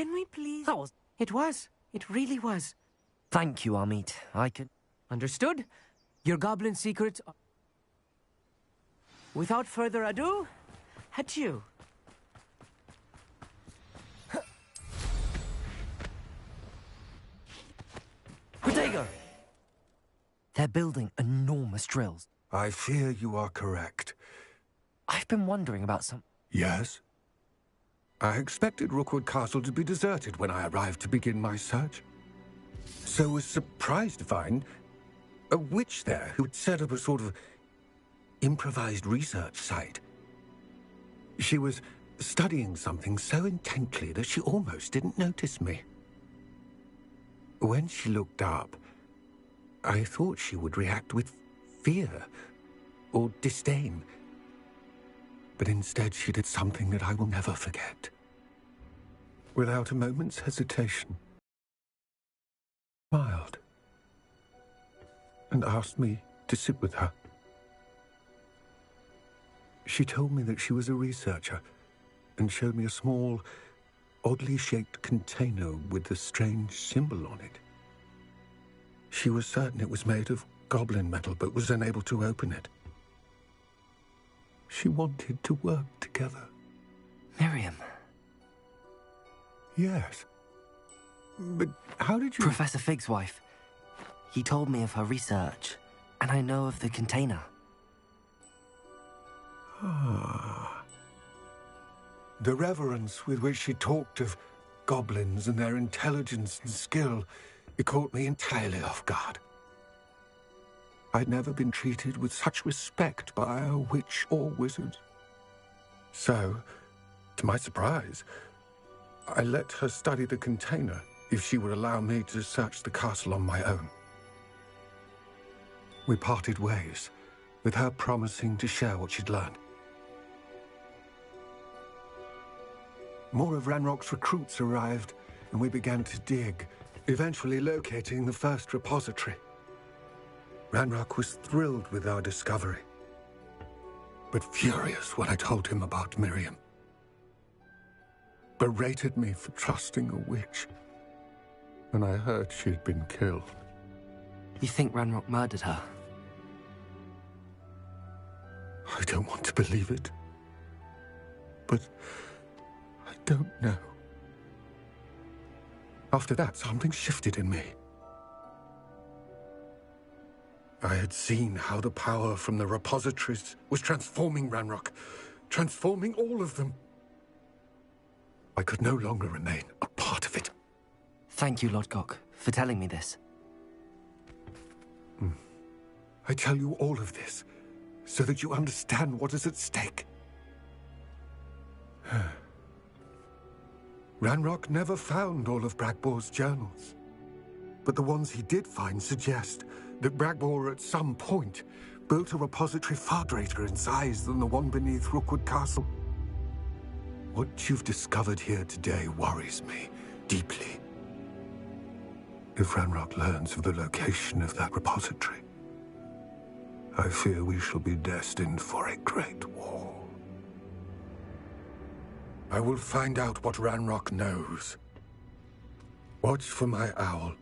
Can we please... That was... It was. It really was. Thank you, Amit. I could... Understood? Your goblin secrets are... Without further ado, adieu. Protego! They're building enormous drills. I fear you are correct. I've been wondering about some... Yes? I expected Rookwood Castle to be deserted when I arrived to begin my search. So was surprised to find a witch there who had set up a sort of improvised research site. She was studying something so intently that she almost didn't notice me. When she looked up, I thought she would react with fear or disdain. But instead she did something that I will never forget. Without a moment's hesitation, smiled and asked me to sit with her. She told me that she was a researcher and showed me a small, oddly shaped container with a strange symbol on it. She was certain it was made of goblin metal, but was unable to open it. She wanted to work together. Miriam. Yes. But how did you... Professor Fig's wife. He told me of her research, and I know of the container. Ah. The reverence with which she talked of goblins and their intelligence and skill, it caught me entirely off guard. I'd never been treated with such respect by a witch or wizard. So, to my surprise, I let her study the container if she would allow me to search the castle on my own. We parted ways, with her promising to share what she'd learned. More of Ranrock's recruits arrived, and we began to dig, eventually locating the first repository. Ranrock was thrilled with our discovery, but furious when I told him about Miriam. Berated me for trusting a witch, and I heard she'd been killed. You think Ranrock murdered her? I don't want to believe it, but I don't know. After that, something shifted in me. I had seen how the power from the repositories was transforming Ranrock, transforming all of them. I could no longer remain a part of it. Thank you, Lodgok, for telling me this. I tell you all of this so that you understand what is at stake. Ranrock never found all of Bragbor's journals, but the ones he did find suggest that Bragbor at some point built a repository far greater in size than the one beneath Rookwood Castle. What you've discovered here today worries me deeply. If Ranrock learns of the location of that repository, I fear we shall be destined for a great war. I will find out what Ranrock knows. Watch for my owl.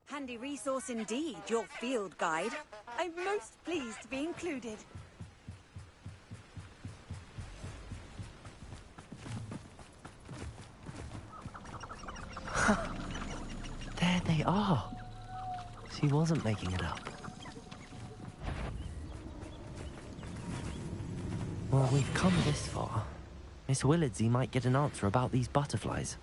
Handy resource indeed, your field guide. I'm most pleased to be included. There they are. She wasn't making it up. Well, we've come this far. Miss Willardsey might get an answer about these butterflies.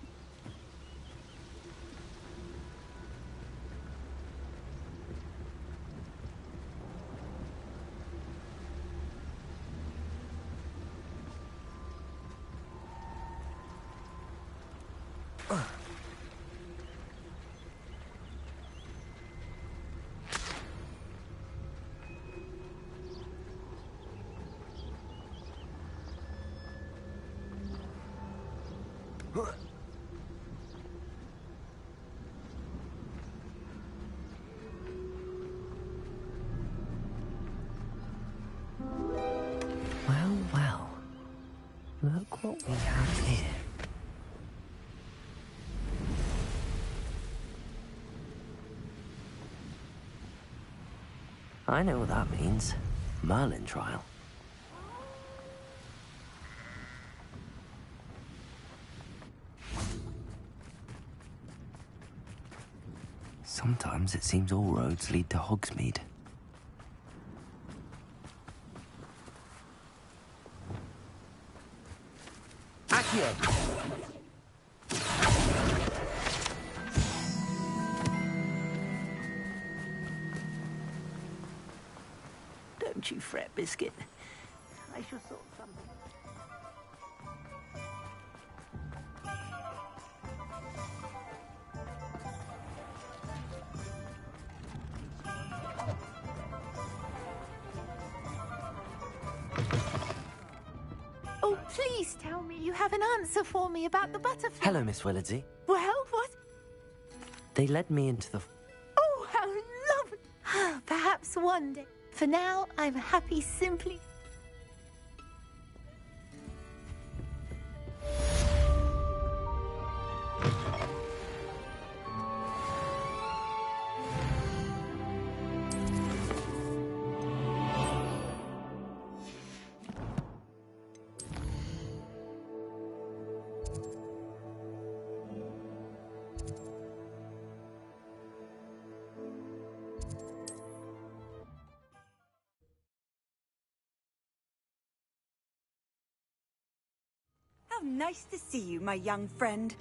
Well, well. Look what we have here. I know what that means. Merlin trial. Sometimes it seems all roads lead to Hogsmeade. Accio! Don't you fret, Biscuit. I shall sort something. Oh, please tell me you have an answer for me about the butterfly. Hello, Miss Willardsey. Well, what? They led me into the... Oh, how lovely. Perhaps one day. For now, I'm happy simply... How nice to see you, my young friend.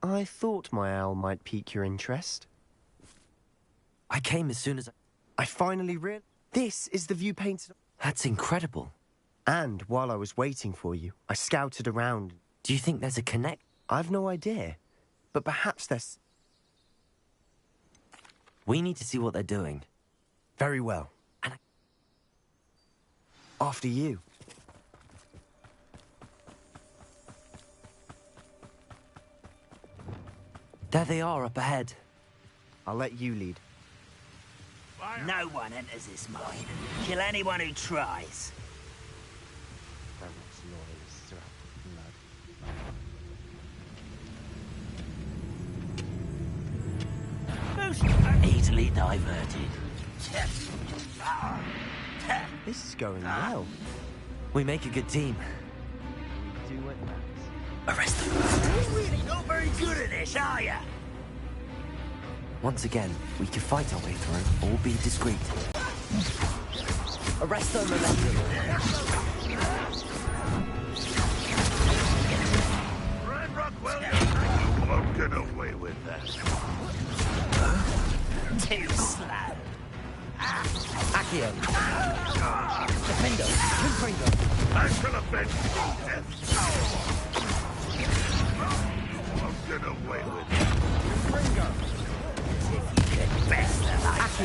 I thought my owl might pique your interest. I came as soon as I finally realized this is the view painted. That's incredible. And while I was waiting for you, I scouted around. Do you think there's a connect? I've no idea, but perhaps there's... We need to see what they're doing. Very well. And after you. There they are up ahead. I'll let you lead. No one enters this mine. Kill anyone who tries. Easily diverted. This is going well. We make a good team. We do it matters. Arrest them. You're really not very good at this, are you? Once again, we can fight our way through or be discreet. Arrest them and let them. Red Rockwell, you won't get away with that. Too slow. Accio. Defendo. Confringo. I shall avenge death. away with it. Ringo! As if you could best the life.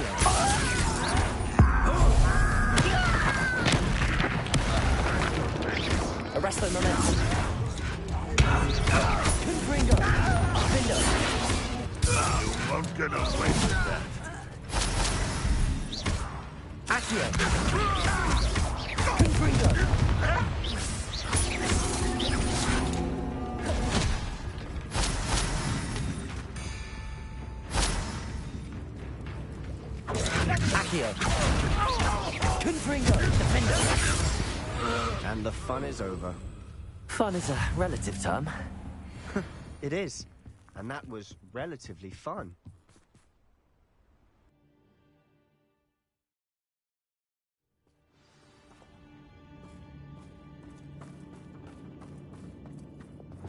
Arresto momentum. Ringo! Window! You won't get away with that. Accio! Ringo! Accio! Ringo! Defender! And the fun is over. Fun is a relative term. It is. And that was relatively fun.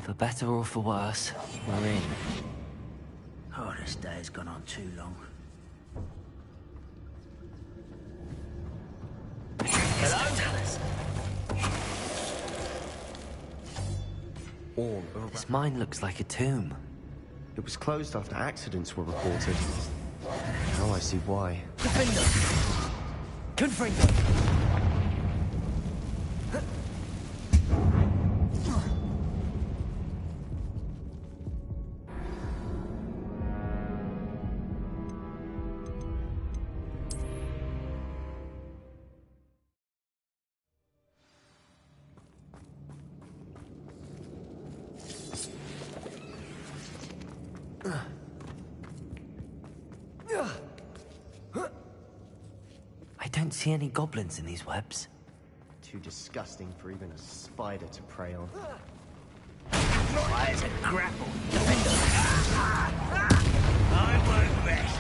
For better or for worse, we're in. Oh, this day has gone on too long. All around. This mine looks like a tomb. It was closed after accidents were reported. Now I see why. Defender! Confringo! I don't see any goblins in these webs. Too disgusting for even a spider to prey on. Why is it grapple? Defender! I won't rest.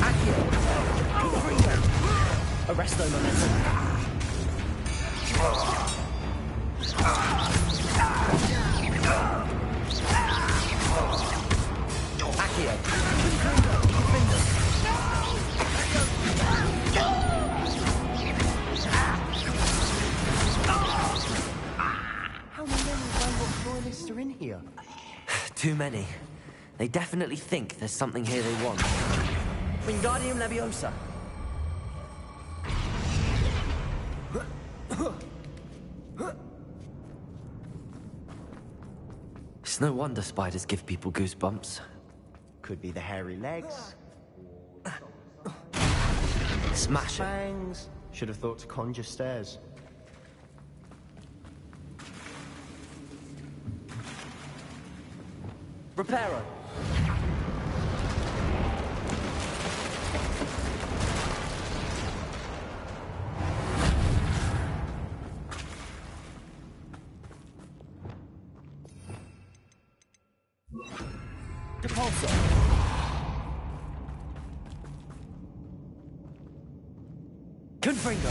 Accio! Confringo! Arresto momentum. Accio! Confringo! Defender! How many Hogwarts loyalists are in here? Too many. They definitely think there's something here they want. Wingardium Leviosa! It's no wonder spiders give people goosebumps. Could be the hairy legs. Smash it. Fangs. Should have thought to conjure stairs. Reparo! Depulso! Confringo!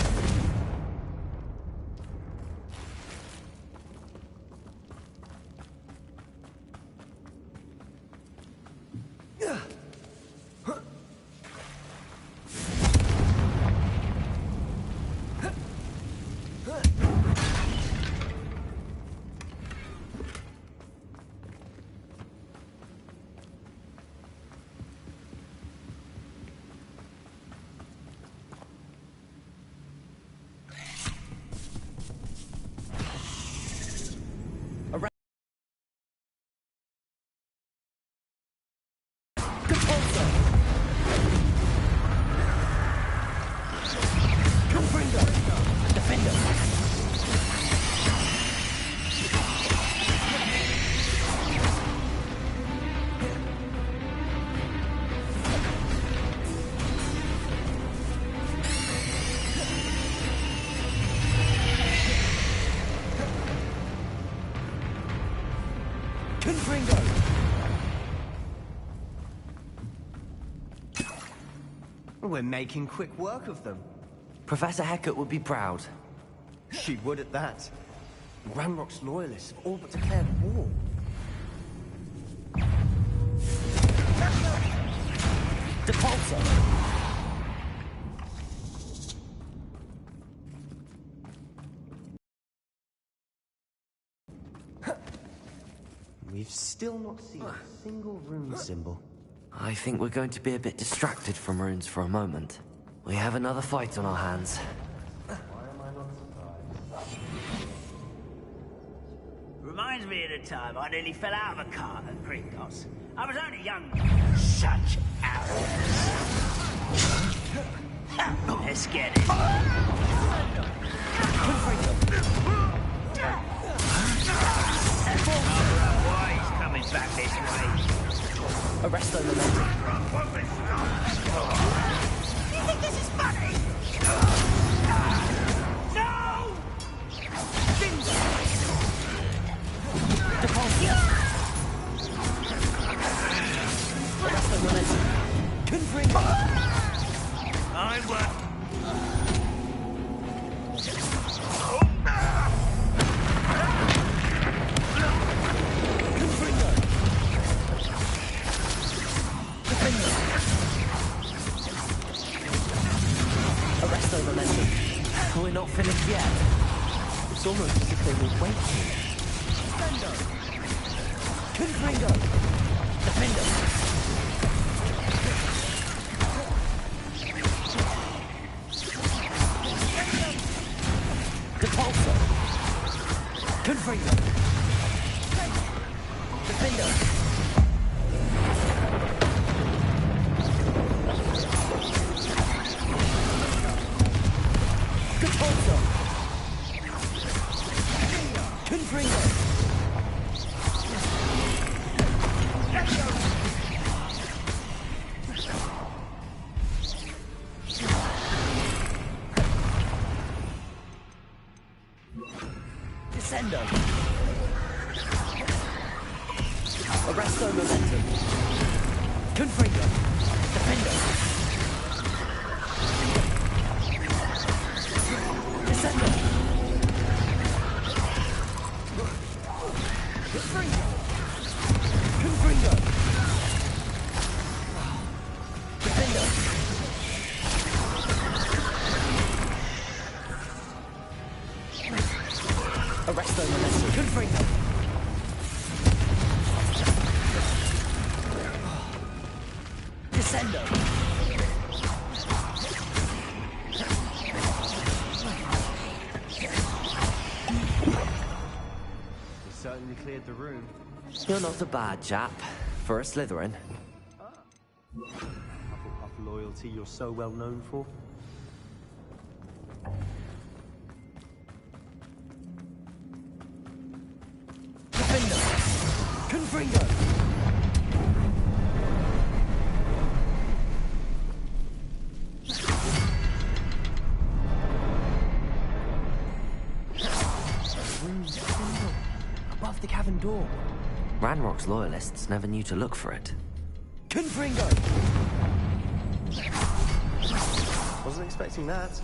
We're making quick work of them. Professor Hecat would be proud. She would at that. Ranrock's loyalists have all but declared war. Depulso! We've still not seen a single rune symbol. I think we're going to be a bit distracted from runes for a moment. We have another fight on our hands. Why am I not surprised? Reminds me of the time I nearly fell out of a cart at Gringotts. I was only young. Such arrogance. Let's get it. Why he's coming back this way? Arrest the momentum. You think this is funny? No! Arrest the momentum. Confringo. I'm what? Arresto momentum. We're not finished yet. It's almost as if they were waiting. Confringo. Defender. Depulso. Confringo. Defender. Depulso. Confringo. Descendo. Arresto momentum. Confringo. Defender. Descendo. Confringo. Confringo. Defender. Arresto momentum. Confringo. Descendo. We certainly cleared the room. You're not a bad chap for a Slytherin. Hufflepuff loyalty you're so well known for. Defender. Confringo. Above the cavern door. Ranrock's loyalists never knew to look for it. Confringo. Wasn't expecting that.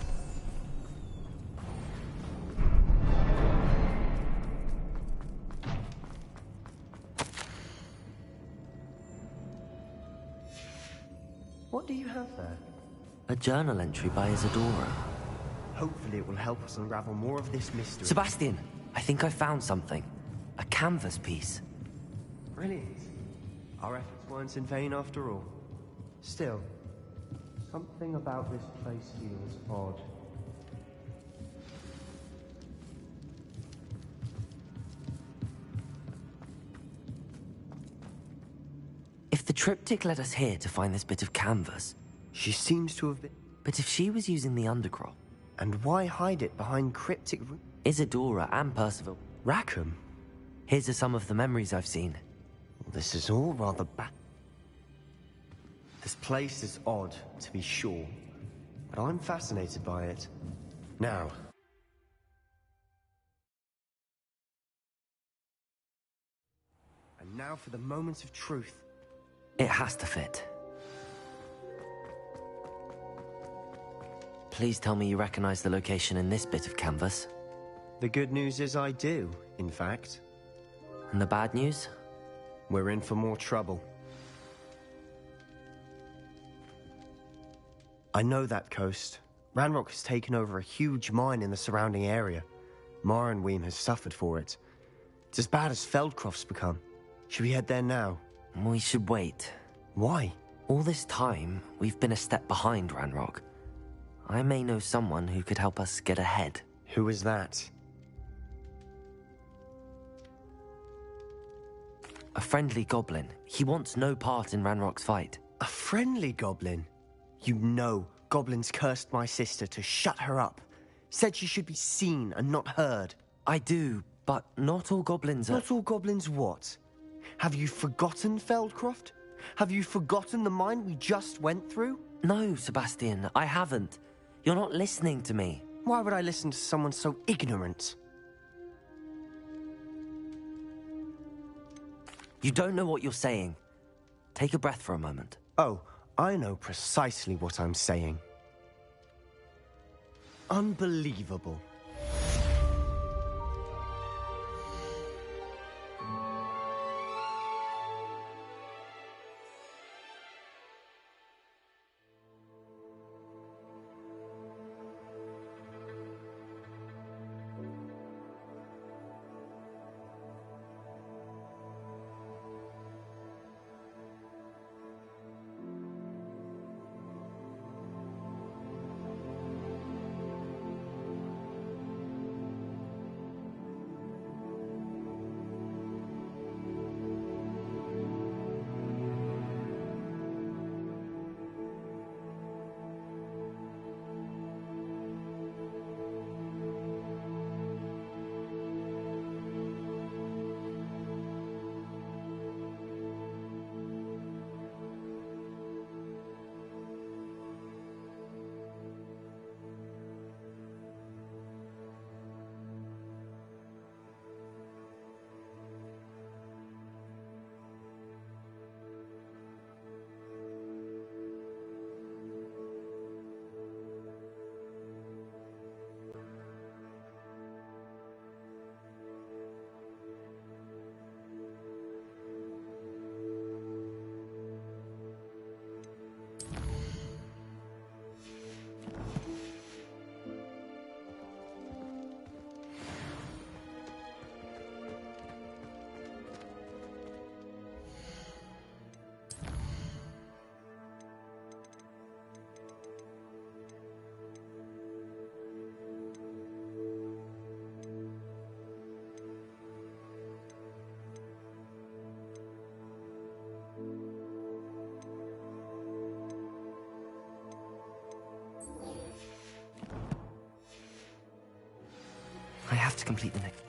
What do you have there? A journal entry by Isadora. Hopefully it will help us unravel more of this mystery. Sebastian, I think I found something. A canvas piece. Brilliant. Our efforts weren't in vain after all. Still, something about this place feels odd. If the triptych led us here to find this bit of canvas, She seems to have been... but if she was using the undercroft, And why hide it behind cryptic... Isadora and Percival, Rackham? here's are some of the memories I've seen. This is all rather bad. This place is odd, to be sure, but I'm fascinated by it. Now... And now for the moment of truth. It has to fit. Please tell me you recognize the location in this bit of canvas. The good news is I do, in fact. And the bad news? We're in for more trouble. I know that coast. Ranrock has taken over a huge mine in the surrounding area. Marrenweem has suffered for it. It's as bad as Feldcroft's become. Should we head there now? We should wait. Why? All this time, we've been a step behind Ranrock. I may know someone who could help us get ahead. Who is that? A friendly goblin. He wants no part in Ranrock's fight. A friendly goblin? You know goblins cursed my sister to shut her up. Said she should be seen and not heard. I do, but not all goblins are... Not all goblins what? Have you forgotten Feldcroft? Have you forgotten the mine we just went through? No, Sebastian, I haven't. You're not listening to me. Why would I listen to someone so ignorant? You don't know what you're saying. Take a breath for a moment. Oh, I know precisely what I'm saying. Unbelievable. I have to complete the next...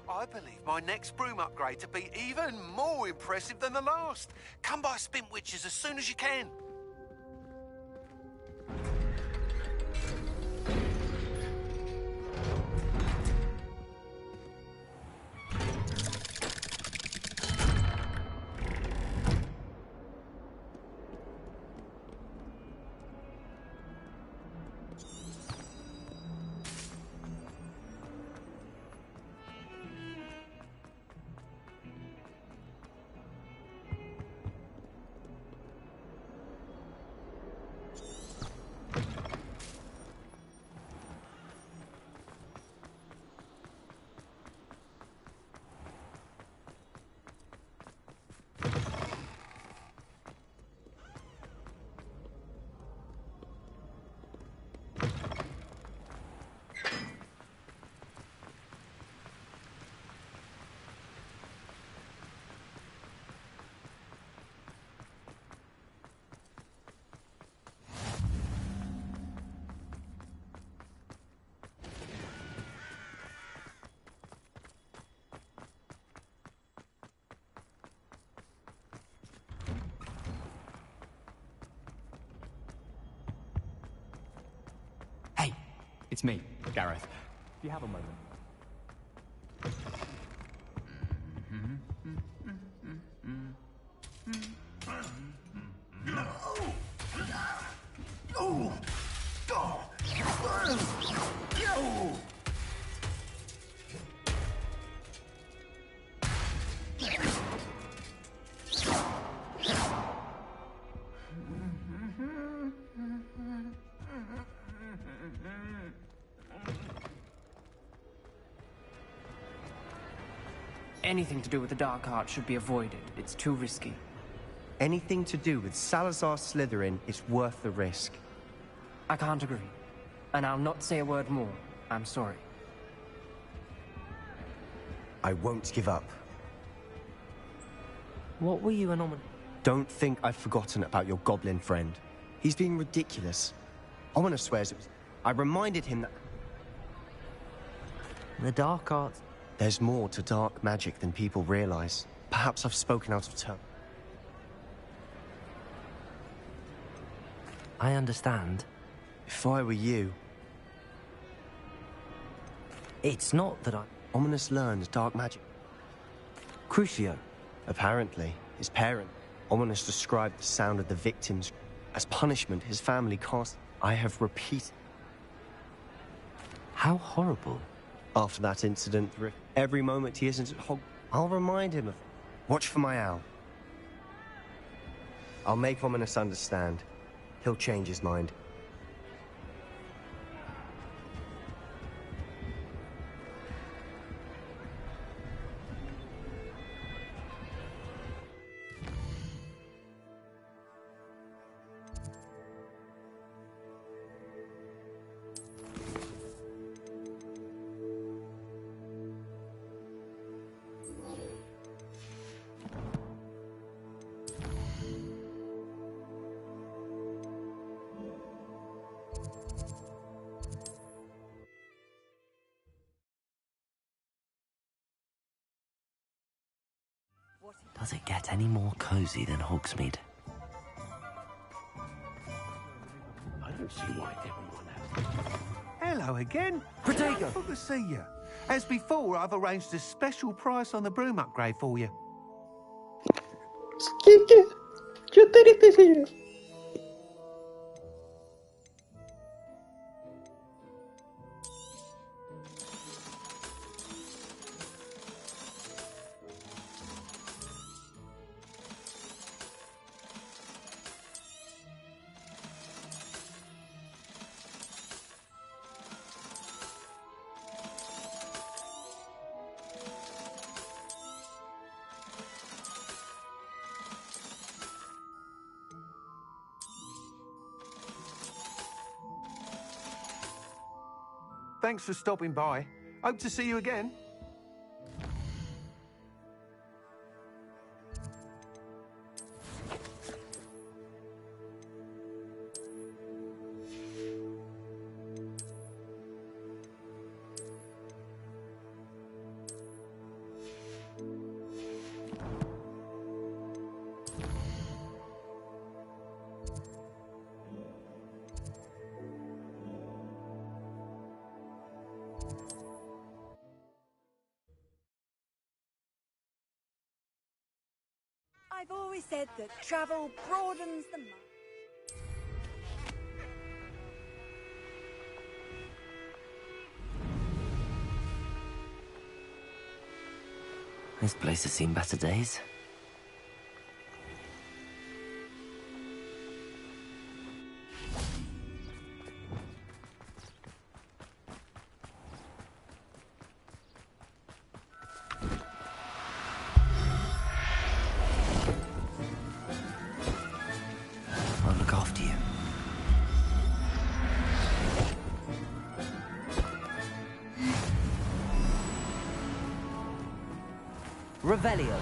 I believe my next broom upgrade to be even more impressive than the last. Come by Spintwitches as soon as you can. Hey, it's me, Gareth. Do you have a moment? anything to do with the dark arts should be avoided. It's too risky. Anything to do with Salazar Slytherin is worth the risk. I can't agree. And I'll not say a word more. I'm sorry. I won't give up. What were you and Don't think I've forgotten about your goblin friend. He's being ridiculous. Ominous swears it was... I reminded him that... The dark arts... There's more to dark magic than people realize. Perhaps I've spoken out of turn. I understand. If I were you... It's not that I... Ominous learns dark magic. Crucio. Apparently, his parent, Ominous described the sound of the victims. As punishment, his family cast... I have repeated... How horrible. After that incident, every moment he isn't at Hogwarts, I'll remind him of... Watch for my owl. I'll make Ominous understand. He'll change his mind. Does it get any more cozy than Hogsmeade? I don't see why everyone has. Hello again. Protego! Good to see you. As before, I've arranged a special price on the broom upgrade for you. Yo triste, señor. Thanks for stopping by. Hope to see you again. I've always said that travel broadens the mind. This place has seen better days. I'll look after you. Revelio.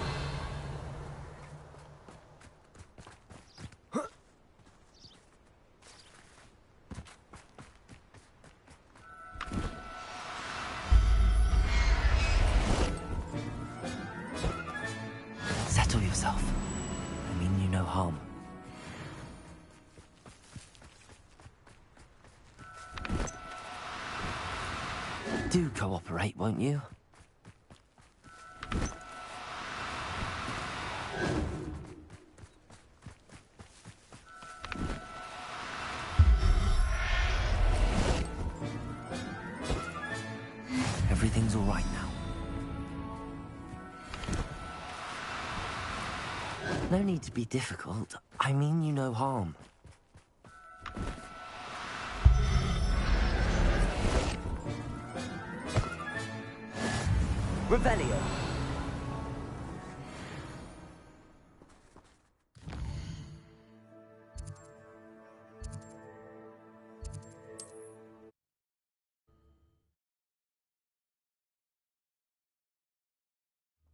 Settle yourself. I mean you no harm. Do cooperate, won't you? Everything's all right now. No need to be difficult. I mean you no harm. Revelio.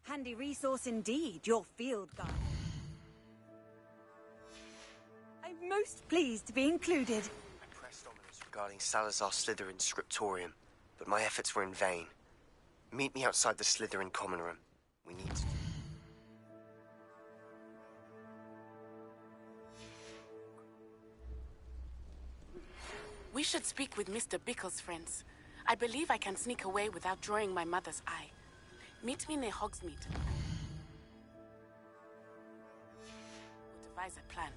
Handy resource indeed, your field guide. I'm most pleased to be included. I pressed Ominous regarding Salazar Slytherin's scriptorium, but my efforts were in vain. Meet me outside the Slytherin common room. We need to... We should speak with Mr. Bickle's friends. I believe I can sneak away without drawing my mother's eye. Meet me near Hogsmeade. We'll devise a plan.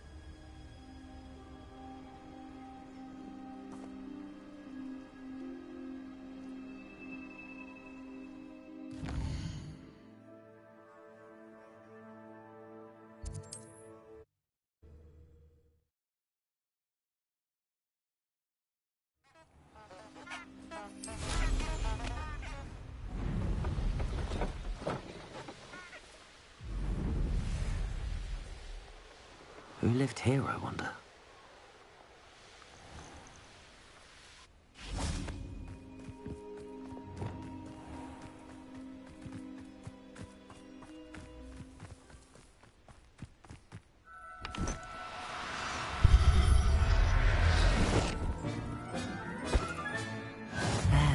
Who lived here, I wonder?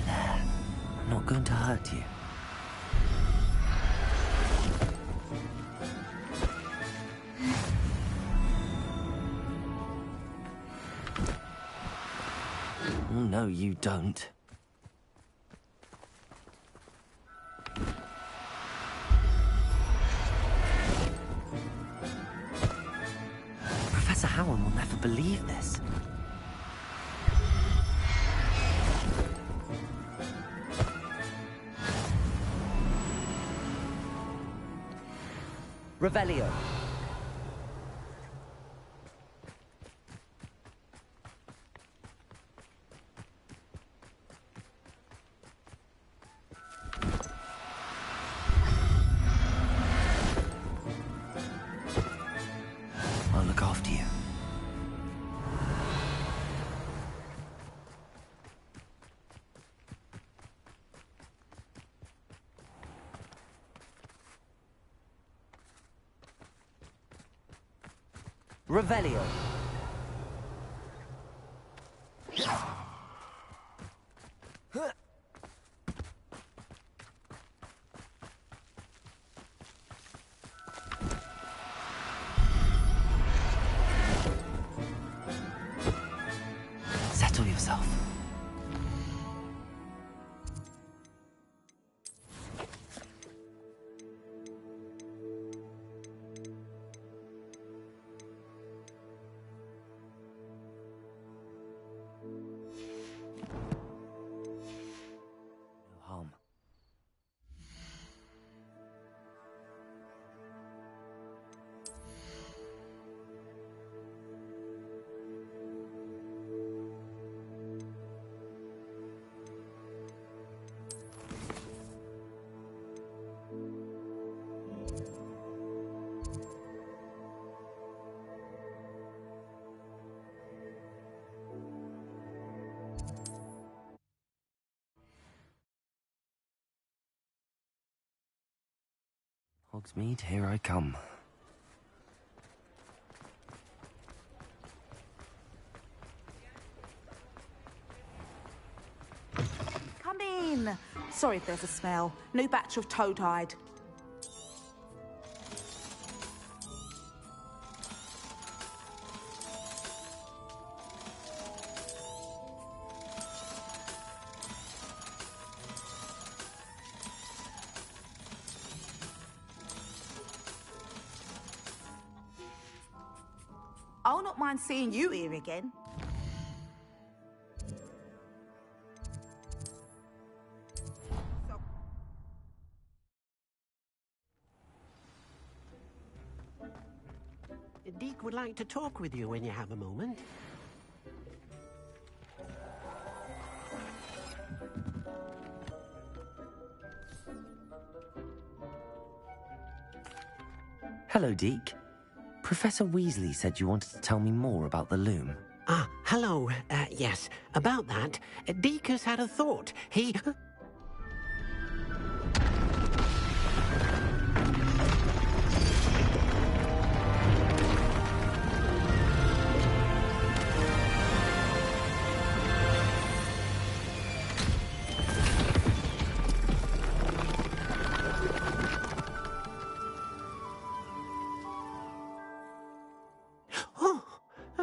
There. I'm not going to hurt you. No, you don't. Professor Howard will never believe this. Revelio. I'll look after you. Revelio. Settle yourself. No harm. Hogsmeade, here I come. Come in. Sorry if there's a smell. New batch of toad-hide. I'll not mind seeing you here again. Deke would like to talk with you when you have a moment. Hello, Deke. Professor Weasley said you wanted to tell me more about the loom. Ah, hello. Yes, about that. Deke has had a thought. He...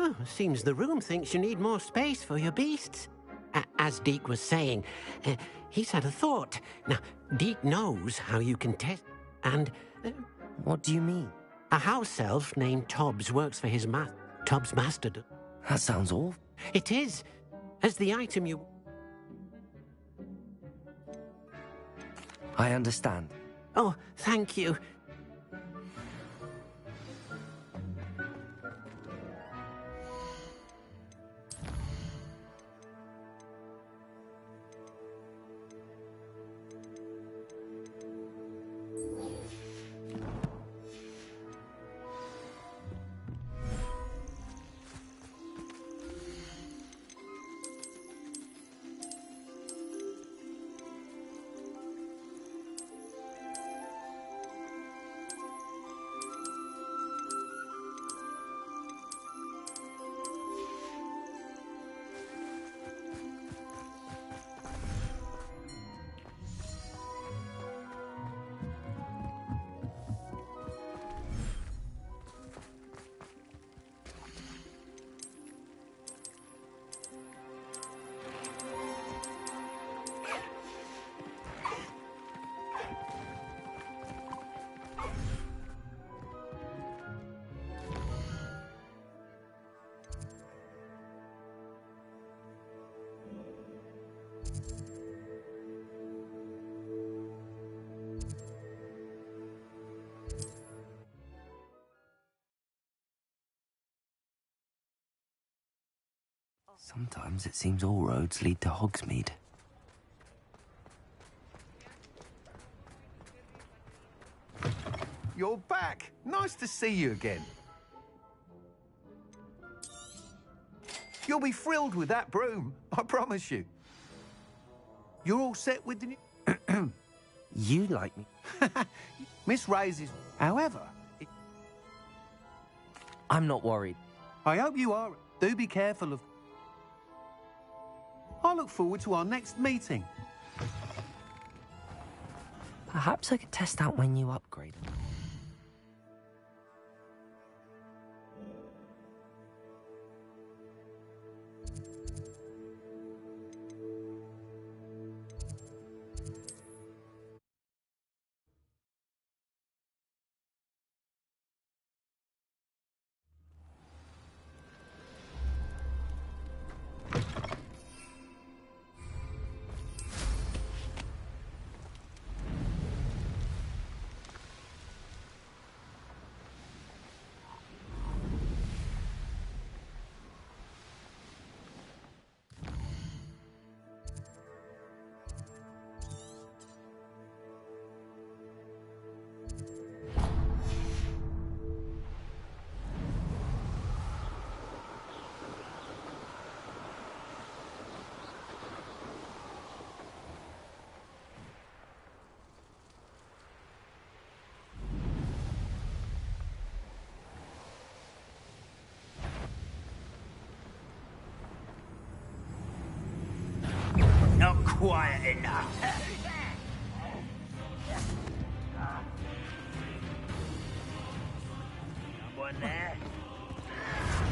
Oh, seems the room thinks you need more space for your beasts. As Deke was saying, he's had a thought. Now, Deke knows how you can test, and... What do you mean? A house elf named Tobbs works for his Tobbs master. That sounds awful. It is. As the item you... I understand. Oh, thank you. Sometimes it seems all roads lead to Hogsmeade. You're back. Nice to see you again. You'll be thrilled with that broom, I promise you. You're all set with the new... You like me. Miss Raises. However... I'm not worried. I hope you are. Do be careful of... I look forward to our next meeting. Perhaps I could test out my new upgrade. Not quiet enough. Someone there?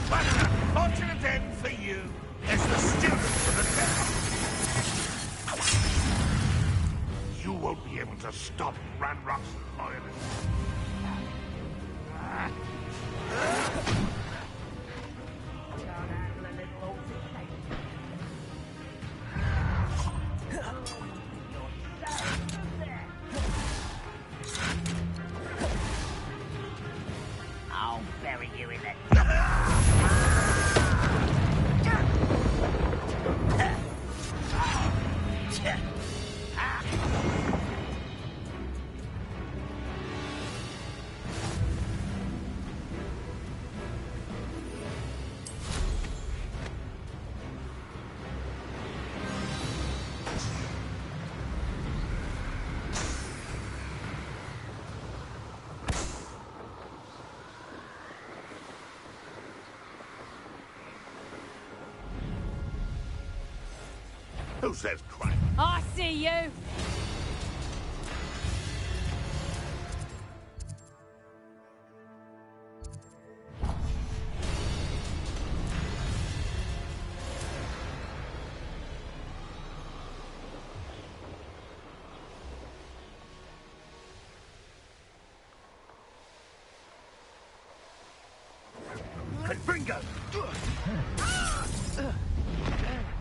But an unfortunate end for you as the students of the temple. You won't be able to stop Ranrock's loyalists. I'll bury you in the... Who says crap? I see you. and Bringo!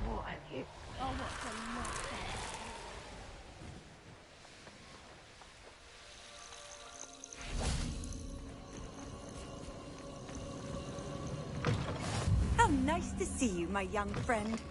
What have you? Oh, what's a How nice to see you, my young friend.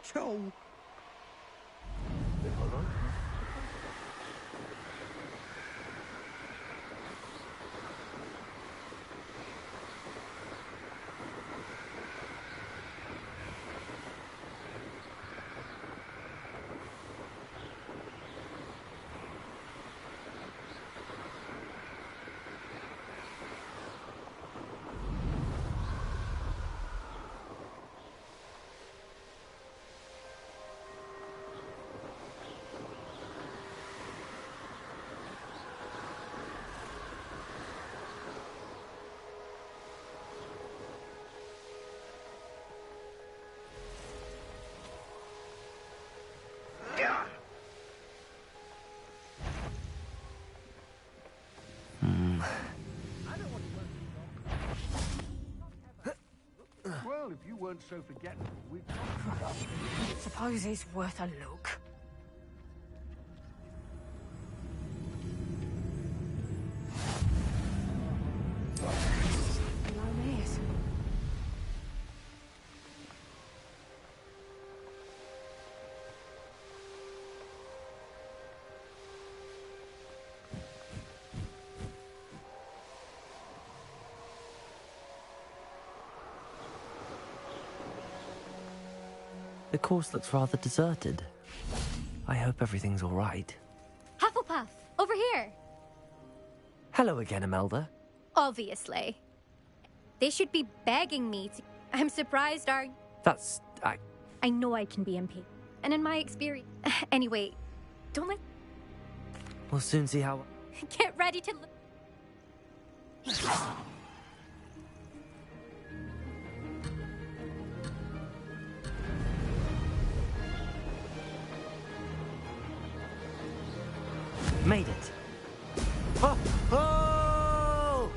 So... Well, if you weren't so forgetful, we'd... Suppose it's worth a look. The course looks rather deserted. I hope everything's all right. Hufflepuff, over here. Hello again, Imelda. Obviously. They should be begging me to... I'm surprised That's... I know I can be impatient. And in my experience... Anyway, don't let... We'll soon see how... Get ready to... Made it. Oh! Oh!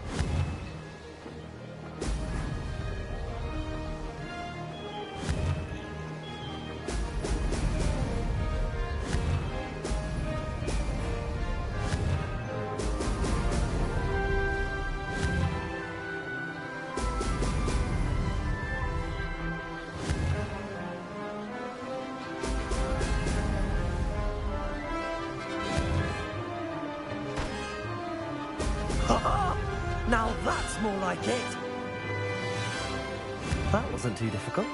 Now that's more like it! That wasn't too difficult.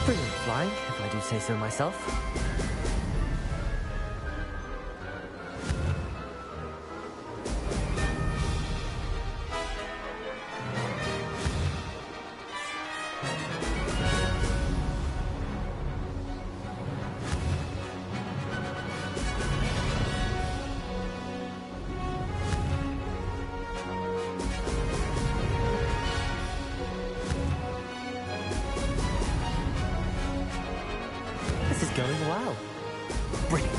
Brilliant flying, if I do say so myself. This is going well. Brilliant.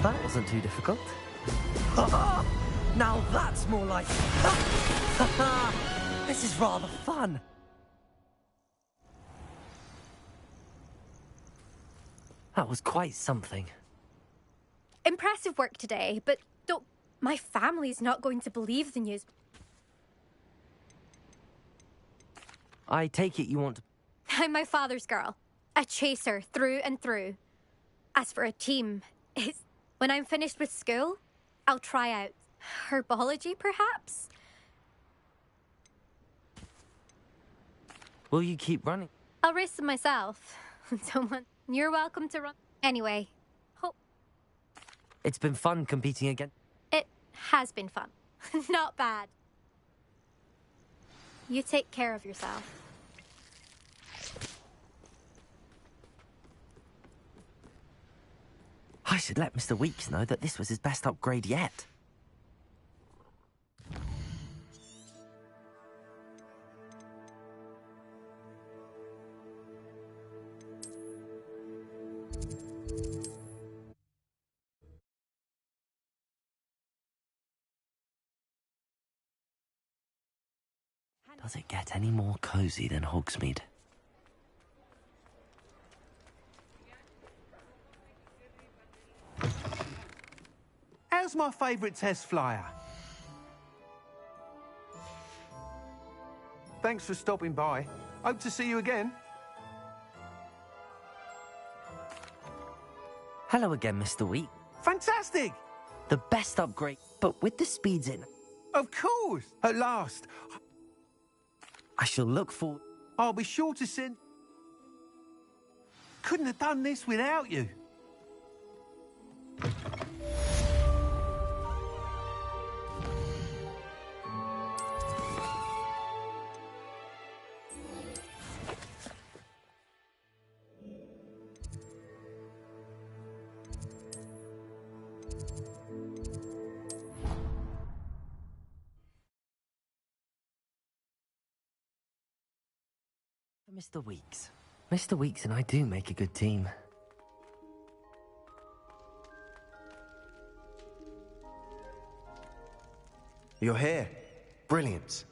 That wasn't too difficult. Now that's more like... This is rather fun. That was quite something. Impressive work today, but don't... My family's not going to believe the news. I take it you want to... I'm my father's girl. A chaser through and through. As for a team, it's... When I'm finished with school, I'll try out herbology, perhaps? Will you keep running? I'll race them myself. You're welcome to run. Anyway, It's been fun competing again. it has been fun. Not bad. You take care of yourself. I should let Mr. Weeks know that this was his best upgrade yet. Does it get any more cozy than Hogsmeade? How's my favourite test flyer? Thanks for stopping by. Hope to see you again. Hello again, Mr. Week. Fantastic! The best upgrade, but with the speeds in. Of course! At last. I shall look forward. I'll be sure to send... Couldn't have done this without you. Mr. Weeks. Mr. Weeks and I do make a good team. You're here. Brilliant.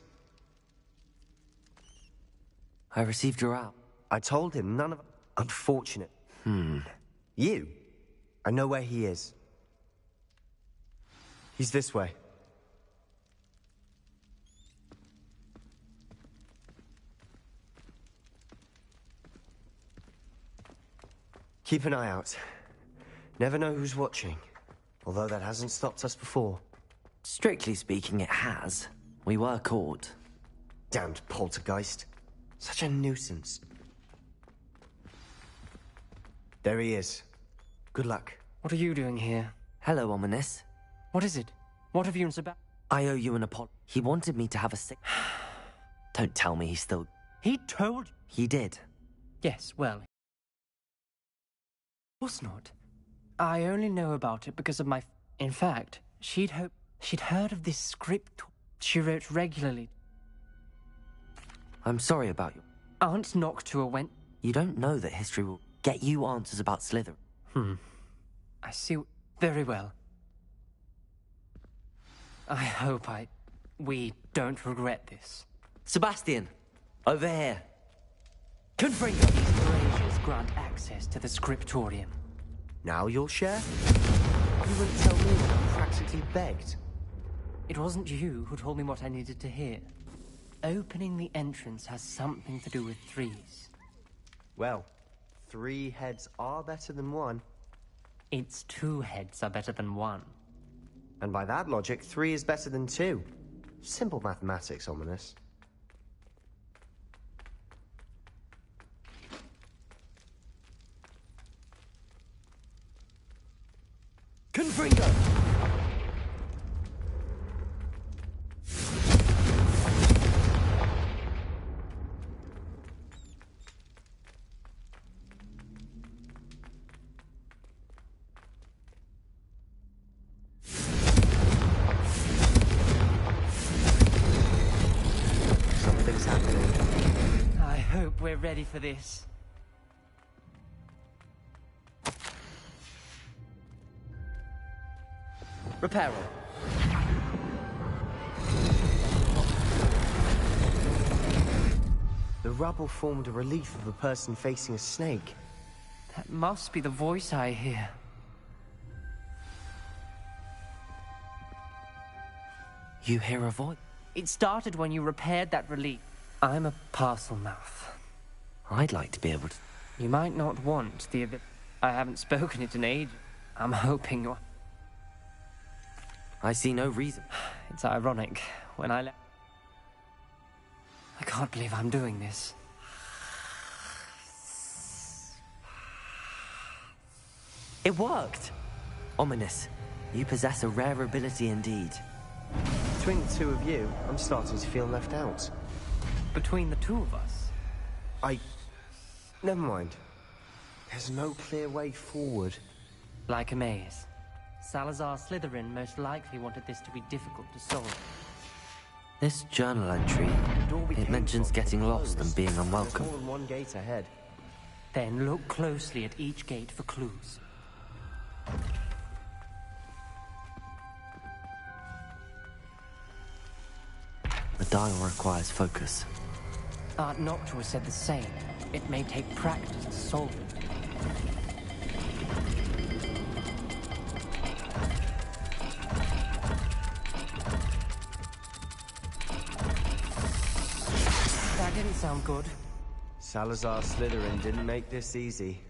I received your out. I told him none of... Unfortunate. You? I know where he is. He's this way. Keep an eye out. Never know who's watching. Although that hasn't stopped us before. Strictly speaking, it has. We were caught. Damned poltergeist. Such a nuisance. There he is. Good luck. What are you doing here? Hello, Ominous. What is it? What have you and Sebastian... I owe you an apology. He wanted me to have a sick... Don't tell me he's still... He told... He did. Yes, well... Of course not. I only know about it because of my... In fact, she'd heard of this script she wrote regularly. I'm sorry about you. Aunt Noctua went... You don't know that history will get you answers about Slytherin. I see... Very well. I hope we don't regret this. Sebastian! Over here! Confringo! These braziers grant access to the scriptorium. Now you'll share? You wouldn't tell me that I practically begged. It wasn't you who told me what I needed to hear. Opening the entrance has something to do with threes. Well, 3 heads are better than 1. It's 2 heads are better than 1. And by that logic, 3 is better than 2. Simple mathematics, Ominous. Confringo! Something's happening. I hope we're ready for this. Reparo. The rubble formed a relief of a person facing a snake. That must be the voice I hear. You hear a voice? It started when you repaired that relief. I'm a parcel mouth. I'd like to be able to... You might not want the... I haven't spoken it in ages. I'm hoping you're... I see no reason. It's ironic. When I can't believe I'm doing this. It worked! Ominous. You possess a rare ability indeed. Between the 2 of you, I'm starting to feel left out. Between the 2 of us? Never mind. There's no clear way forward. Like a maze. Salazar Slytherin most likely wanted this to be difficult to solve. This journal entry, it mentions getting lost and being unwelcome. There's more than 1 gate ahead. Then look closely at each gate for clues. The dial requires focus. Art Noctua has said the same. It may take practice to solve it. That didn't sound good. Salazar Slytherin didn't make this easy.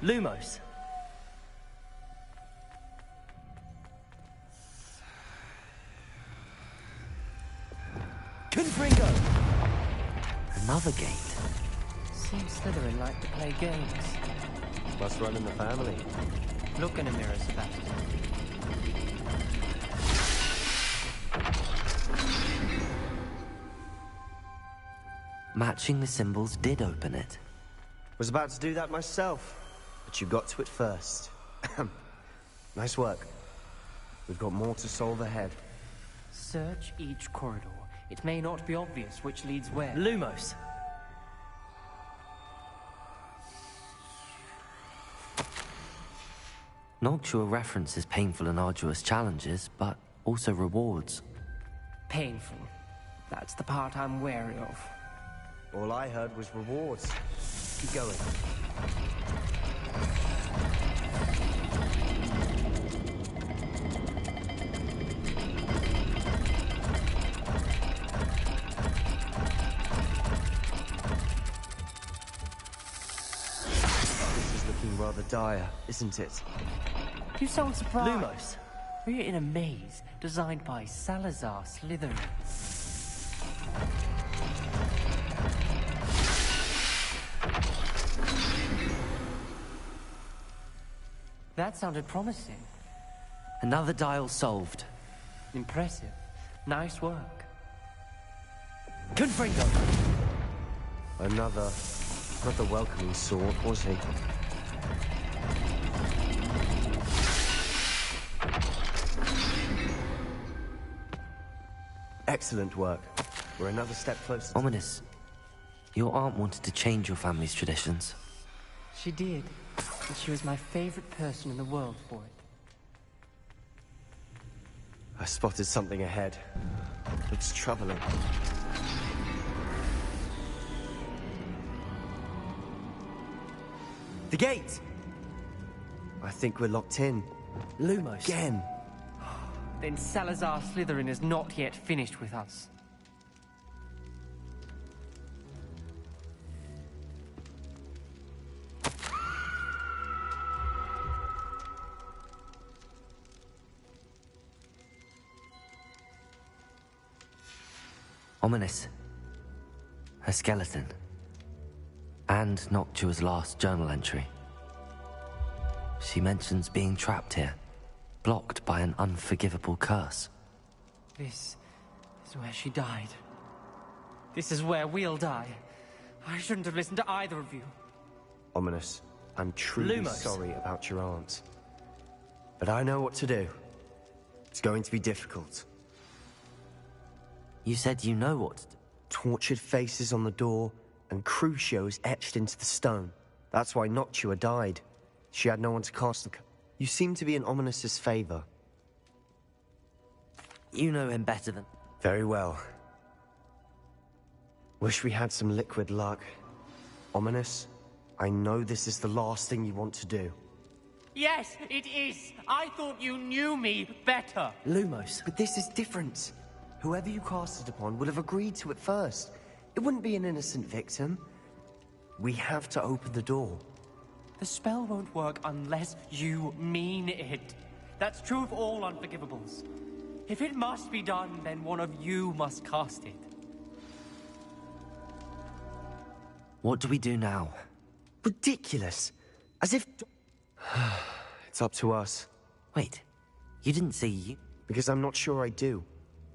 Lumos. Confringo! Another gate. Seems Slytherin like to play games. Must run in the family. Look in a mirror, Sebastian. Matching the symbols did open it. Was about to do that myself, but you got to it first. Nice work. We've got more to solve ahead. Search each corridor. It may not be obvious which leads where. Lumos. Noctua references painful and arduous challenges, but also rewards. Painful. That's the part I'm wary of. All I heard was rewards. Keep going. This is looking rather dire, isn't it? You sound surprised. Lumos. We're in a maze designed by Salazar Slytherin. That sounded promising. Another dial solved. Impressive. Nice work. Confringo! Another welcoming sword, was he? Excellent work. We're another step closer. Ominous. Your aunt wanted to change your family's traditions. She did. And she was my favorite person in the world for it. I spotted something ahead. Looks troubling. The gate! I think we're locked in. Lumos. Again. Then Salazar Slytherin is not yet finished with us. Ominous. Her skeleton. And Noctua's last journal entry. She mentions being trapped here, blocked by an unforgivable curse. This is where she died. This is where we'll die. I shouldn't have listened to either of you. Ominous, I'm truly Lumos. sorry about your aunt. But I know what to do. It's going to be difficult. You said you know what to do. Tortured faces on the door, and Crucios etched into the stone. That's why Noctua died. She had no one to cast the... You seem to be in Ominous's favor. You know him better than... Very well. Wish we had some liquid luck. Ominous, I know this is the last thing you want to do. Yes, it is. I thought you knew me better. Lumos. But this is different. Whoever you cast it upon would have agreed to it first. It wouldn't be an innocent victim. We have to open the door. The spell won't work unless you mean it. That's true of all unforgivables. If it must be done, then one of you must cast it. What do we do now? Ridiculous. As if... It's up to us. Wait, you didn't say you... Because I'm not sure I do.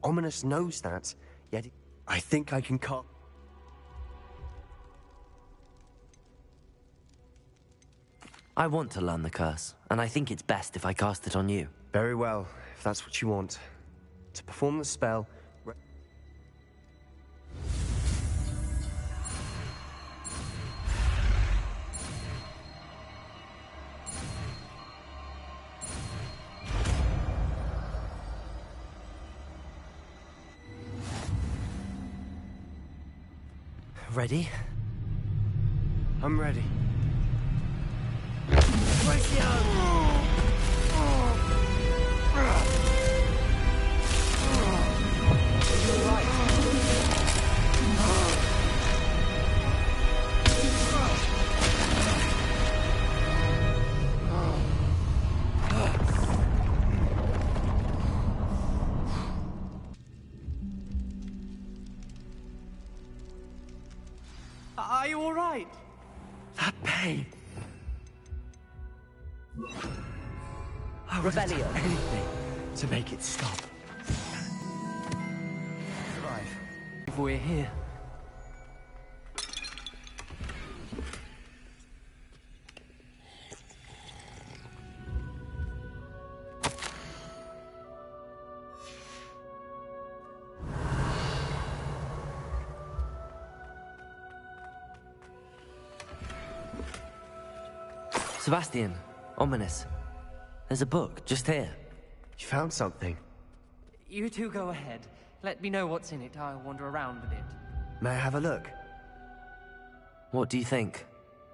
Ominous knows that, yet I think I can cast... I want to learn the curse, and I think it's best if I cast it on you. Very well, if that's what you want. To perform the spell... Ready? I'm ready. Are you all right? That pain. I would have done anything to make it stop. Right. If we're here. Sebastian, ominous. There's a book just here. You found something? You two go ahead. Let me know what's in it. I'll wander around a bit. May I have a look? What do you think?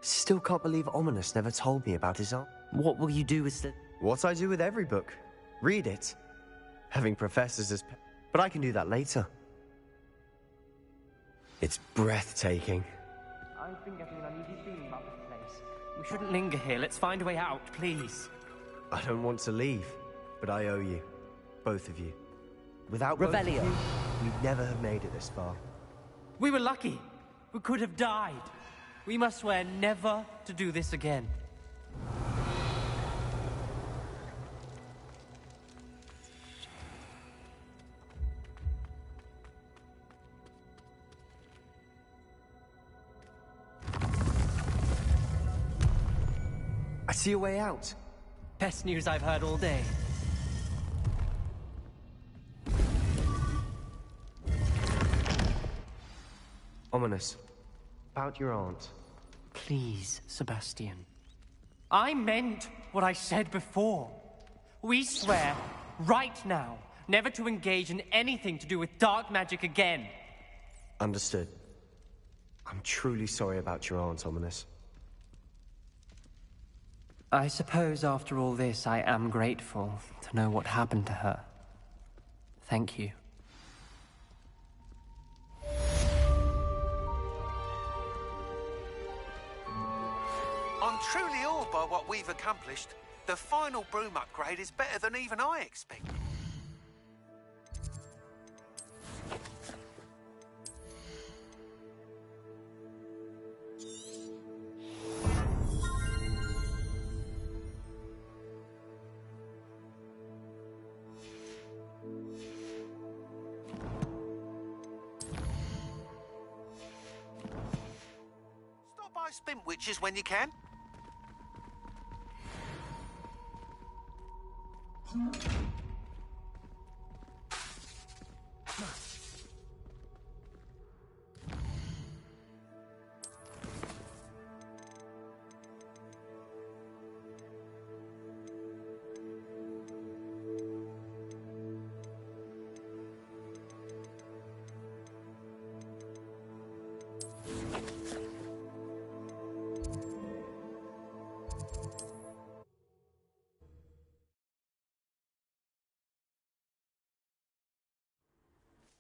Still can't believe Ominous never told me about his aunt. What will you do with the... What I do with every book. Read it. Having professors as... But I can do that later. It's breathtaking. I've been getting an uneasy feeling about this place. We shouldn't linger here. Let's find a way out, please. I don't want to leave, but I owe you. Both of you. Without both of Revelio. you, we'd never have made it this far. We were lucky. We could have died. We must swear never to do this again. I see a way out. Best news I've heard all day. Ominous. About your aunt. Please, Sebastian. I meant what I said before. We swear, right now, never to engage in anything to do with dark magic again. Understood. I'm truly sorry about your aunt, Ominous. I suppose after all this, I am grateful to know what happened to her. Thank you. I'm truly awed by what we've accomplished. The final broom upgrade is better than even I expected. Stop by Spintwitches when you can.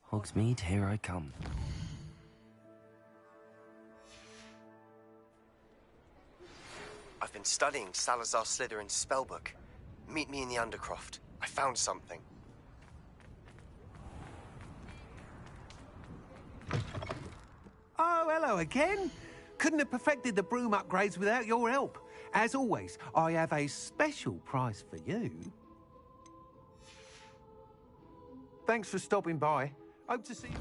Hogsmeade, here I come. I've been studying Salazar Slytherin's spellbook. Meet me in the Undercroft. I found something. Oh, hello again. Couldn't have perfected the broom upgrades without your help. As always, I have a special prize for you. Thanks for stopping by. Hope to see you.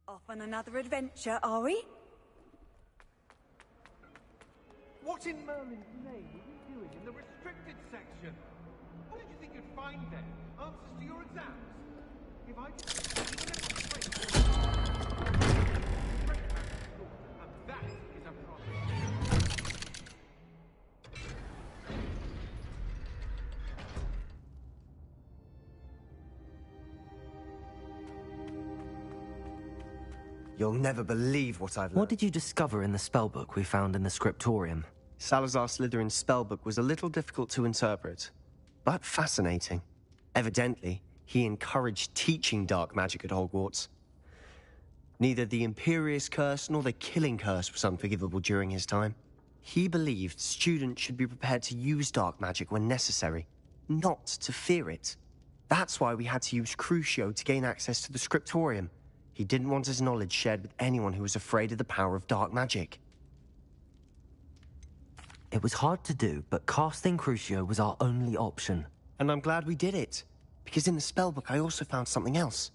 Off on another adventure, are we? What in Merlin's name were you doing in the restricted section? What did you think you'd find there? Answers to your exams? If I did even a trick, and that is a problem. You'll never believe what I've learned. What did you discover in the spellbook we found in the scriptorium? Salazar Slytherin's spellbook was a little difficult to interpret, but fascinating. Evidently, he encouraged teaching dark magic at Hogwarts. Neither the Imperious Curse nor the Killing Curse was unforgivable during his time. He believed students should be prepared to use dark magic when necessary, not to fear it. That's why we had to use Crucio to gain access to the scriptorium. He didn't want his knowledge shared with anyone who was afraid of the power of dark magic. It was hard to do, but casting Crucio was our only option. And I'm glad we did it, because in the spellbook I also found something else.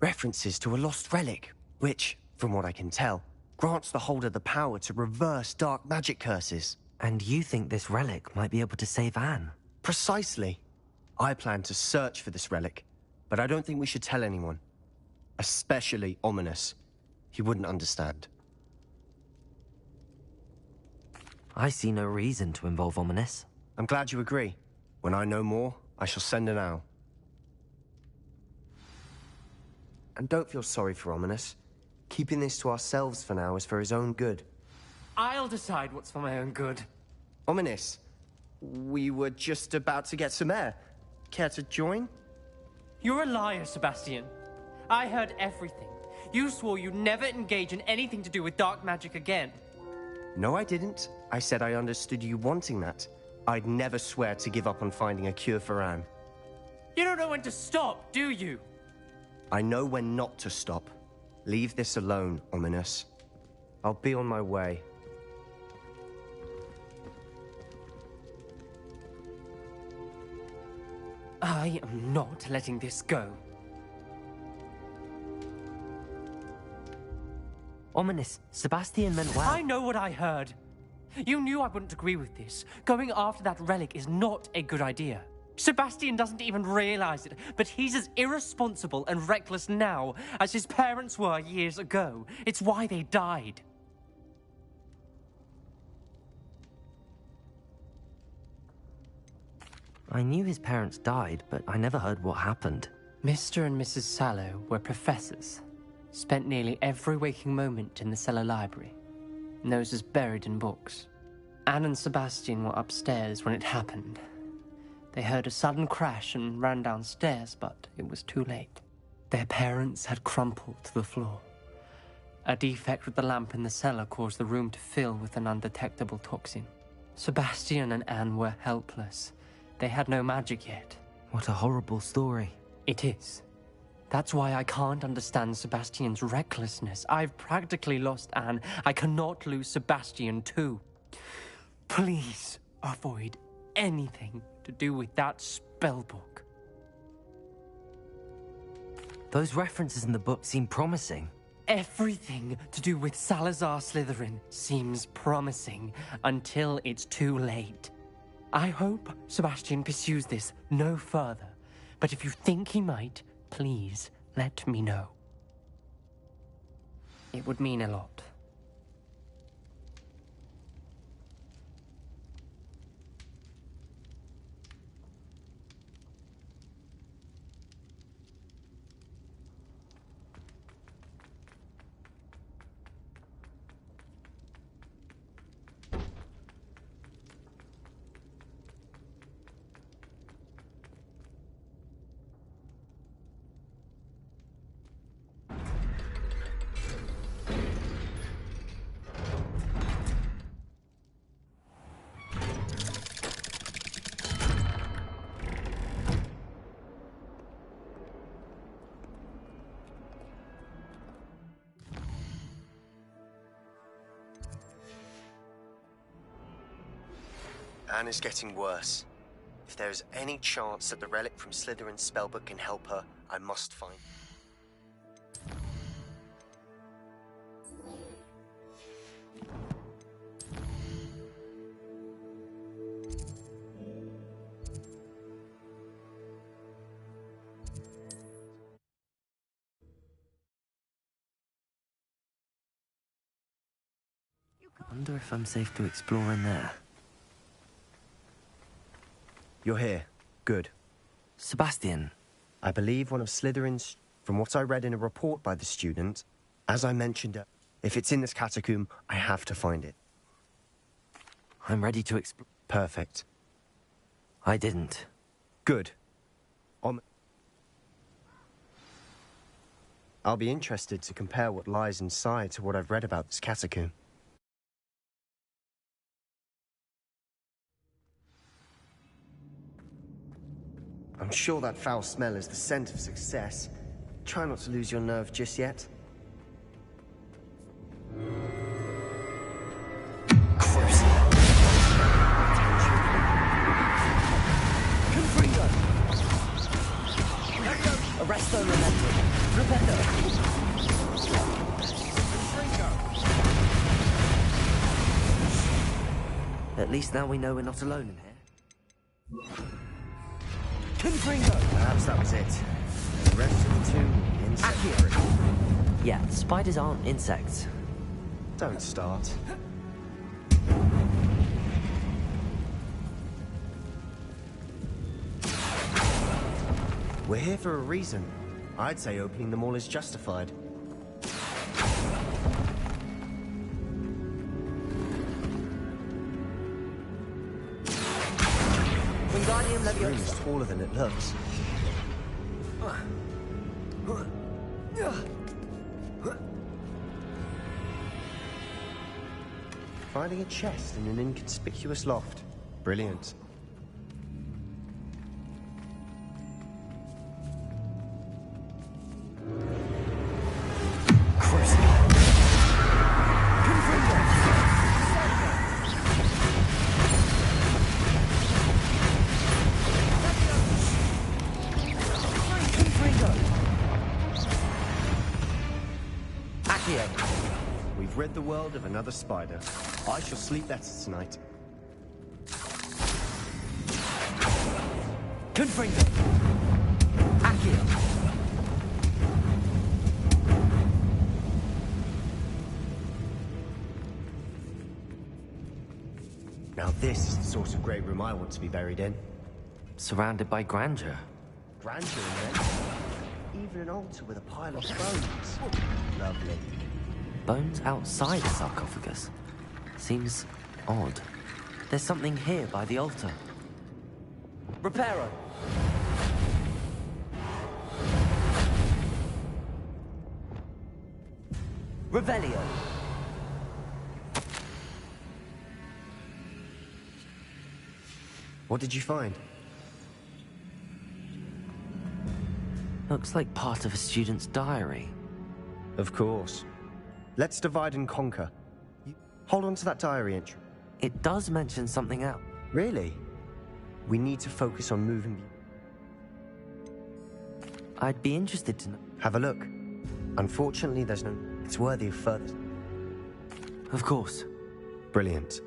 References to a lost relic, which, from what I can tell, grants the holder the power to reverse dark magic curses. And you think this relic might be able to save Anne? Precisely. I plan to search for this relic, but I don't think we should tell anyone. Especially Ominous. He wouldn't understand. I see no reason to involve Ominous. I'm glad you agree. When I know more, I shall send an owl. And don't feel sorry for Ominous. Keeping this to ourselves for now is for his own good. I'll decide what's for my own good. Ominous, we were just about to get some air. Care to join? You're a liar, Sebastian. I heard everything. You swore you'd never engage in anything to do with dark magic again. No, I didn't. I said I understood you wanting that. I'd never swear to give up on finding a cure for Anne. You don't know when to stop, do you? I know when not to stop. Leave this alone, Ominous. I'll be on my way. I am not letting this go. Ominous, Sebastian meant well. I know what I heard. You knew I wouldn't agree with this. Going after that relic is not a good idea. Sebastian doesn't even realize it, but he's as irresponsible and reckless now as his parents were years ago. It's why they died. I knew his parents died, but I never heard what happened. Mr. and Mrs. Sallow were professors. Spent nearly every waking moment in the cellar library. Noses buried in books. Anne and Sebastian were upstairs when it happened. They heard a sudden crash and ran downstairs, but it was too late. Their parents had crumpled to the floor. A defect with the lamp in the cellar caused the room to fill with an undetectable toxin. Sebastian and Anne were helpless. They had no magic yet. What a horrible story. It is. That's why I can't understand Sebastian's recklessness. I've practically lost Anne. I cannot lose Sebastian too. Please avoid anything to do with that spellbook. Those references in the book seem promising. Everything to do with Salazar Slytherin seems promising until it's too late. I hope Sebastian pursues this no further, but if you think he might, please let me know. It would mean a lot. Anne is getting worse. If there is any chance that the relic from Slytherin's spellbook can help her, I must find. I wonder if I'm safe to explore in there. You're here. Good. Sebastian. I believe one of Slytherin's... From what I read in a report by the student, as I mentioned, if it's in this catacomb, I have to find it. I'm ready to explore. Perfect. I didn't. Good. I'll be interested to compare what lies inside to what I've read about this catacomb. I'm sure that foul smell is the scent of success. Try not to lose your nerve just yet. Arresto Memento. Rependo. At least now we know we're not alone in here. Confringo! Perhaps that was it. The rest of the two will be insect. Yeah, spiders aren't insects. Don't start. We're here for a reason. I'd say opening them all is justified. Wingardium This room Leviosa. is taller than it looks. Finding a chest in an inconspicuous loft. Brilliant. We've rid the world of another spider. I shall sleep better tonight. Confringo. Accio. Now this is the sort of great room I want to be buried in. Surrounded by grandeur. Grandeur in there. Even an altar with a pile of bones. Lovely. Bones outside a sarcophagus. Seems odd. There's something here by the altar. Reparo. Revelio. What did you find? Looks like part of a student's diary. Of course. Let's divide and conquer. Hold on to that diary entry. It does mention something else. Really? We need to focus on moving. I'd be interested to know. Have a look. Unfortunately, there's no... It's worthy of further... Of course. Brilliant.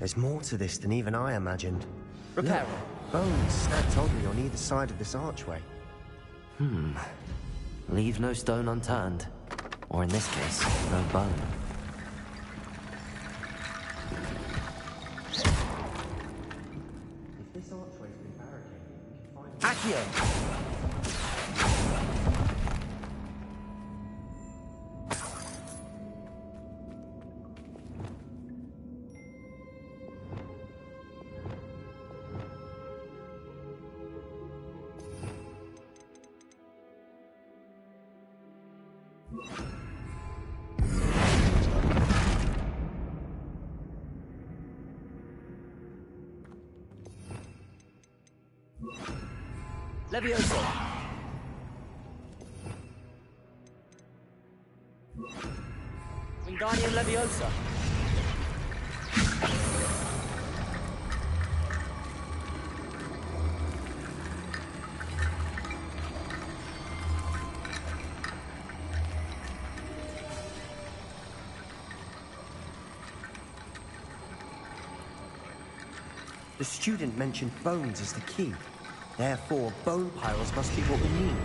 There's more to this than even I imagined. Reparo. Bones stacked oddly on either side of this archway. Leave no stone unturned. Or in this case, no bone. If this archway's been barricaded, we can find... Accio! Leviosa. Wingardium Leviosa. The student mentioned bones as the key. Therefore, bone piles must be what we need.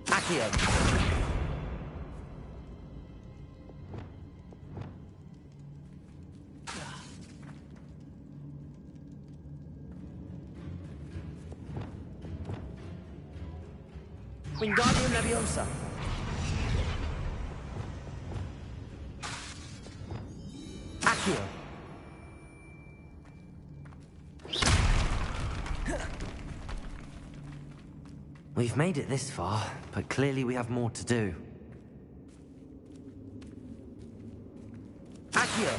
Accio. Wingardium Leviosa. Accio. We've made it this far, but clearly we have more to do. Accio.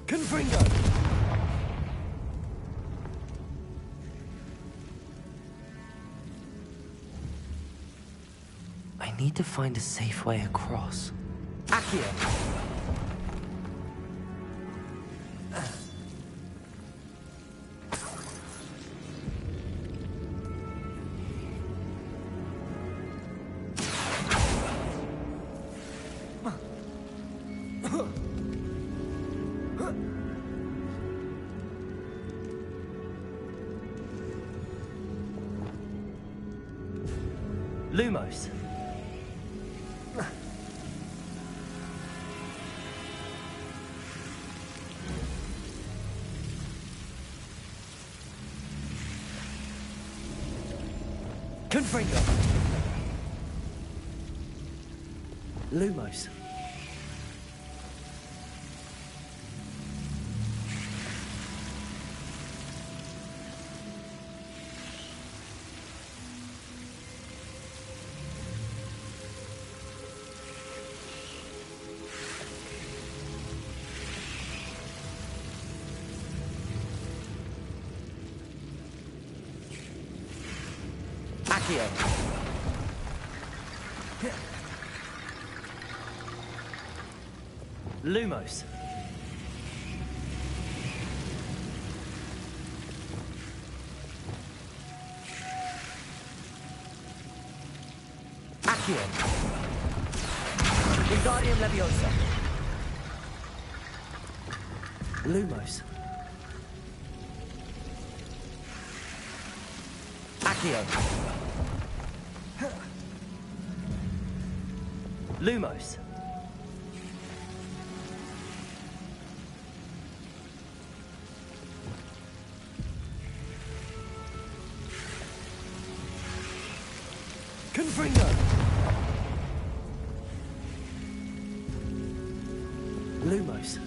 Confringo. I need to find a safe way across. Accio. Lumos. Confringo. Lumos. Accio. Lumos. Accio. Wingardium Leviosa. Lumos. Accio. Lumos. Confringo. Lumos.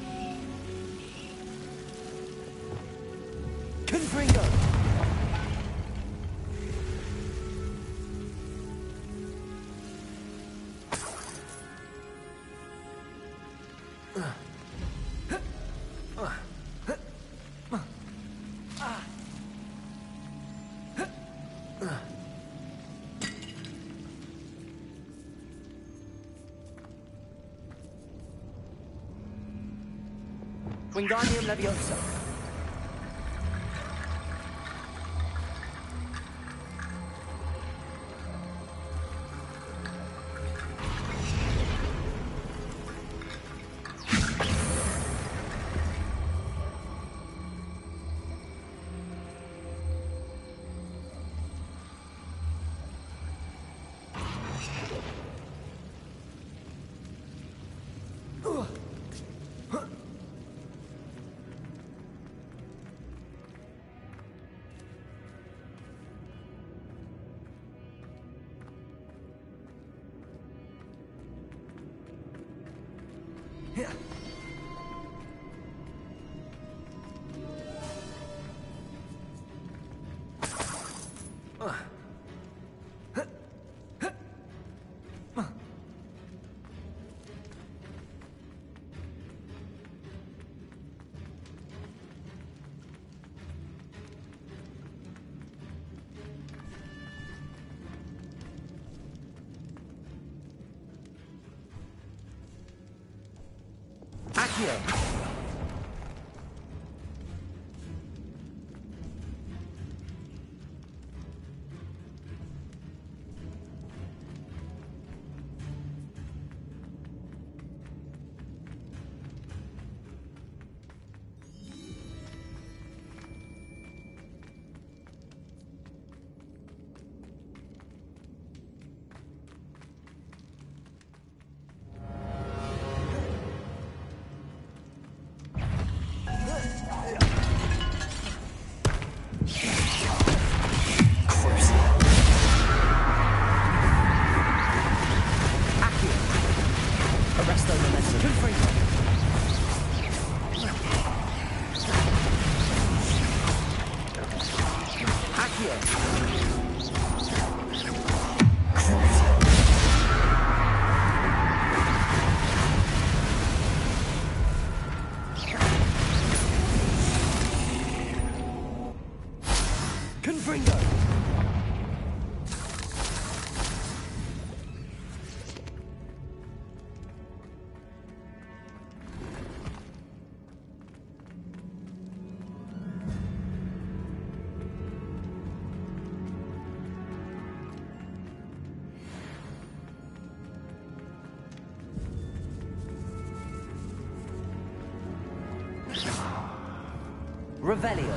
Confringo. Wingardium Leviosa. Accio. Listen. Confringo! Revelio.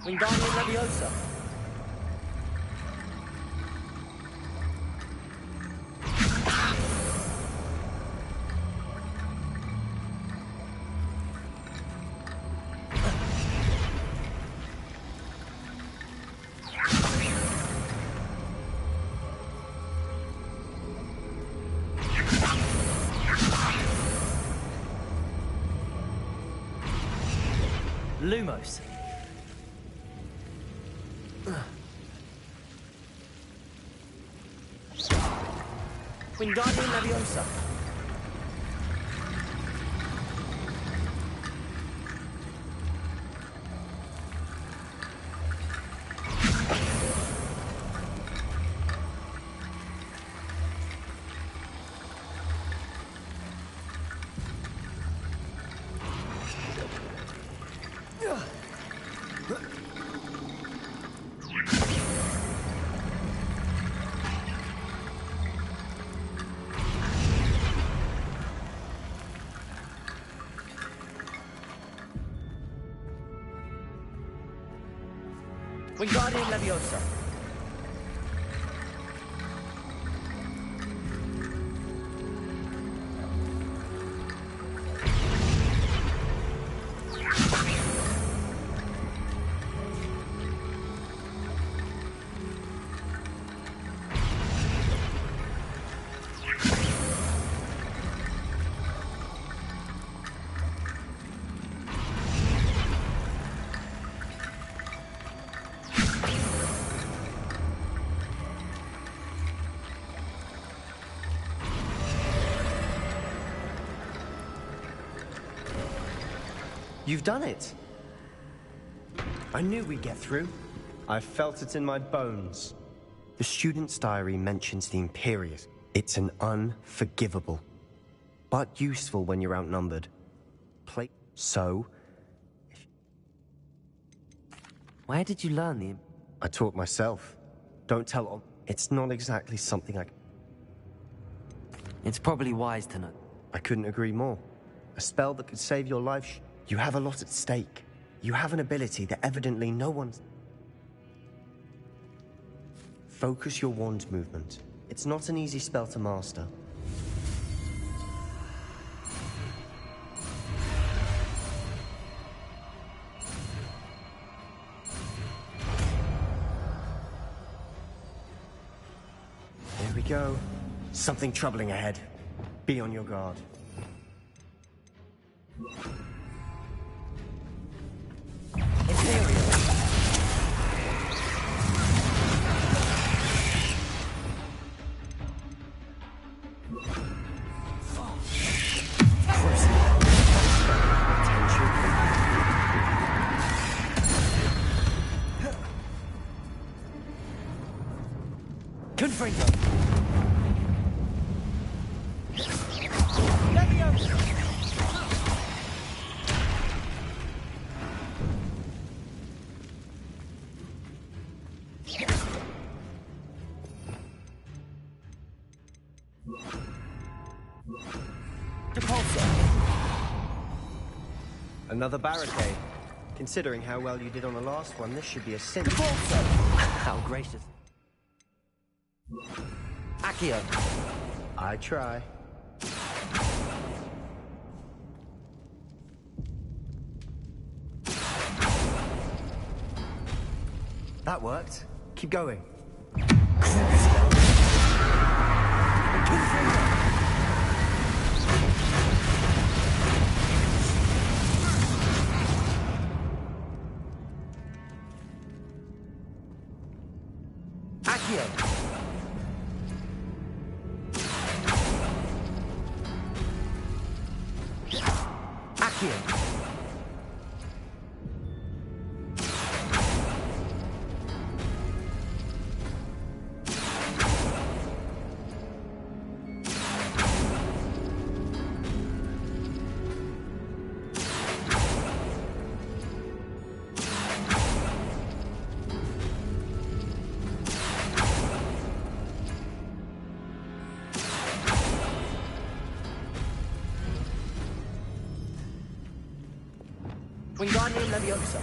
Wingardium Leviosa. Lumos. Wingardium Leviosa. Wingardium Leviosa. You've done it. I knew we'd get through. I felt it in my bones. The student's diary mentions the Imperius. It's an unforgivable, but useful when you're outnumbered. So... Where did you learn the... I taught myself. Don't tell... It's not exactly something I... It's probably wise to know. I couldn't agree more. A spell that could save your life... You have a lot at stake. You have an ability that evidently no one's... Focus your wand movement. It's not an easy spell to master. Here we go. Something troubling ahead. Be on your guard. Confringo. Another barricade. Considering how well you did on the last one, this should be a cinch. How gracious. Accio. I try. That worked. Keep going. Accio. Accio. Wingardium Leviosa.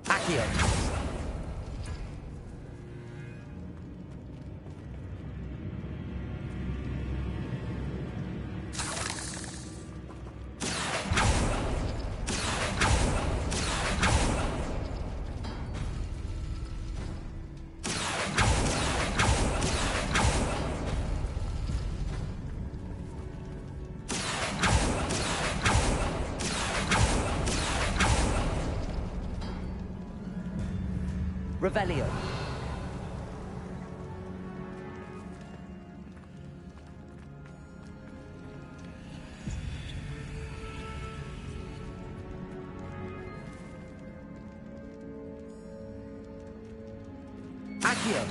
Accio. Revelio. Accio.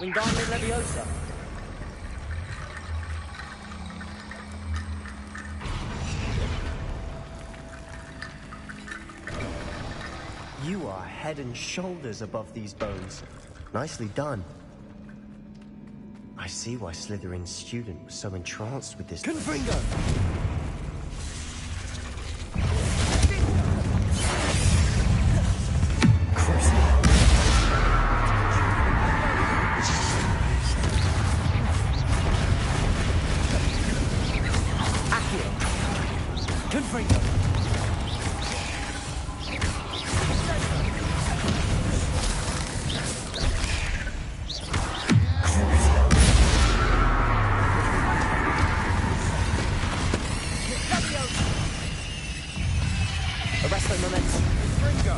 Wingardium Leviosa. You are head and shoulders above these bones. Nicely done. I see why Slytherin's student was so entranced with this. Confringo. Arresto Momentum. Ringo.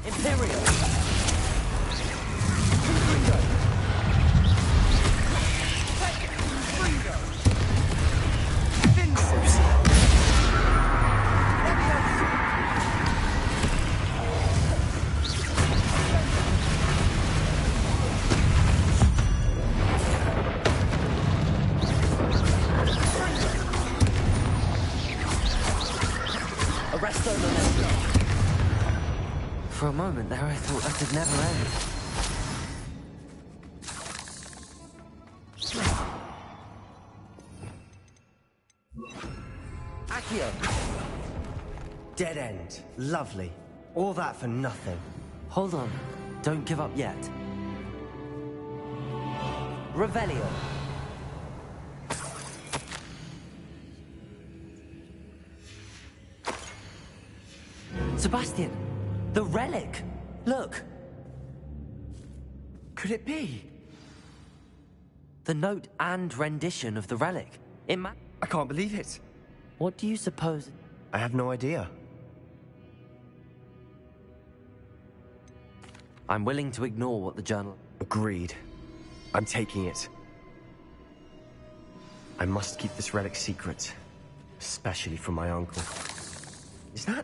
Imperial. For a moment there, I thought that could never end. Accio! Dead end. Lovely. All that for nothing. Hold on. Don't give up yet. Revelio. Sebastian! The relic! Look! could it be? The note and rendition of the relic. I can't believe it. What do you suppose? I have no idea. I'm willing to ignore what the journal... Agreed. I'm taking it. I must keep this relic secret. Especially from my uncle. Is that...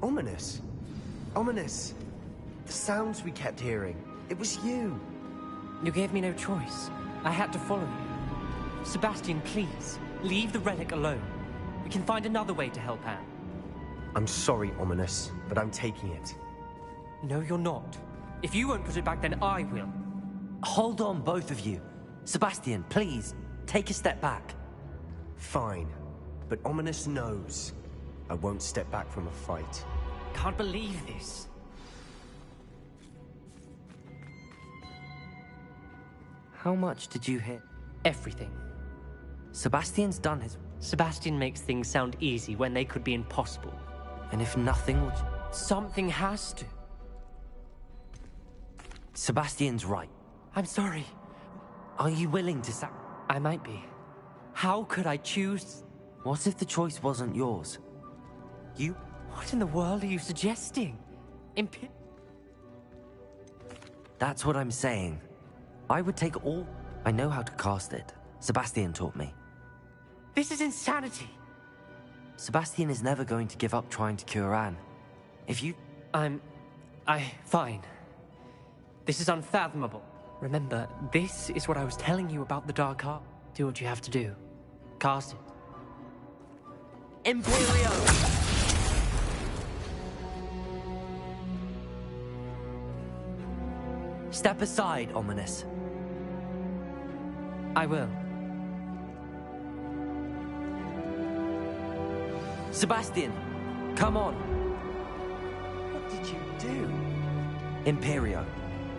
ominous? Ominous. The sounds we kept hearing. It was you. You gave me no choice. I had to follow you. Sebastian, please, leave the relic alone. We can find another way to help Anne. I'm sorry, Ominous, but I'm taking it. No, you're not. If you won't put it back, then I will. Hold on, both of you. Sebastian, please, take a step back. Fine, but Ominous knows. I won't step back from a fight. Can't believe this. How much did you hit? Everything. Sebastian's done his... Sebastian makes things sound easy when they could be impossible. And if nothing will... Something has to. Sebastian's right. I'm sorry. Are you willing to I might be. How could I choose? What if the choice wasn't yours? You... What in the world are you suggesting? That's what I'm saying. I would take all... I know how to cast it. Sebastian taught me. This is insanity. Sebastian is never going to give up trying to cure Anne. If you... Fine. This is unfathomable. Remember, this is what I was telling you about the Dark Art. Do what you have to do. Cast it. Imperio! Step aside, Ominous. I will. Sebastian, come on. What did you do? Imperio.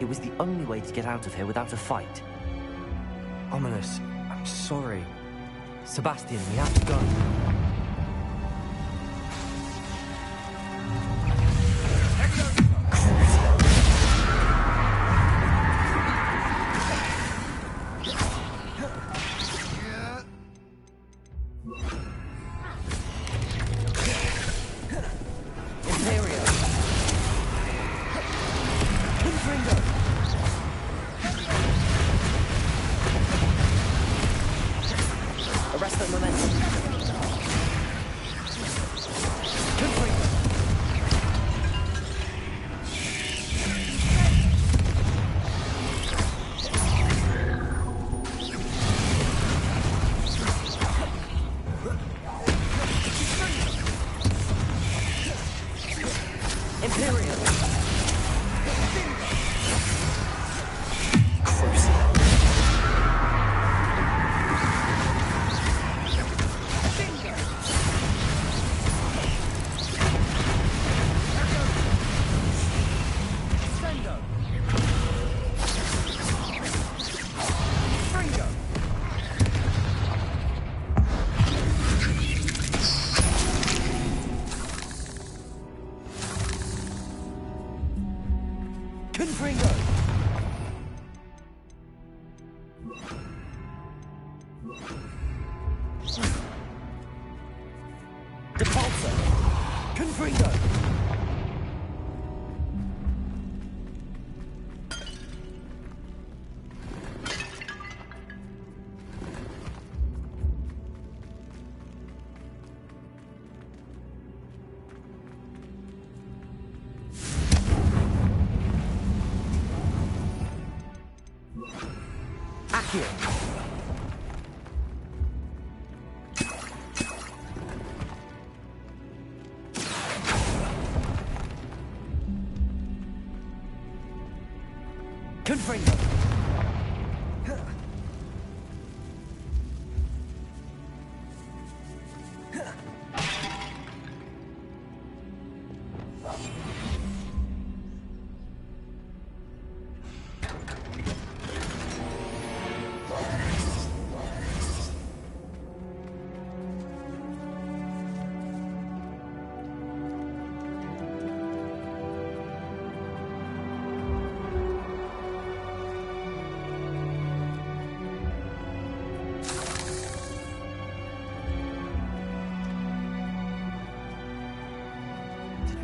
It was the only way to get out of here without a fight. Ominous, I'm sorry. Sebastian, we have to go.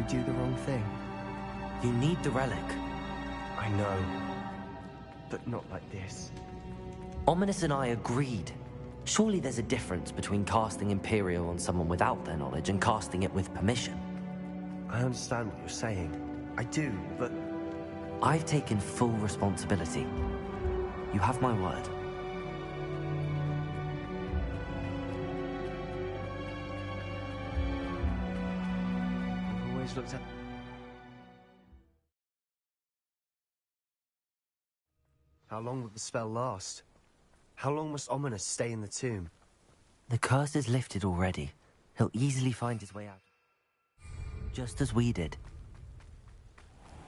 you do the wrong thing. You need the relic. I know. But not like this. Ominous and I agreed. Surely there's a difference between casting Imperial on someone without their knowledge and casting it with permission. I understand what you're saying. I do, but... I've taken full responsibility. You have my word. I've always looked at... How long will the spell last? How long must Ominous stay in the tomb? The curse is lifted already. He'll easily find his way out. Just as we did.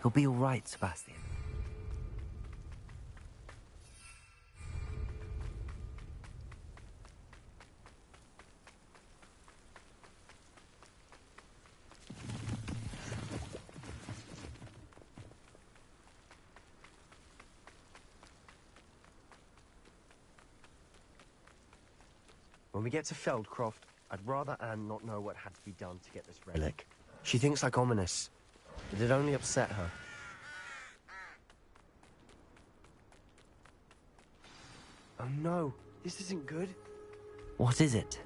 He'll be all right, Sebastian. When we get to Feldcroft, I'd rather Anne not know what had to be done to get this relic. She thinks like Ominous. It'd only upset her. Oh no, this isn't good. What is it?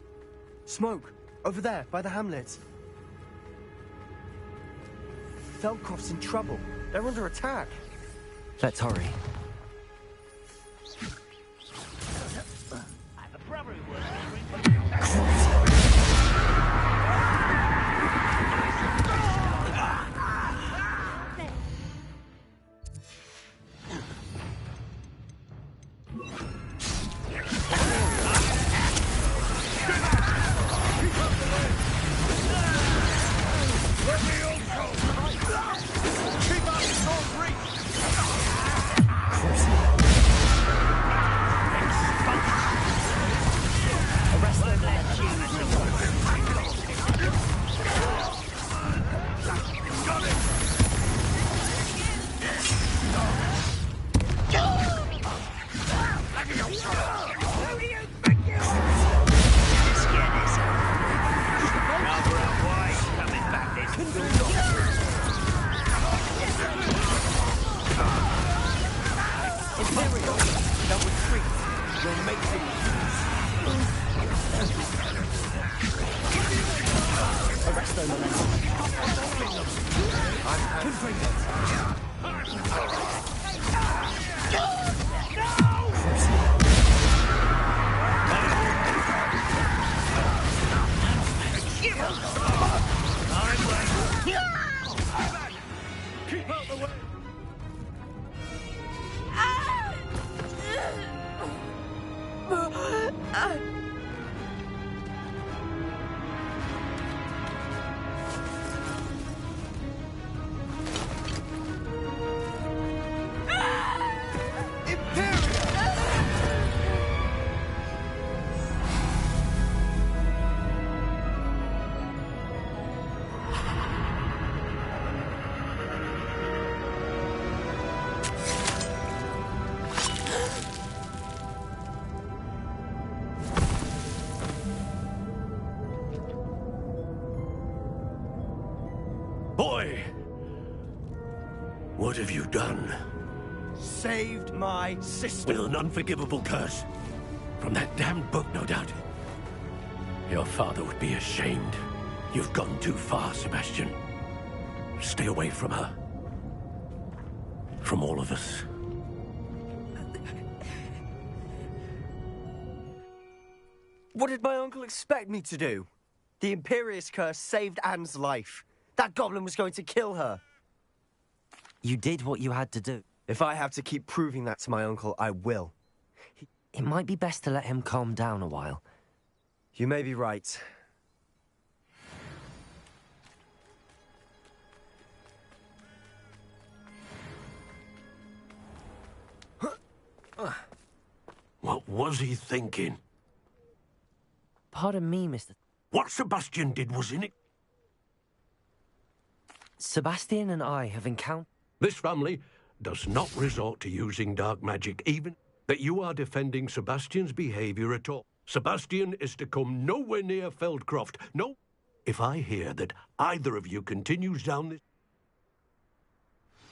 Smoke! Over there, by the hamlet. Feldcroft's in trouble. They're under attack. Let's hurry. Boy! What have you done? Saved my sister. With an unforgivable curse. From that damned book, no doubt. Your father would be ashamed. You've gone too far, Sebastian. Stay away from her. From all of us. What did my uncle expect me to do? The Imperious curse saved Anne's life. That goblin was going to kill her. You did what you had to do. If I have to keep proving that to my uncle, I will. It might be best to let him calm down a while. You may be right. What was he thinking? Pardon me, Mr. What Sebastian did was in it. Sebastian and I have encountered... This family does not resort to using dark magic, even that you are defending Sebastian's behavior at all. Sebastian is to come nowhere near Feldcroft. No. if I hear that either of you continues down this...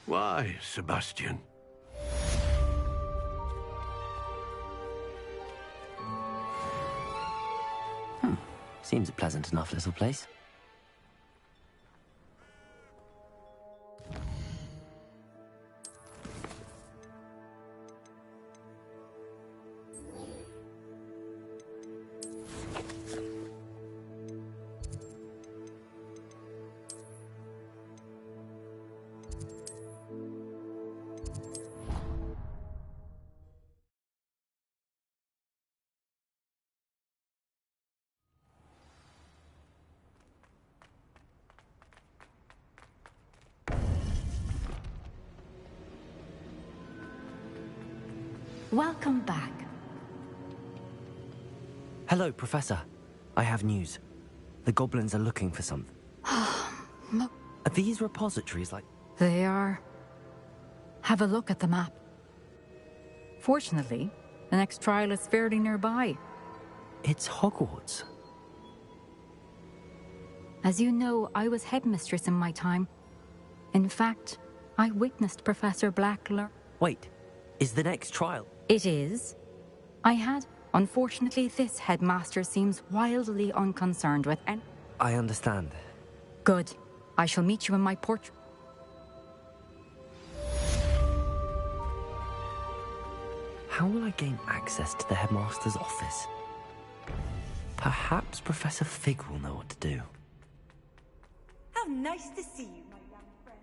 Why, Sebastian? Seems a pleasant enough little place. Welcome back. Hello, Professor. I have news. The goblins are looking for something. Are these repositories like... They are. Have a look at the map. Fortunately, the next trial is fairly nearby. It's Hogwarts. As you know, I was headmistress in my time. In fact, I witnessed Professor Black learn... Wait, is the next trial... It is. I had. Unfortunately, this headmaster seems wildly unconcerned with and... I understand. Good. I shall meet you in my portrait. How will I gain access to the headmaster's office? Perhaps Professor Fig will know what to do. How nice to see you, my young friend.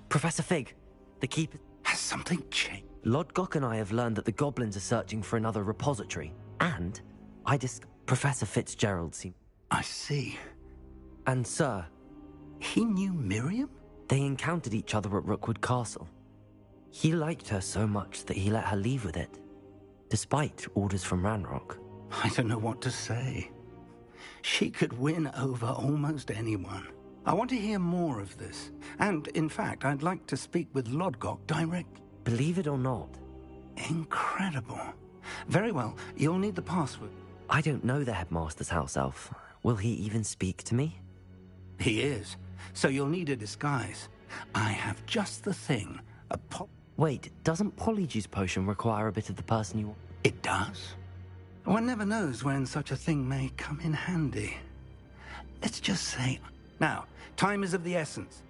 Professor Fig, the keeper... Has something changed? Lodgok and I have learned that the goblins are searching for another repository. And Professor Fitzgerald seemed... I see. And sir... He knew Miriam? They encountered each other at Rookwood Castle. He liked her so much that he let her leave with it, despite orders from Ranrock. I don't know what to say. She could win over almost anyone. I want to hear more of this. And, in fact, I'd like to speak with Lodgok directly. Believe it or not. Incredible. Very well. You'll need the password. I don't know the headmaster's house elf. Will he even speak to me? He is. So you'll need a disguise. I have just the thing. Wait, doesn't Polyjuice Potion require a bit of the person you want? It does. One never knows when such a thing may come in handy. Let's just say... Now, time is of the essence.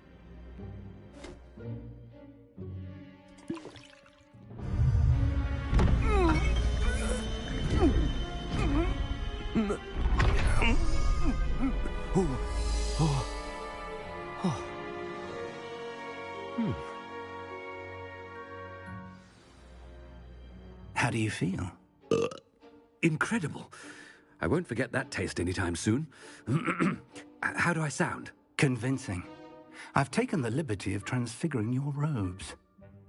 How do you feel? Incredible. I won't forget that taste anytime soon. How do I sound? Convincing. I've taken the liberty of transfiguring your robes.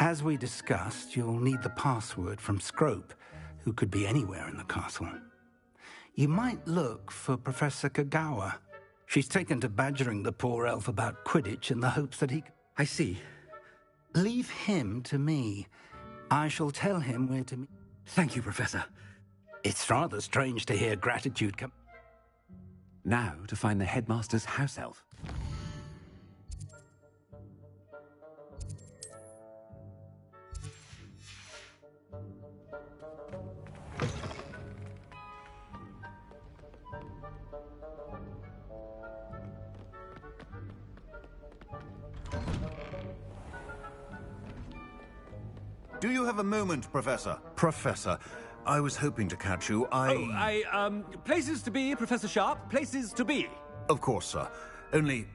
As we discussed, you'll need the password from Scrope, who could be anywhere in the castle. You might look for Professor Kagawa. She's taken to badgering the poor elf about Quidditch in the hopes that he... I see. Leave him to me. I shall tell him where to meet. Thank you, Professor. It's rather strange to hear gratitude come... Now to find the headmaster's house elf. Do you have a moment, Professor? Professor, I was hoping to catch you. Places to be, Professor Sharp. Places to be. Of course, sir. Only...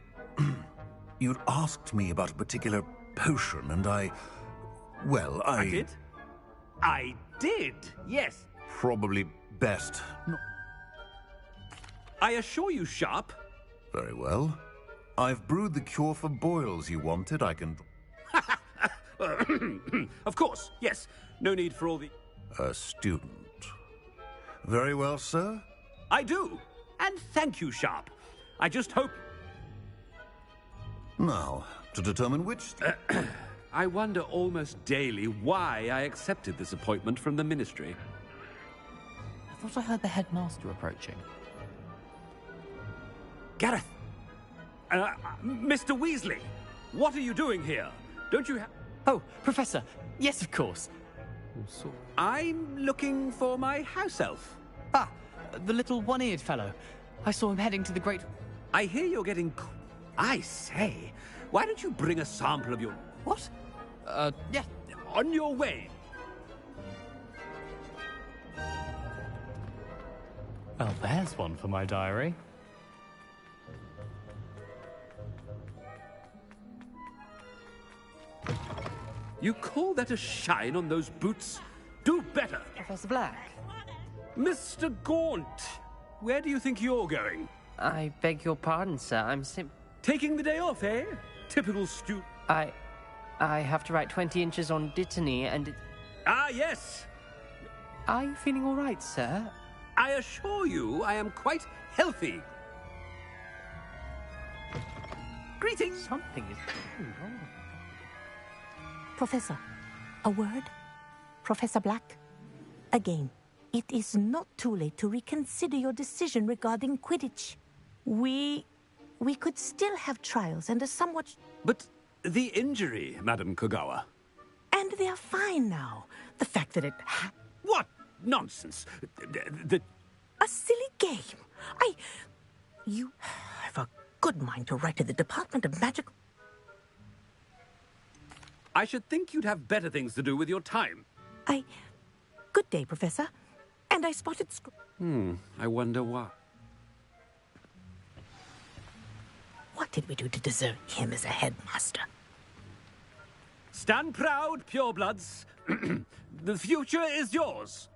you'd asked me about a particular potion, and I did? I did, yes. Probably best. I assure you, Sharp. Very well. I've brewed the cure for boils you wanted. I can... Of course, yes. No need for all the... A student. Very well, sir. I do. And thank you, Sharp. I just hope... Now, to determine which... I wonder almost daily why I accepted this appointment from the Ministry. I thought I heard the headmaster approaching. Gareth! Mr. Weasley! What are you doing here? Don't you have... Oh, Professor! Yes, of course. I'm looking for my house elf. Ah, the little one-eared fellow. I saw him heading to the great... I hear you're getting... I say, why don't you bring a sample of your... What? Yeah, on your way. Well, there's one for my diary. You call that a shine on those boots? Do better. Professor Black. Mr. Gaunt, where do you think you're going? I beg your pardon, sir. I'm Taking the day off, eh? Typical student. I have to write 20 inches on Dittany and... Ah, yes! Are you feeling all right, sir? I assure you I am quite healthy. Greetings! Something is wrong. Professor, a word? Professor Black? Again, it is not too late to reconsider your decision regarding Quidditch. We could still have trials and a somewhat... But the injury, Madam Kogawa. And they are fine now. The fact that it... What nonsense! A silly game. You have a good mind to write to the Department of Magic... I should think you'd have better things to do with your time. Good day, Professor. And I spotted... I wonder why. What did we do to deserve him as a headmaster? Stand proud, purebloods. The future is yours.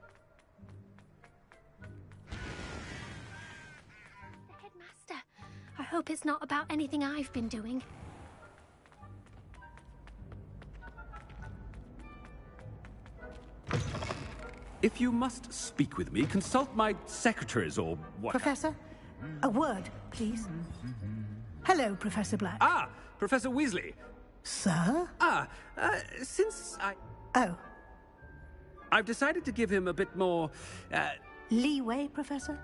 The headmaster. I hope it's not about anything I've been doing. If you must speak with me, consult my secretaries or what... Professor, a word, please. Hello, Professor Black. Ah, Professor Weasley. Sir? Since I... Oh. I've decided to give him a bit more... Leeway, Professor?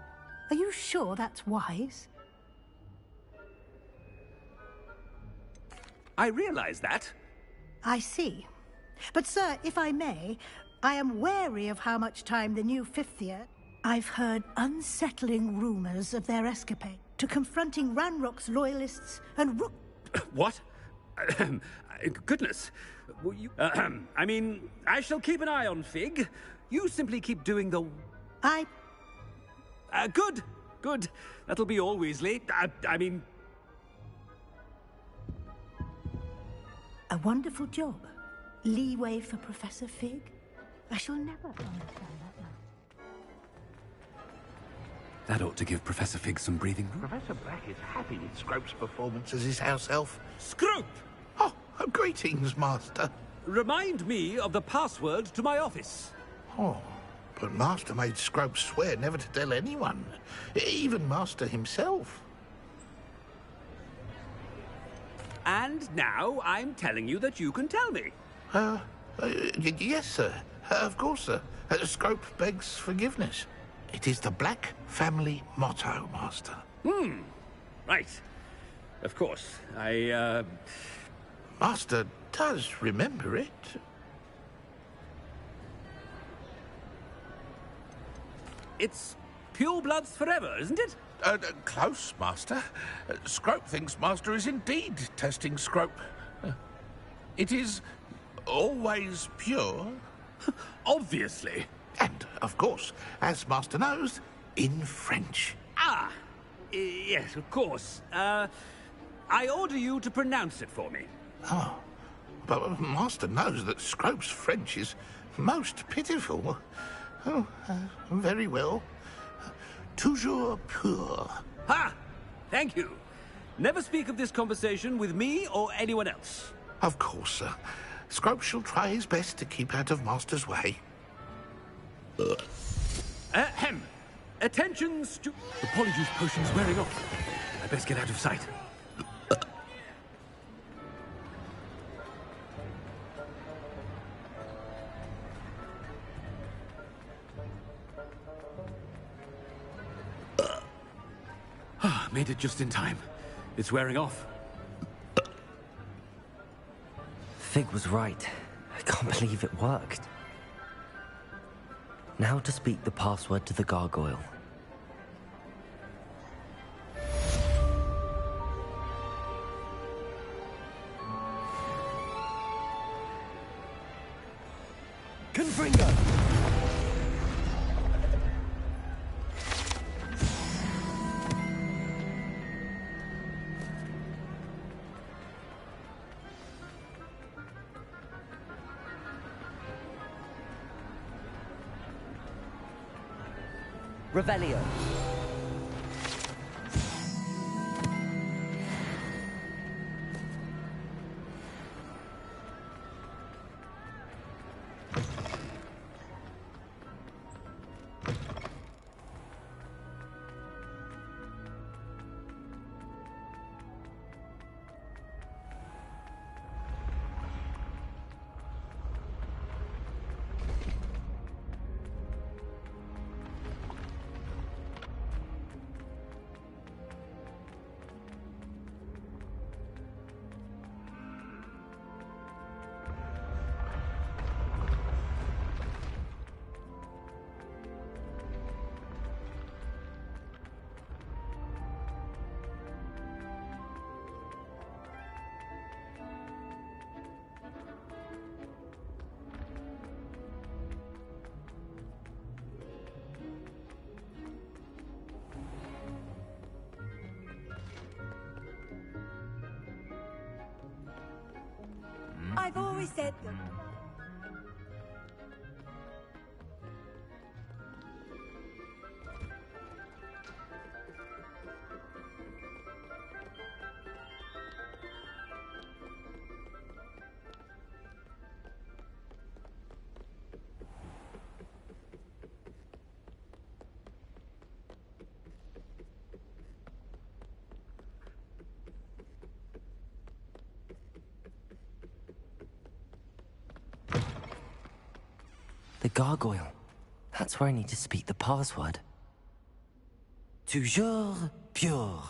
Are you sure that's wise? I realize that. I see. But, sir, if I may, I am wary of how much time the new fifth year... I've heard unsettling rumors of their escapade to confronting Ranrock's loyalists and Rook... What? Goodness. Well, you, I mean, I shall keep an eye on Fig. You simply keep doing the... Good. Good. That'll be all, Weasley. I mean... A wonderful job. Leeway for Professor Fig. I shall never understand that now. That ought to give Professor Fig some breathing room. Professor Black is happy with Scrope's performance as his house elf. Scrope! Oh, greetings, Master. Remind me of the password to my office. Oh, but Master made Scrope swear never to tell anyone, even Master himself. And now I'm telling you that you can tell me. Yes, sir. Of course, sir. Scrope begs forgiveness. It is the Black family motto, Master. Right. Of course. Master does remember it. It's pure bloods forever, isn't it? Close, Master. Scrope thinks Master is indeed testing Scrope. It is Always pure? Obviously. And, of course, as Master knows, in French. Ah! Yes, of course. I order you to pronounce it for me. Oh, but Master knows that Scrope's French is most pitiful. Oh, very well. Toujours pur. Ha! Thank you. Never speak of this conversation with me or anyone else. Of course, sir. Scrope shall try his best to keep out of Master's way. Ahem. Attention, The Polyjuice potion's wearing off. I best get out of sight. Made it just in time. It's wearing off. Fig was right. I can't believe it worked. Now to speak the password to the gargoyle. Confringo! Revelio. I've always said that. The gargoyle. That's where I need to speak the password. Toujours pure.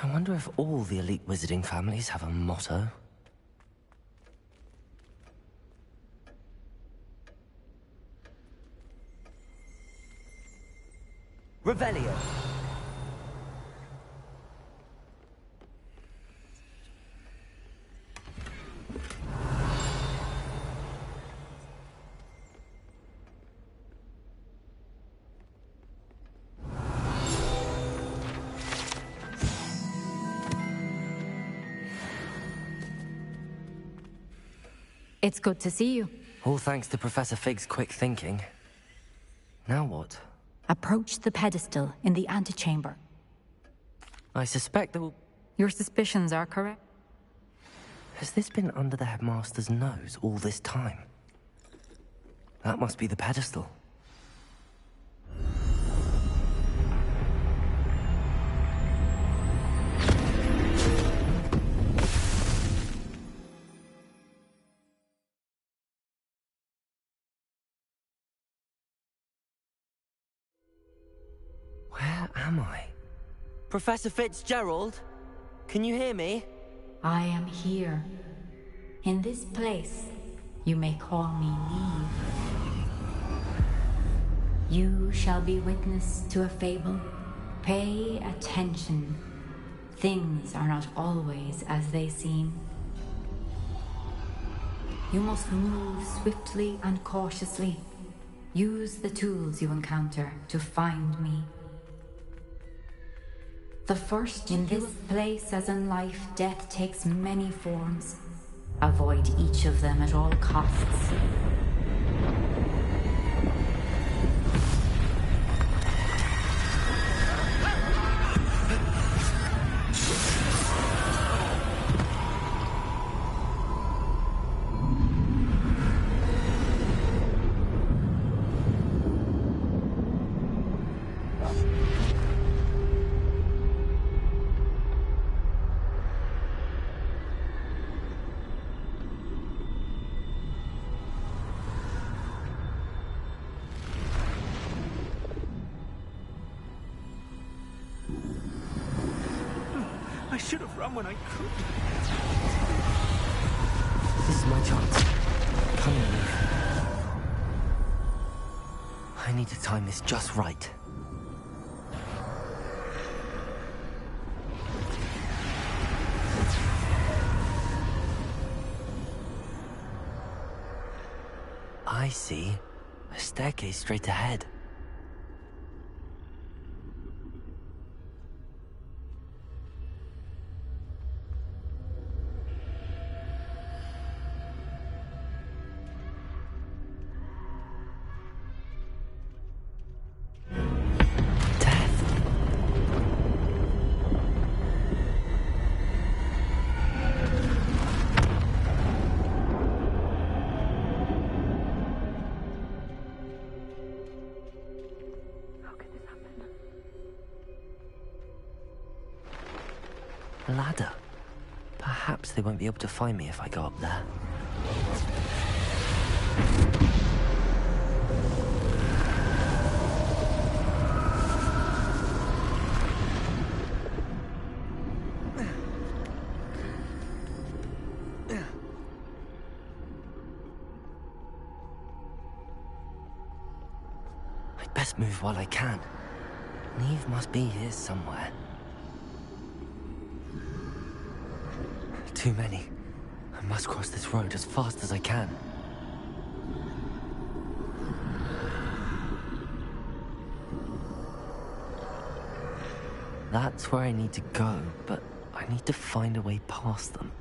I wonder if all the elite wizarding families have a motto. Revelio. It's good to see you. All thanks to Professor Fig's quick thinking. Now what? Approach the pedestal in the antechamber. I suspect there will... Your suspicions are correct. Has this been under the headmaster's nose all this time? That must be the pedestal. Where am I? Professor Fitzgerald? Can you hear me? I am here. In this place, you may call me Neve. You shall be witness to a fable. Pay attention. Things are not always as they seem. You must move swiftly and cautiously. Use the tools you encounter to find me. The first in this place, as in life, death takes many forms. Avoid each of them at all costs. I should have run when I could. This is my chance. Come on, Luke. I need to time this just right. I see a staircase straight ahead. A ladder. Perhaps they won't be able to find me if I go up there. I'd best move while I can. Neve must be here somewhere. Too many. I must cross this road as fast as I can. That's where I need to go, but I need to find a way past them.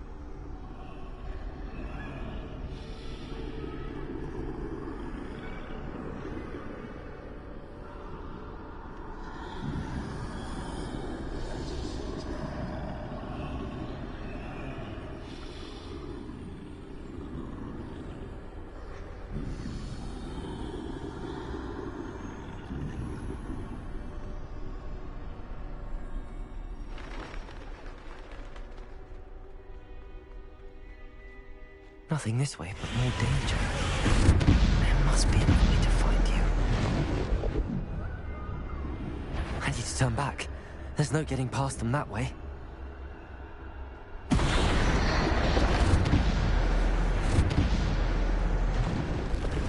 Nothing this way, but more danger. There must be another way to find you. I need to turn back. There's no getting past them that way.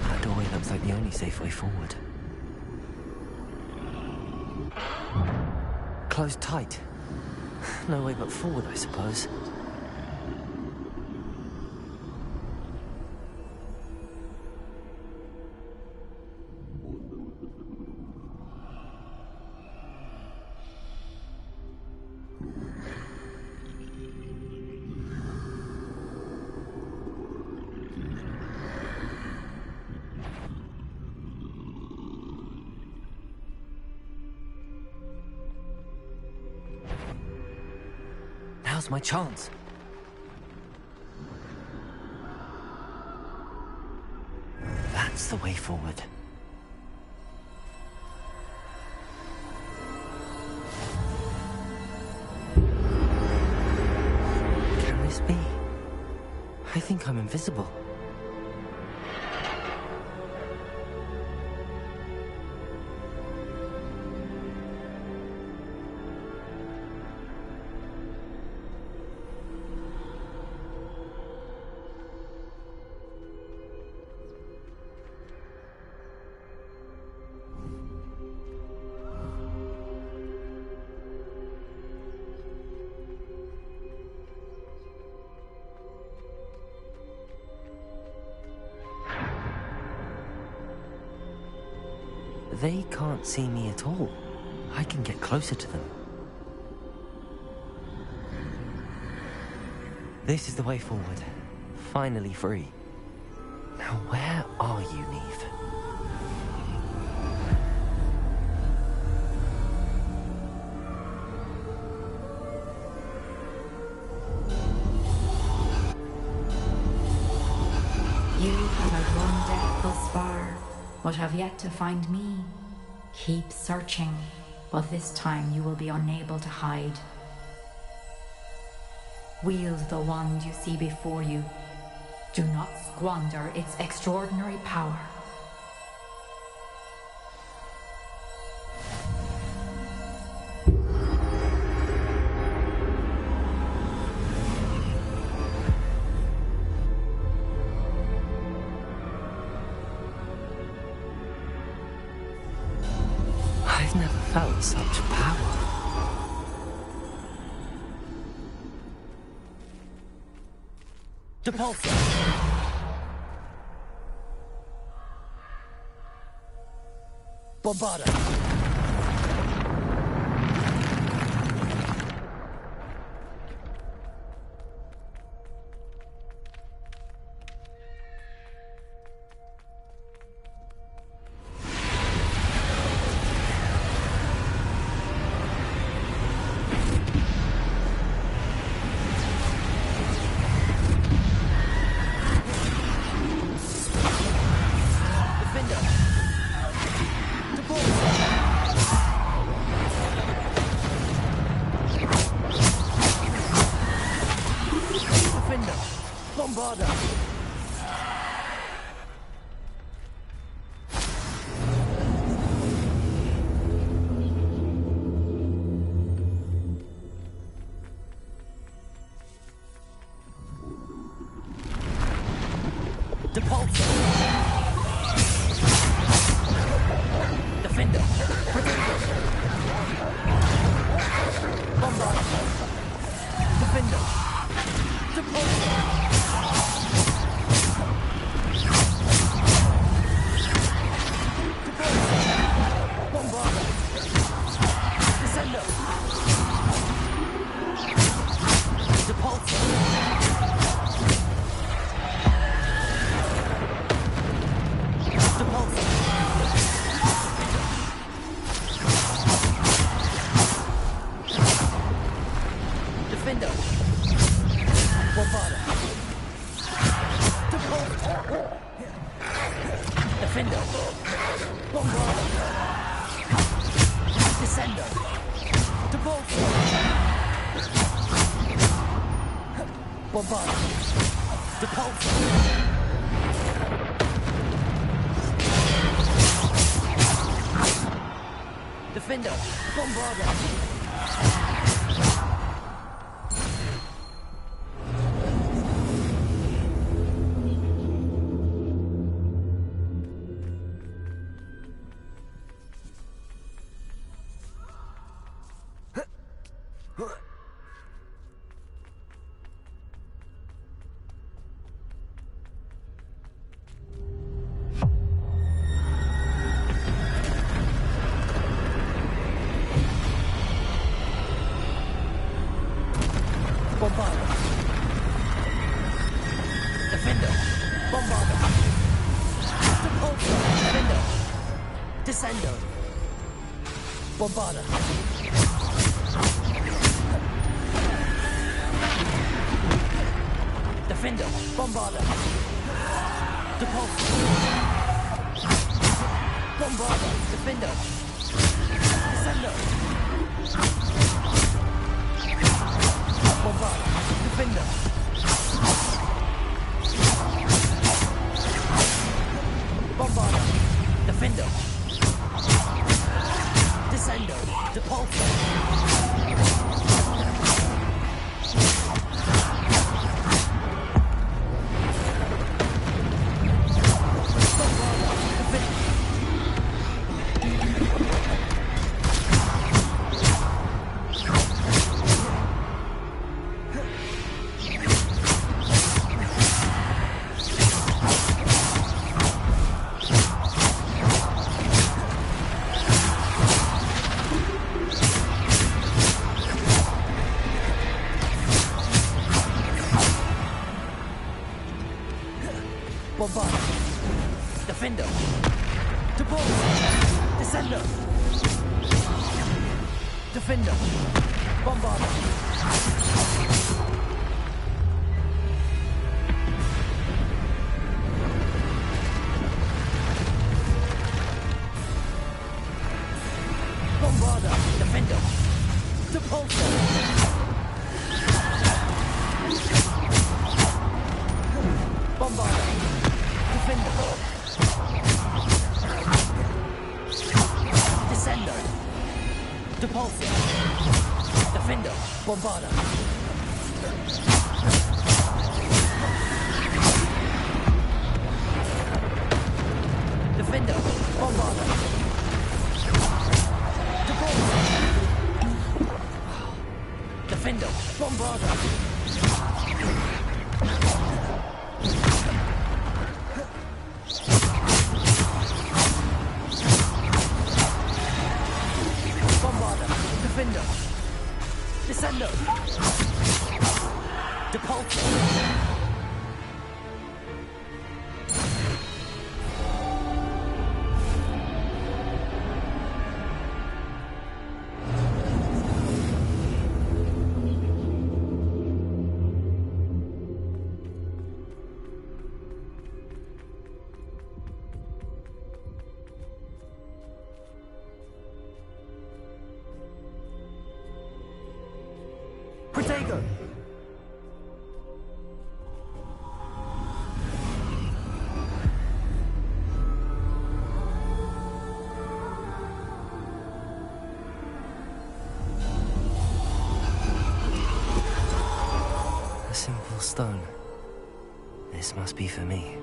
That doorway looks like the only safe way forward. Closed tight. No way but forward, I suppose. Now's my chance. That's the way forward. Can this be? I think I'm invisible. they can't see me at all. I can get closer to them. This is the way forward. Finally free. Now where are you, Neve? You have outrun death thus far, but have yet to find me. Keep searching, but this time you will be unable to hide. Wield the wand you see before you. Do not squander its extraordinary power. I've never felt such power. Depulso! Bombarda! Bombarda. Defender. Bombarda. Depulso. Bombarda. Defender. Descendo. Bombarda. Defender. Bombarda. Defender. Descendo. Depulso. Bombarda. Defender. Depose. Descender. Defender. Bombarda. Bombarda. Defender. Depulso. Bombarda. Defender. Descender. Depulso. Defender. Bombarda. Defender. Bombarda. Depulso. Defender. Bombarda. Bombarda. Defender. Descender. Depulso. Protego. A simple stone. This must be for me.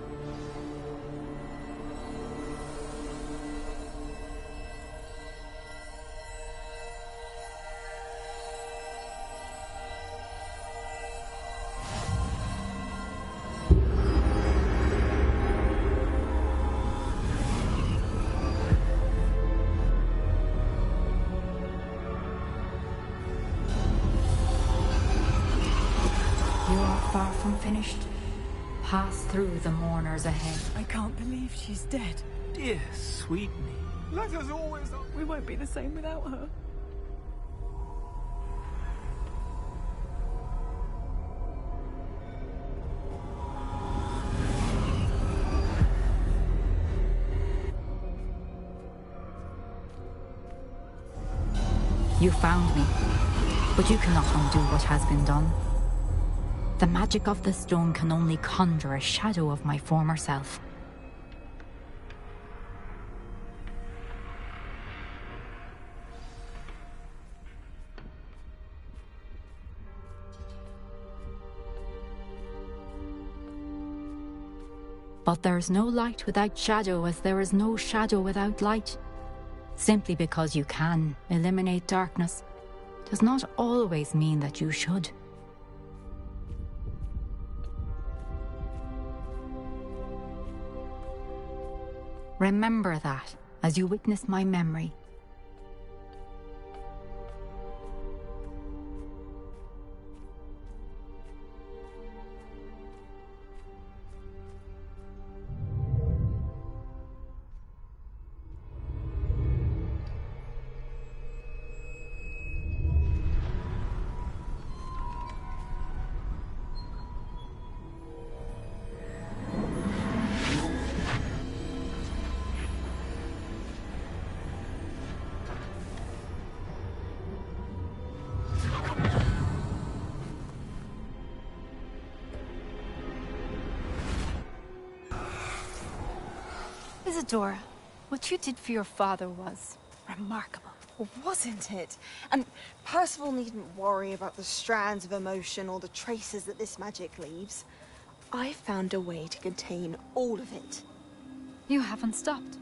You are far from finished. Pass through the mourners ahead. I can't believe she's dead. Dear sweet me. Let us always... We won't be the same without her. You found me, but you cannot undo what has been done. The magic of the stone can only conjure a shadow of my former self. But there is no light without shadow, as there is no shadow without light. Simply because you can eliminate darkness does not always mean that you should. Remember that as you witness my memory. Isadora, what you did for your father was remarkable. Well, wasn't it? And Percival needn't worry about the strands of emotion or the traces that this magic leaves. I found a way to contain all of it. You haven't stopped.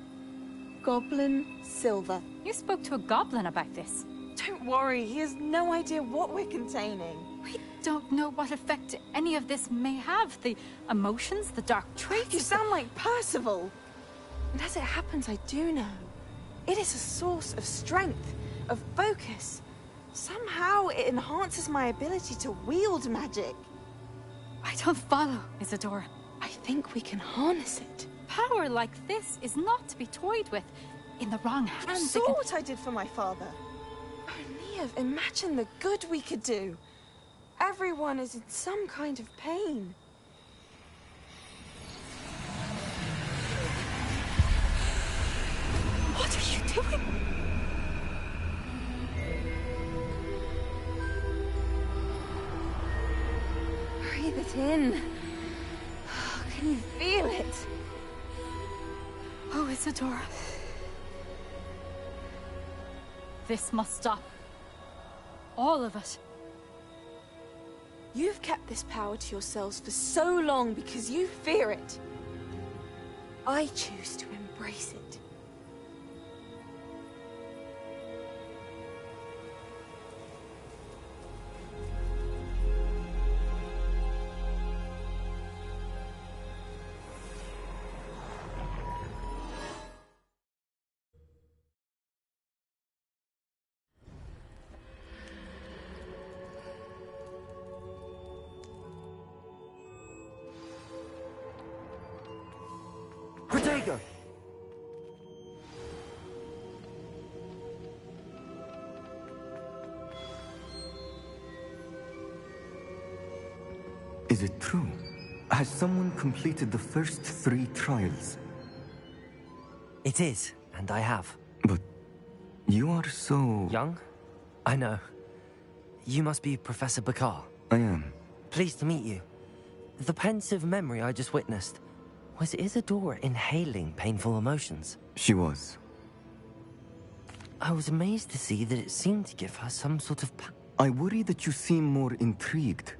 Goblin Silver. You spoke to a goblin about this. Don't worry, he has no idea what we're containing. We don't know what effect any of this may have. The emotions, the dark traits. You sound like Percival. And as it happens, I do know. It is a source of strength, of focus. Somehow it enhances my ability to wield magic. I don't follow, Isadora. I think we can harness it. Power like this is not to be toyed with. In the wrong hands, You saw what I did for my father. Oh, Neve, imagine the good we could do. Everyone is in some kind of pain. What are you doing? Breathe it in. Can you feel it? Oh, Isadora. This must stop. All of it. You've kept this power to yourselves for so long because you fear it. I choose to embrace it. Protego! Is it true? Has someone completed the first 3 trials? It is, and I have. But you are so... Young? I know. You must be Professor Bakar. I am. Pleased to meet you. The pensive memory I just witnessed. Was Isadora inhaling painful emotions? She was. I was amazed to see that it seemed to give her some sort of... I worry that you seem more intrigued.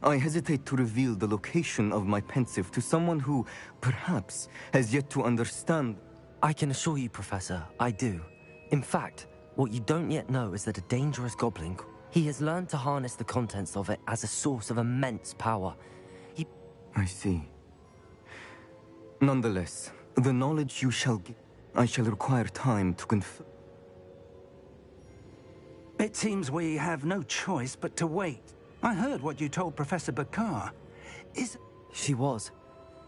I hesitate to reveal the location of my pensive to someone who, perhaps, has yet to understand. I can assure you, Professor, I do. In fact, what you don't yet know is that a dangerous goblin... He has learned to harness the contents of it as a source of immense power. I see. Nonetheless, the knowledge you shall give, I shall require time to confirm. It seems we have no choice but to wait. I heard what you told Professor Bakar. She was.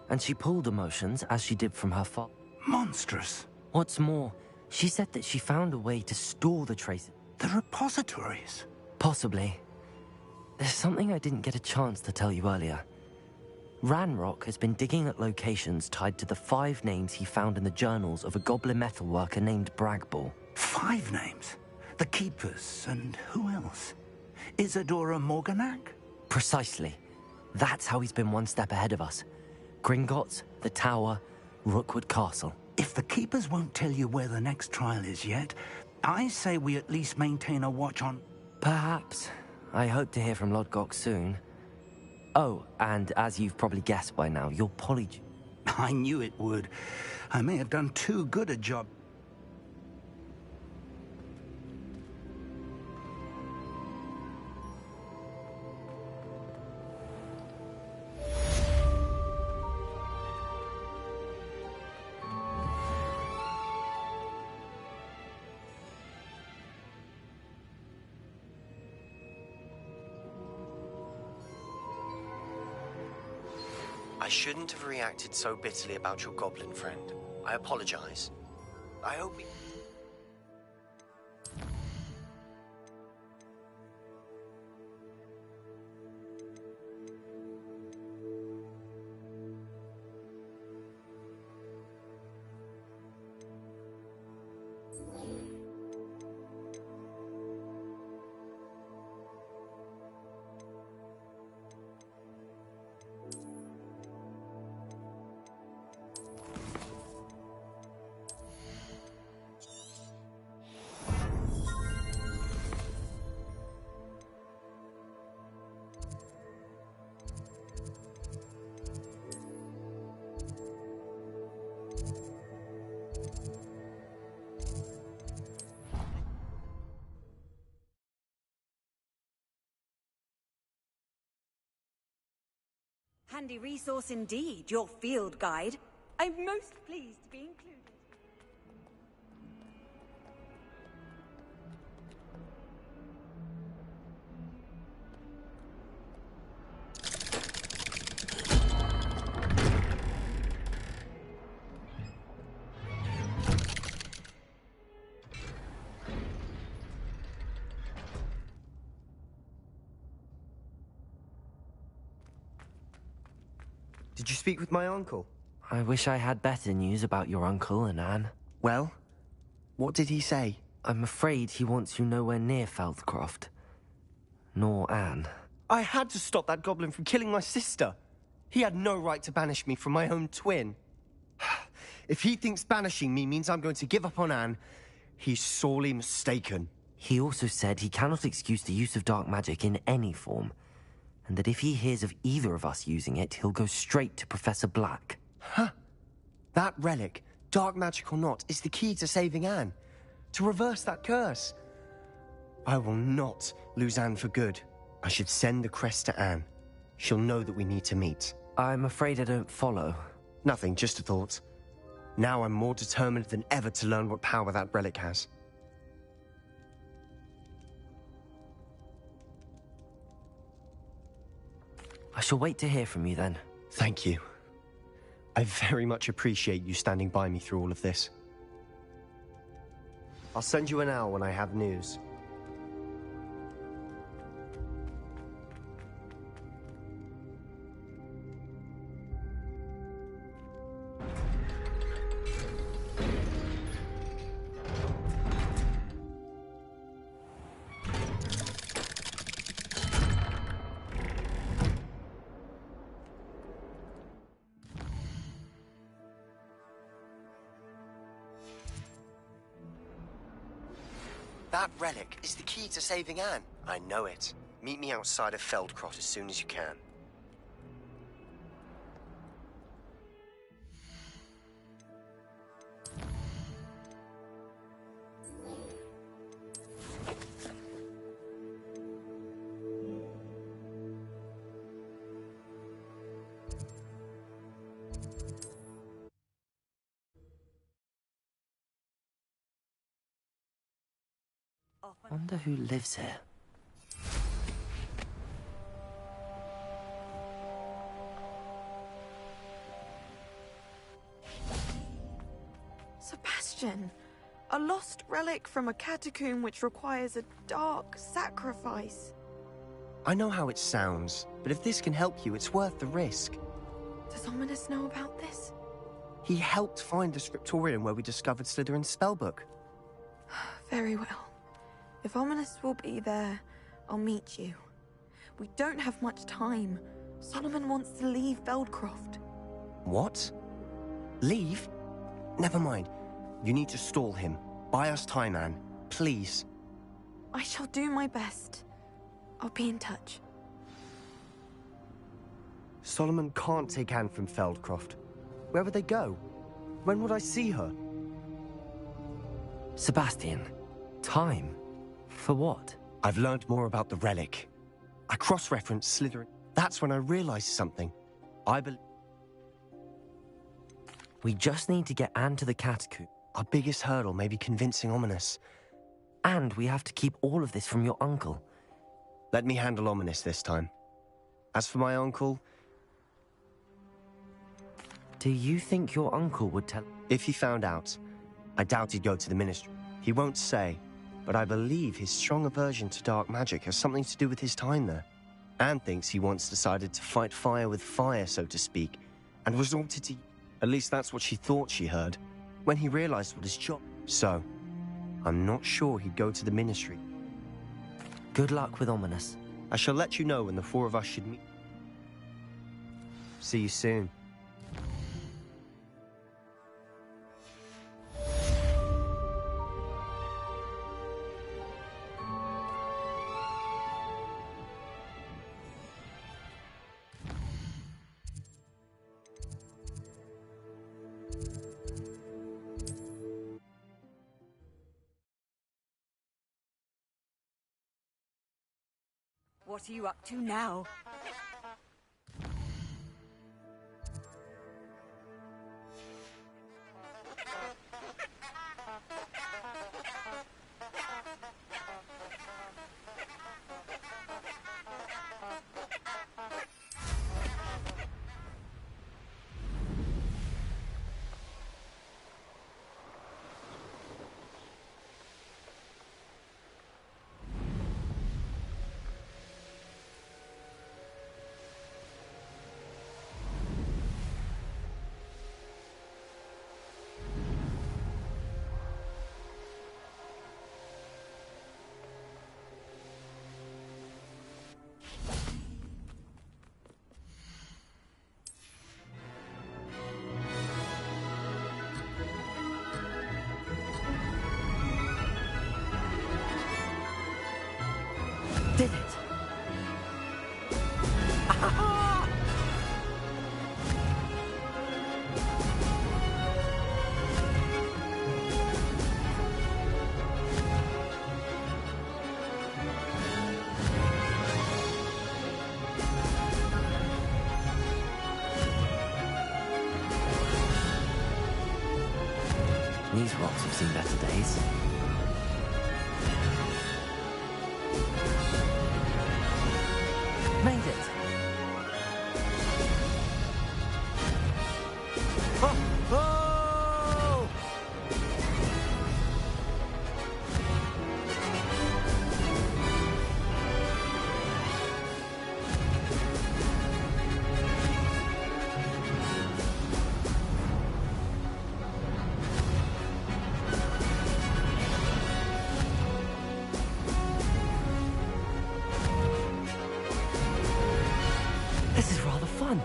And she pulled emotions as she did from her father. Monstrous. What's more, she said that she found a way to store the traces. The repositories? Possibly. There's something I didn't get a chance to tell you earlier. Ranrock has been digging at locations tied to the 5 names he found in the journals of a goblin metalworker named Bragball. 5 names? The Keepers, and who else? Isadora Morganac? Precisely. That's how he's been one step ahead of us. Gringotts, the Tower, Rookwood Castle. If the Keepers won't tell you where the next trial is yet, I say we at least maintain a watch on... Perhaps. I hope to hear from Lodgok soon. Oh, and as you've probably guessed by now, your polyg... I knew it would. I may have done too good a job. I shouldn't have reacted so bitterly about your goblin friend. I apologize. I hope... Handy resource indeed, your field guide. I'm most pleased to be included. Did you speak with my uncle? I wish I had better news about your uncle and Anne. Well, what did he say? I'm afraid he wants you nowhere near Feldcroft. Nor Anne. I had to stop that goblin from killing my sister. He had no right to banish me from my own twin. If he thinks banishing me means I'm going to give up on Anne, he's sorely mistaken. He also said he cannot excuse the use of dark magic in any form, and that if he hears of either of us using it, he'll go straight to Professor Black. Huh. That relic, dark magic or not, is the key to saving Anne. To reverse that curse. I will not lose Anne for good. I should send the crest to Anne. She'll know that we need to meet. I'm afraid I don't follow. Nothing, just a thought. Now I'm more determined than ever to learn what power that relic has. I shall wait to hear from you then. Thank you. I very much appreciate you standing by me through all of this. I'll send you an owl when I have news. That relic is the key to saving Anne. I know it. Meet me outside of Feldcroft as soon as you can. Wonder who lives here. Sebastian, a lost relic from a catacomb which requires a dark sacrifice. I know how it sounds, but if this can help you, it's worth the risk. Does Ominous know about this? He helped find the scriptorium where we discovered Slytherin's spellbook. Very well. If Ominous will be there, I'll meet you. We don't have much time. Solomon wants to leave Feldcroft. What? Leave? Never mind. You need to stall him. Buy us time, Anne. Please. I shall do my best. I'll be in touch. Solomon can't take Anne from Feldcroft. Where would they go? When would I see her? Sebastian, time? For what? I've learned more about the relic. I cross-referenced Slytherin. That's when I realized something. We just need to get Anne to the catacomb. Our biggest hurdle may be convincing Ominous. And we have to keep all of this from your uncle. Let me handle Ominous this time. As for my uncle... Do you think your uncle would tell... If he found out, I doubt he'd go to the Ministry. He won't say, but I believe his strong aversion to dark magic has something to do with his time there. Anne thinks he once decided to fight fire with fire, so to speak, and resorted to... At least that's what she thought she heard, when he realized what his job... So, I'm not sure he'd go to the Ministry. Good luck with Ominous. I shall let you know when the four of us should meet. See you soon. What are you up to now? did it! These rocks have seen better days. Made it! Oh! Oh! This is rather fun.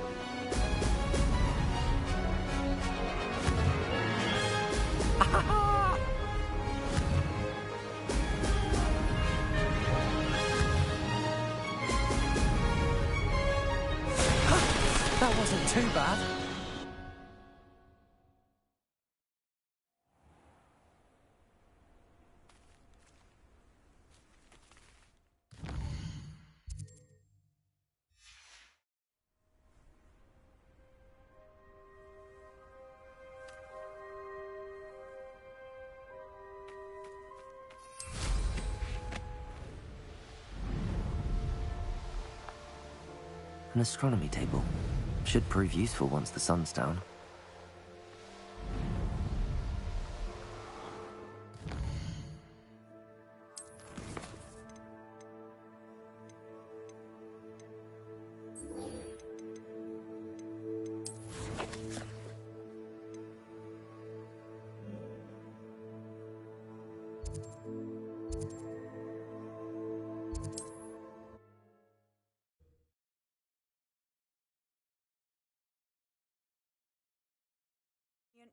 That wasn't too bad. An astronomy table. Should prove useful once the sun's down.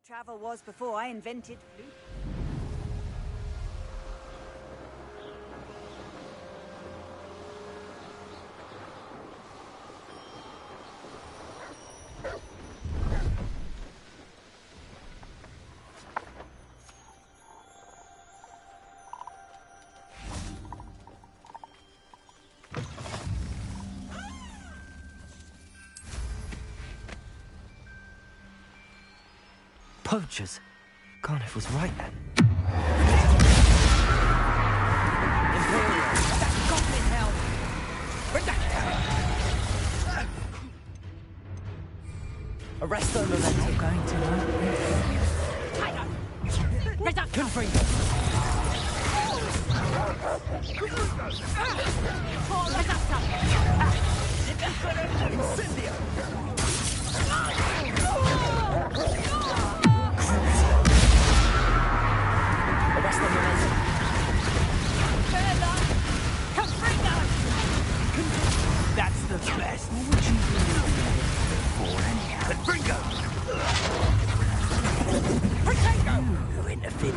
Travel was before I invented food. Poachers. Carniff was right then. Goblin hell! Arrest them, Memento. Going to Confringo. Incendio. Arrest them, Memento. That's the best. What would you really be for anyhow? Confringo! Protego! Who interfered?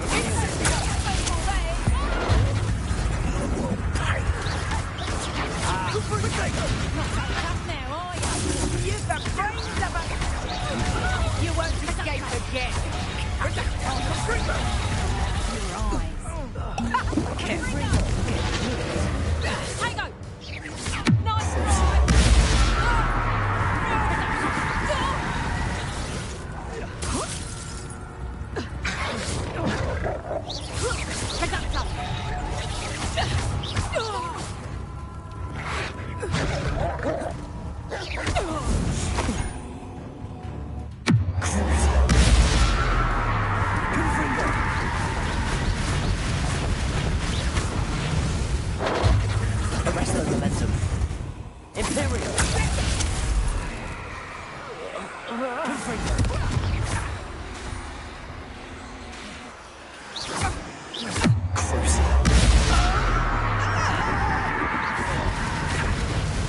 Use the brains of a... You won't escape again. Your eyes. Tango! Nice try! Arrest the momentum. Imperial. Confringo.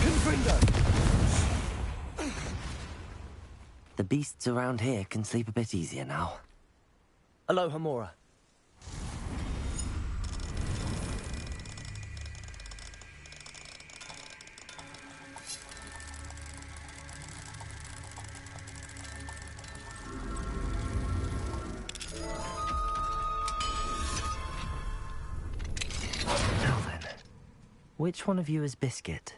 Confringo. The beasts around here can sleep a bit easier now. Aloha Mora. Which one of you is Biscuit?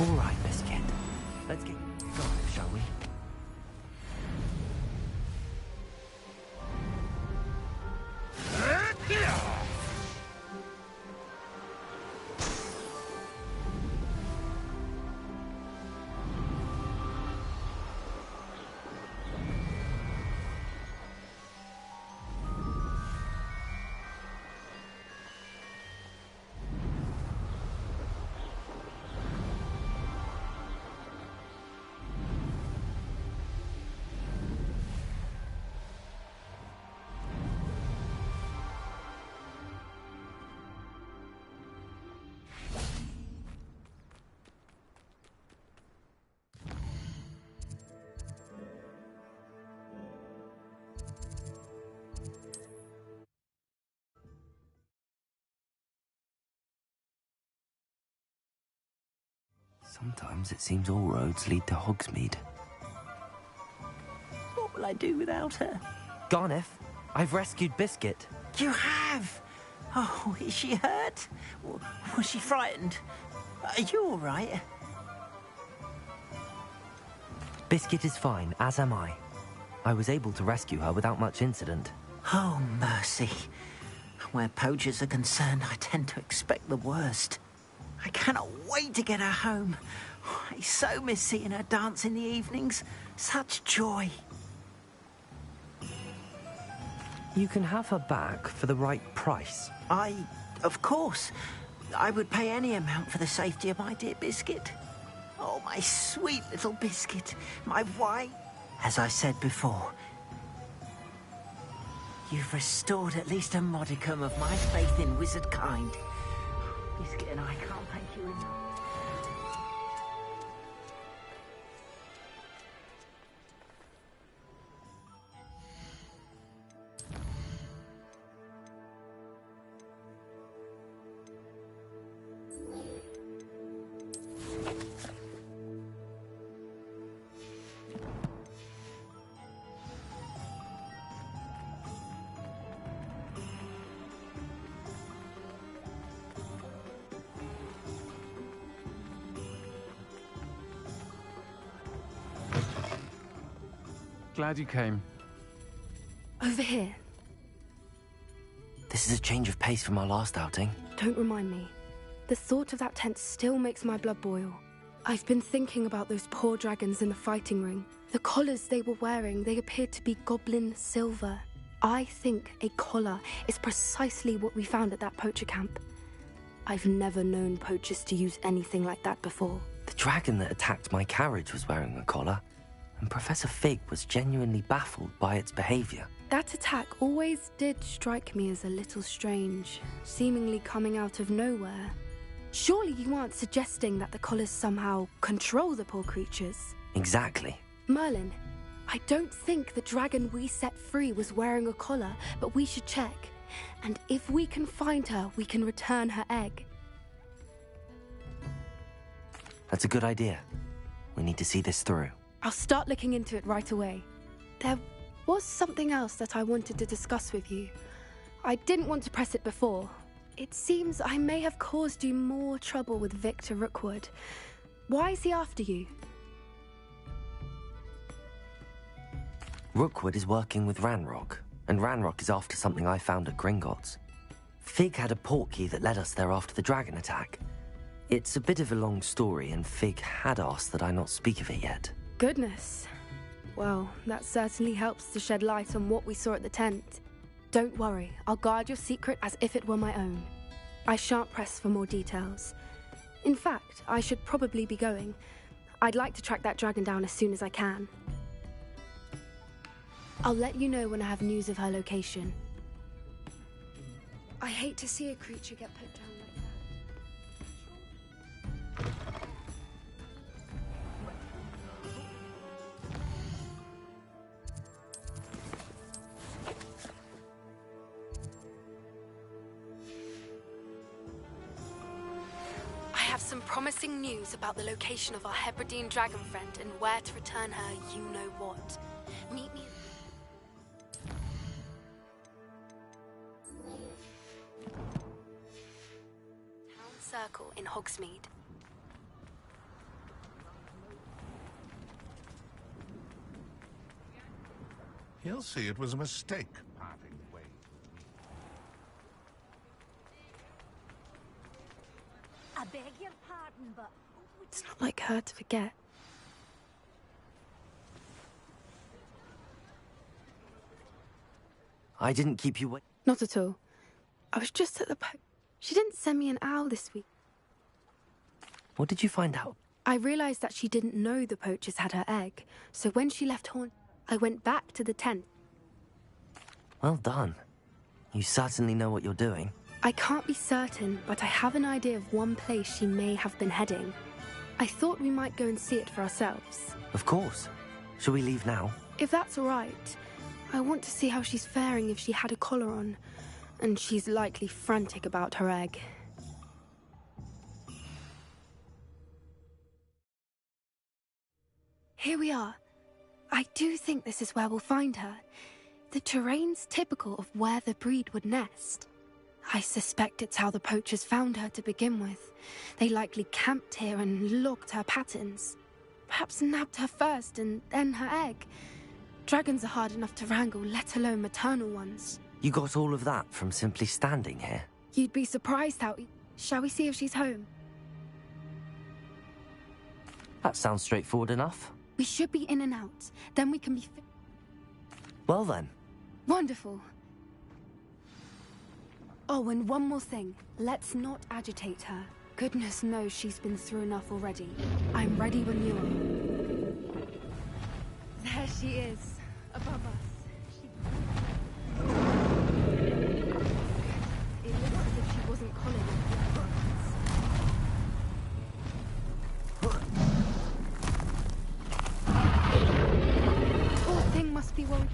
All right, Biscuit. Let's get going, shall we? Sometimes it seems all roads lead to Hogsmeade. What will I do without her? Garneth, I've rescued Biscuit. You have? Oh, is she hurt? Was she frightened? Are you all right? Biscuit is fine, as am I. I was able to rescue her without much incident. Oh, mercy. Where poachers are concerned, I tend to expect the worst. I cannot wait to get her home. I so miss seeing her dance in the evenings. Such joy. You can have her back for the right price. Of course. I would pay any amount for the safety of my dear Biscuit. Oh, my sweet little Biscuit. My white... As I said before, you've restored at least a modicum of my faith in wizard kind. Biscuit and I can't thank you enough. Glad you came. Over here. This is a change of pace from our last outing. Don't remind me. The thought of that tent still makes my blood boil. I've been thinking about those poor dragons in the fighting ring. The collars they were wearing, they appeared to be goblin silver. I think a collar is precisely what we found at that poacher camp. I've never known poachers to use anything like that before. The dragon that attacked my carriage was wearing a collar, and Professor Fig was genuinely baffled by its behavior. That attack always did strike me as a little strange, seemingly coming out of nowhere. Surely you aren't suggesting that the collars somehow control the poor creatures? Exactly. Merlin, I don't think the dragon we set free was wearing a collar, but we should check. And if we can find her, we can return her egg. That's a good idea. We need to see this through. I'll start looking into it right away. There was something else that I wanted to discuss with you. I didn't want to press it before. It seems I may have caused you more trouble with Victor Rookwood. Why is he after you? Rookwood is working with Ranrock, and Ranrock is after something I found at Gringotts. Fig had a portkey that led us there after the dragon attack. It's a bit of a long story, and Fig had asked that I not speak of it yet. Goodness. Well, that certainly helps to shed light on what we saw at the tent. Don't worry, I'll guard your secret as if it were my own. I shan't press for more details. In fact, I should probably be going. I'd like to track that dragon down as soon as I can. I'll let you know when I have news of her location. I hate to see a creature get put down like that. have some promising news about the location of our Hebridean dragon friend and where to return her you-know-what. Meet me... Town Circle in Hogsmeade. He'll see it was a mistake, parting ways. I beg your pardon, but... It's not like her to forget. I didn't keep you waiting. Not at all. I was just at the She didn't send me an owl this week. What did you find out? I realized that she didn't know the poachers had her egg, so when she left Horn, I went back to the tent. Well done. You certainly know what you're doing. I can't be certain, but I have an idea of one place she may have been heading. I thought we might go and see it for ourselves. Of course. Shall we leave now? If that's all right. I want to see how she's faring if she had a collar on. And she's likely frantic about her egg. Here we are. I do think this is where we'll find her. The terrain's typical of where the breed would nest. I suspect it's how the poachers found her to begin with. They likely camped here and logged her patterns. Perhaps nabbed her first and then her egg. Dragons are hard enough to wrangle, let alone maternal ones. You got all of that from simply standing here? You'd be surprised how... Shall we see if she's home? That sounds straightforward enough. We should be in and out. Then we can be... Well then. Wonderful. Oh, and one more thing. Let's not agitate her. Goodness knows she's been through enough already. I'm ready when you are. There she is, above us. It looks as if she wasn't calling us. Poor thing must be worried.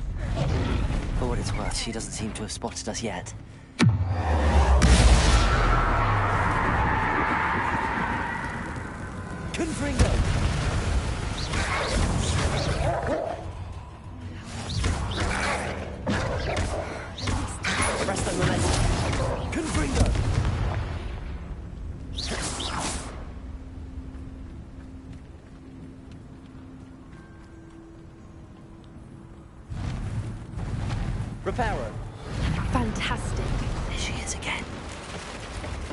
For what it's worth, she doesn't seem to have spotted us yet. Confringo! Presto momentum! Confringo! Reparo. Fantastic. There she is again.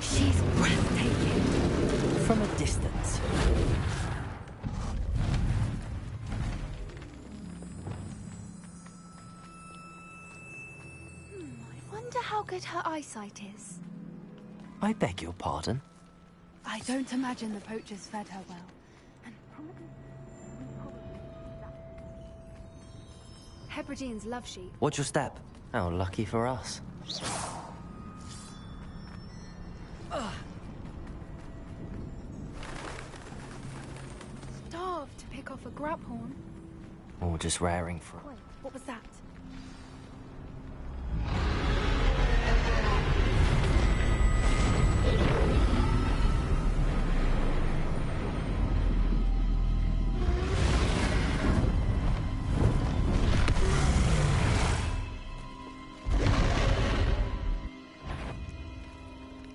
She's breathtaking. From a distance. I wonder how good her eyesight is. I beg your pardon? I don't imagine the poachers fed her well. And Hebrideans love sheep. What's your step? How lucky for us. Starved to pick off a grabhorn. Or just raring for... Wait, what was that?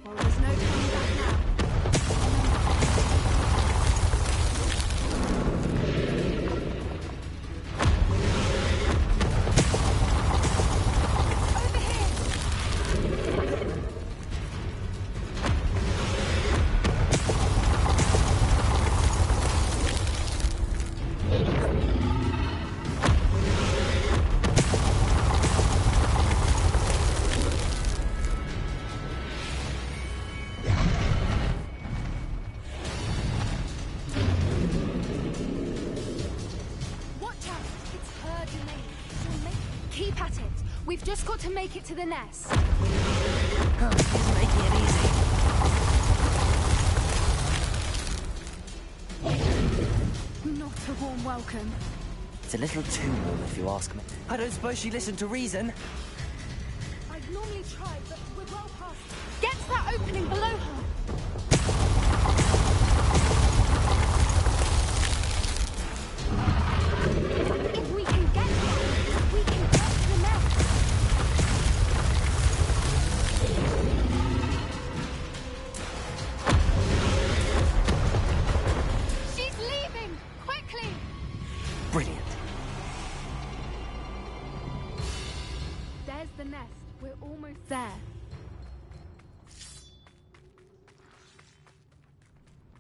Well, there's no coming back now. Keep at it. We've just got to make it to the nest. Oh, he's making it easy. Not a warm welcome. It's a little too warm, if you ask me. I don't suppose she listened to reason. I'd normally try, but we're well past. Get to that opening below her.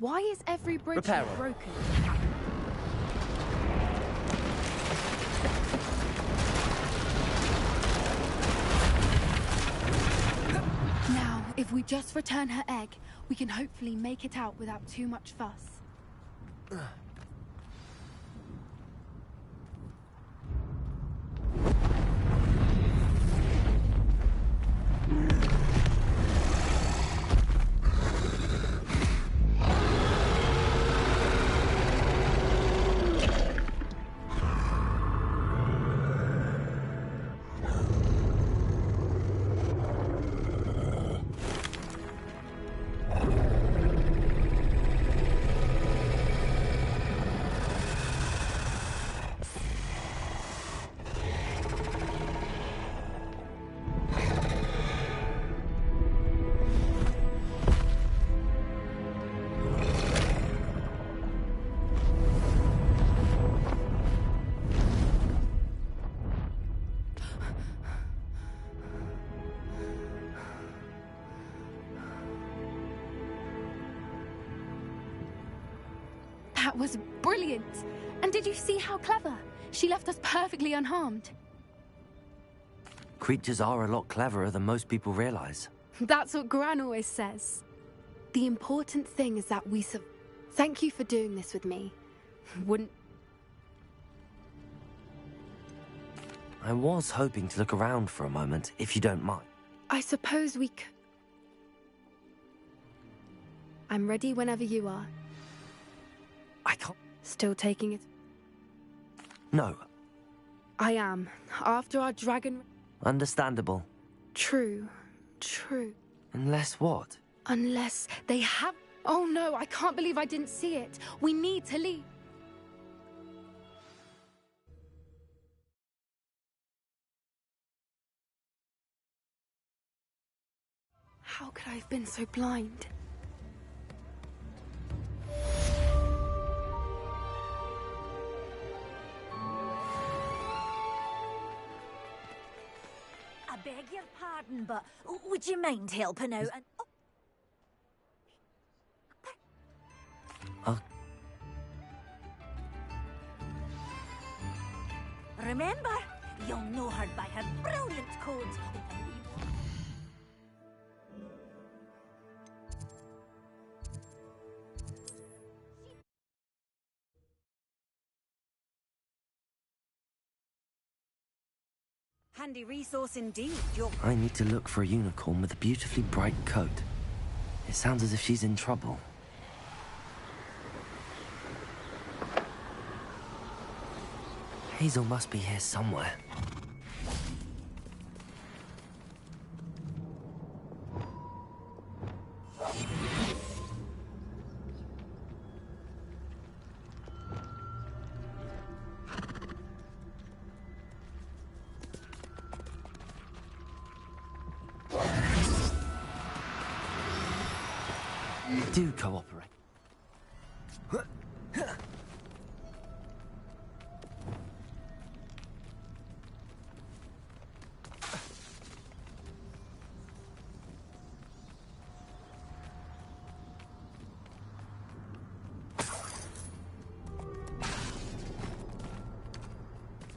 Why is every bridge Repair here it. broken? Now, if we just return her egg, we can hopefully make it out without too much fuss. That was brilliant! And did you see how clever? She left us perfectly unharmed. Creatures are a lot cleverer than most people realize. That's what Gran always says. The important thing is that we Thank you for doing this with me. Wouldn't... I was hoping to look around for a moment, if you don't mind. I suppose we could... I'm ready whenever you are. I can't... Still taking it? No. I am. After our dragon... Understandable. True. True. Unless what? Unless they have... Oh no, I can't believe I didn't see it. We need to leave. How could I have been so blind? I beg your pardon, but would you mind helping out? And... Remember, you'll know her by her brilliant codes. Handy resource indeed. I need to look for a unicorn with a beautifully bright coat. It sounds as if she's in trouble. Hazel must be here somewhere. Do cooperate.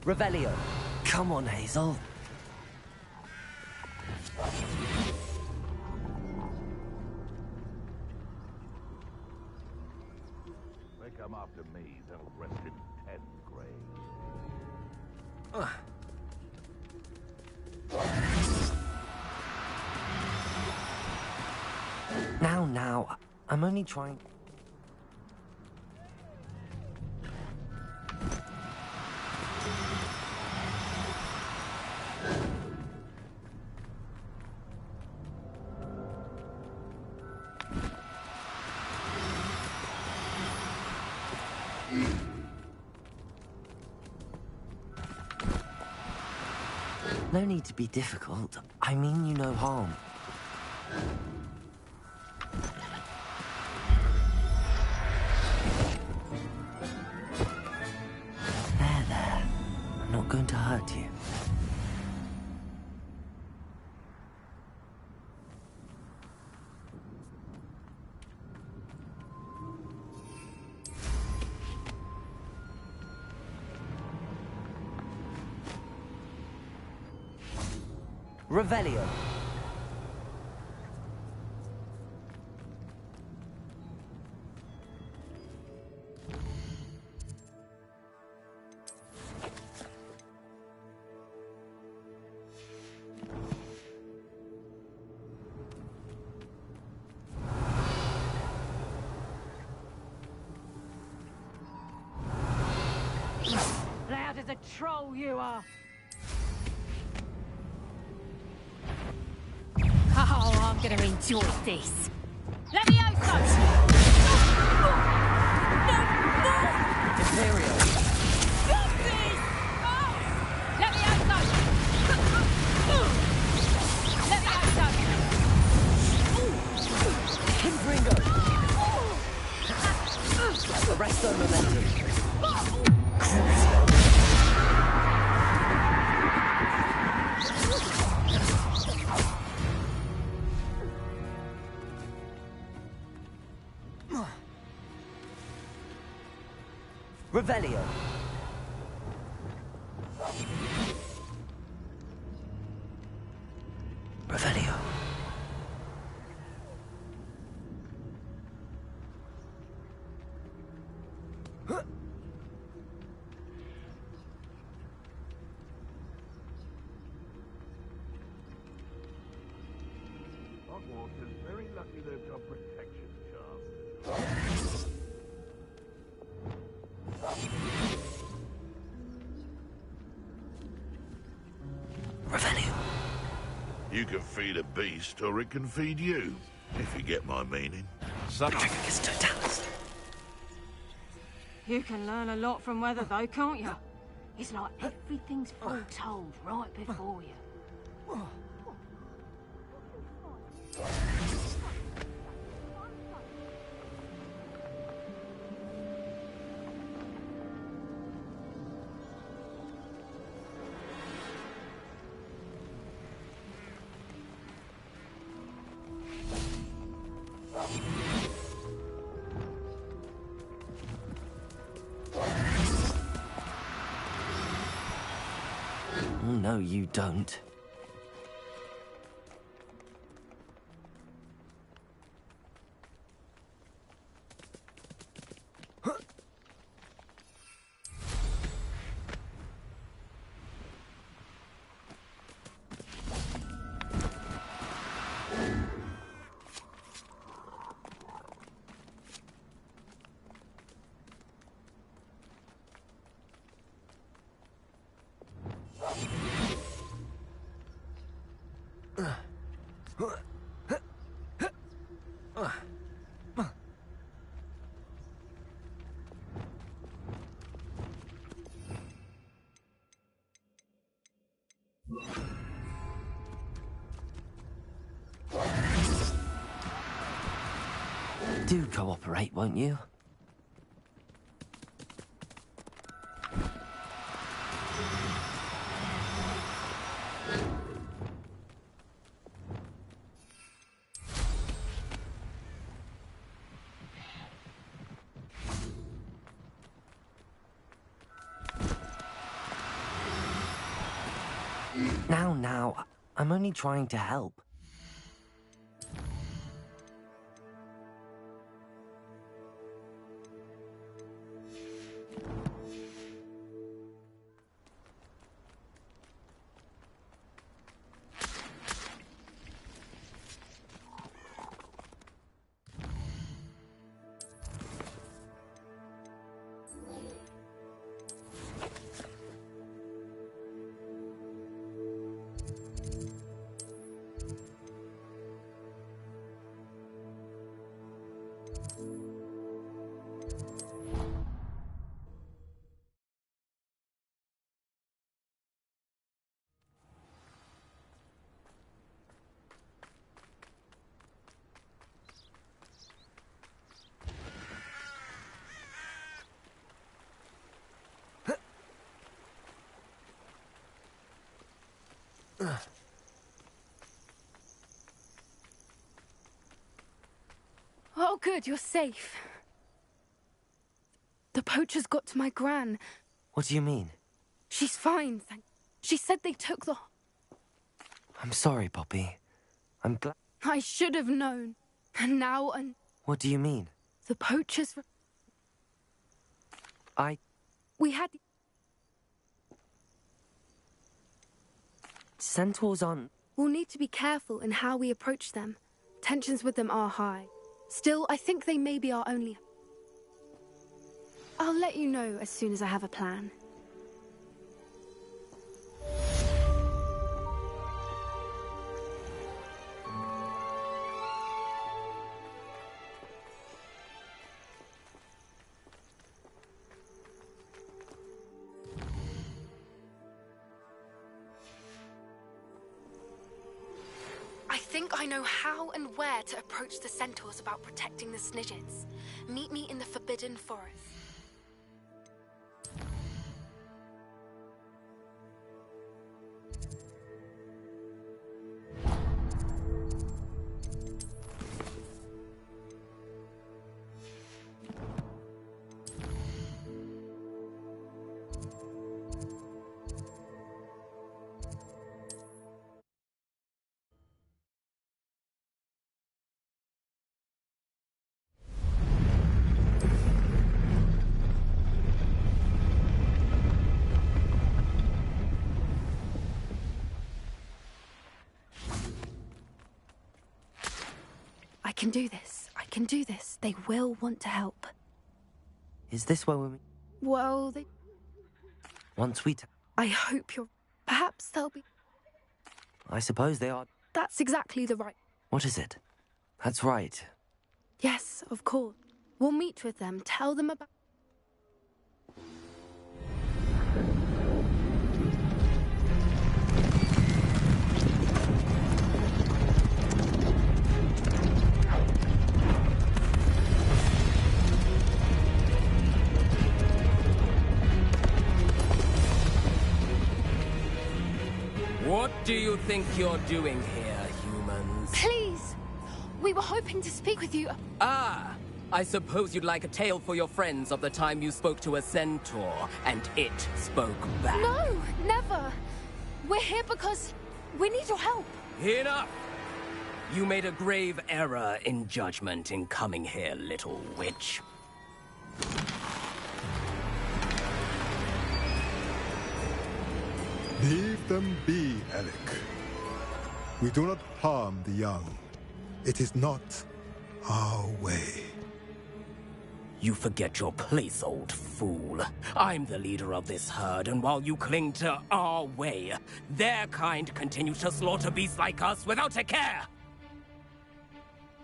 Revelio. Come on, Hazel. They come after me, they'll rest in 10 graves. Now, I'm only trying... No need to be difficult. I mean you no harm. There. I'm not going to hurt you. Revelio. Loud as a troll you are. Oh, I'm gonna enjoy this. Levioso! Imperial. Levioso! Levioso! Impringo. Arresto momentum. Revelio. Revelio. Hogwarts is very lucky they've got protection charms. Revelio. You can feed a beast, or it can feed you, if you get my meaning. Patricus Totalis. You can learn a lot from weather, though, can't you? It's like everything's foretold right before you. No, you don't. Do cooperate, won't you? Now, I'm only trying to help. Oh, good, you're safe. The poachers got to my gran. What do you mean? She's fine. She said they took the... I'm sorry, Poppy. I'm glad... I should have known. And now, What do you mean? the poachers... We had... Centaurs aren't... We'll need to be careful in how we approach them. Tensions with them are high. Still, I think they may be our only... I'll let you know as soon as I have a plan. I think I know how and where to approach the centaurs about protecting the Snidgets. Meet me in the Forbidden Forest. I can do this. I can do this. They will want to help. Is this where we... Well, they... Once we... I hope you're... Perhaps they'll be... I suppose they are... That's exactly the right... What is it? That's right. Yes, of course. We'll meet with them, tell them about... What do you think you're doing here, humans? Please! We were hoping to speak with you. Ah! I suppose you'd like a tale for your friends of the time you spoke to a centaur, and it spoke back. No! Never! We're here because we need your help. Enough! You made a grave error in judgment in coming here, little witch. Leave them be, Alec. We do not harm the young. It is not our way. You forget your place, old fool. I'm the leader of this herd, and while you cling to our way, their kind continue to slaughter beasts like us without a care!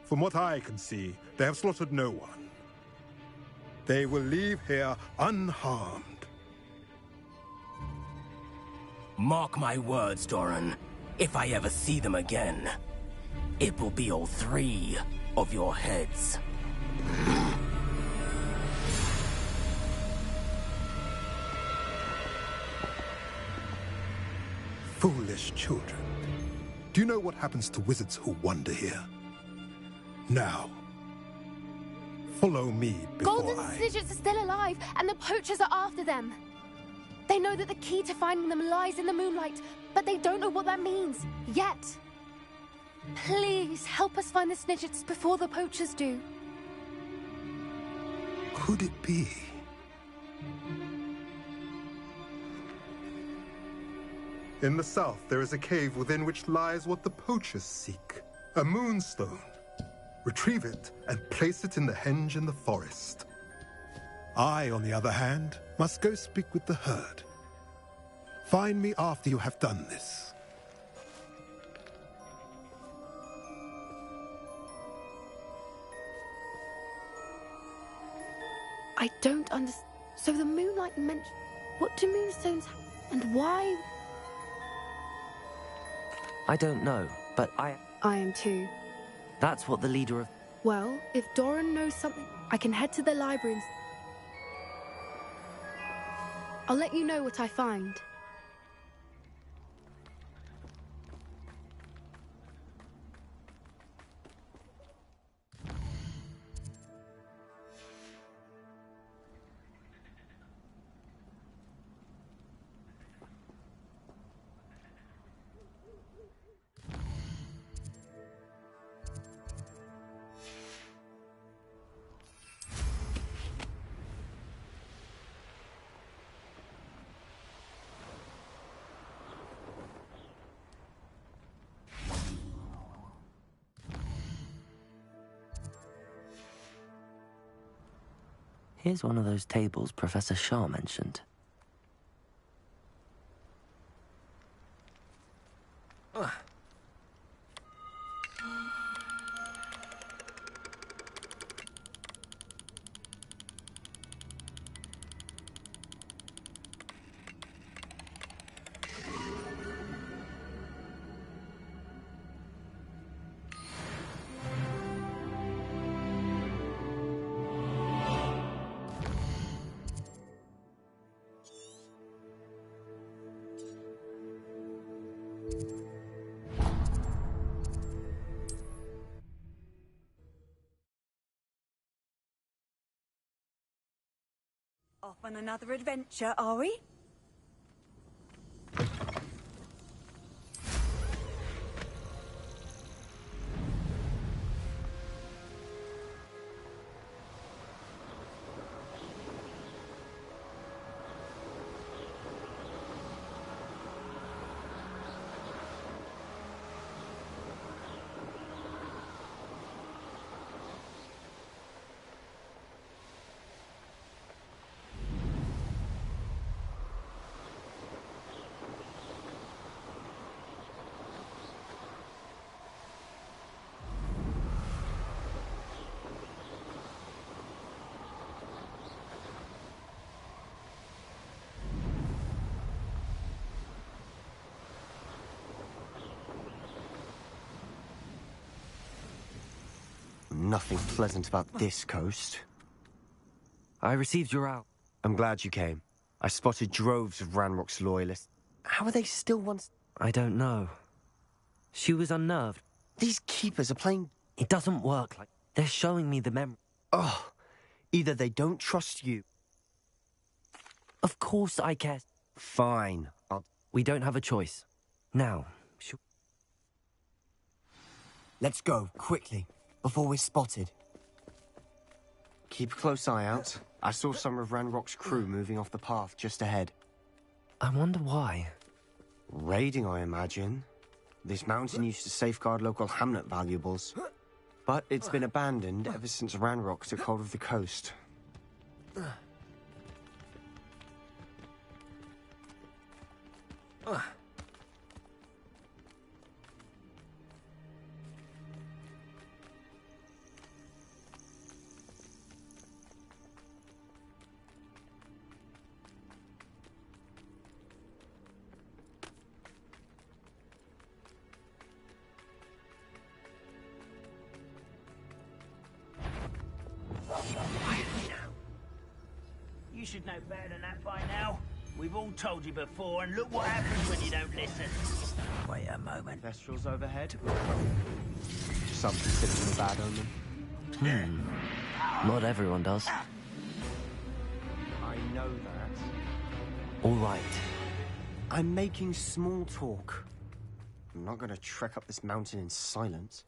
From what I can see, they have slaughtered no one. They will leave here unharmed. Mark my words, Doran. If I ever see them again, it will be all 3 of your heads. Foolish children. Do you know what happens to wizards who wander here? Now, follow me before Golden I... Snidgets are still alive, and the poachers are after them. They know that the key to finding them lies in the moonlight, but they don't know what that means, yet. Please, help us find the Snidgets before the poachers do. Could it be? In the south, there is a cave within which lies what the poachers seek. A moonstone. Retrieve it and place it in the henge in the forest. I, on the other hand, must go speak with the herd. Find me after you have done this. I don't understand. So the moonlight mentioned... What do moonstones have? And why? I don't know, but I am too. That's what the leader of... Well, if Doran knows something, I can head to the library and... I'll let you know what I find. Here's one of those tables Professor Shah mentioned. Off on another adventure, are we? Nothing pleasant about this coast. I received your out. I'm glad you came. I spotted droves of Ranrock's loyalists. How are they still once? I don't know. She was unnerved. These keepers are playing... It doesn't work like... They're showing me the memory. Oh, either they don't trust you. Of course I care. Fine. We don't have a choice. Now, let's go, quickly, before we're spotted. Keep a close eye out. I saw some of Ranrock's crew moving off the path just ahead. I wonder why. Raiding, I imagine. This mountain used to safeguard local hamlet valuables. But it's been abandoned ever since Ranrock took hold of the coast. You should know better than that by now. We've all told you before, and look what happens when you don't listen. Wait a moment. Vestrals overhead. Some consider them a bad omen. Not everyone does. I know that. All right. I'm making small talk. I'm not going to trek up this mountain in silence.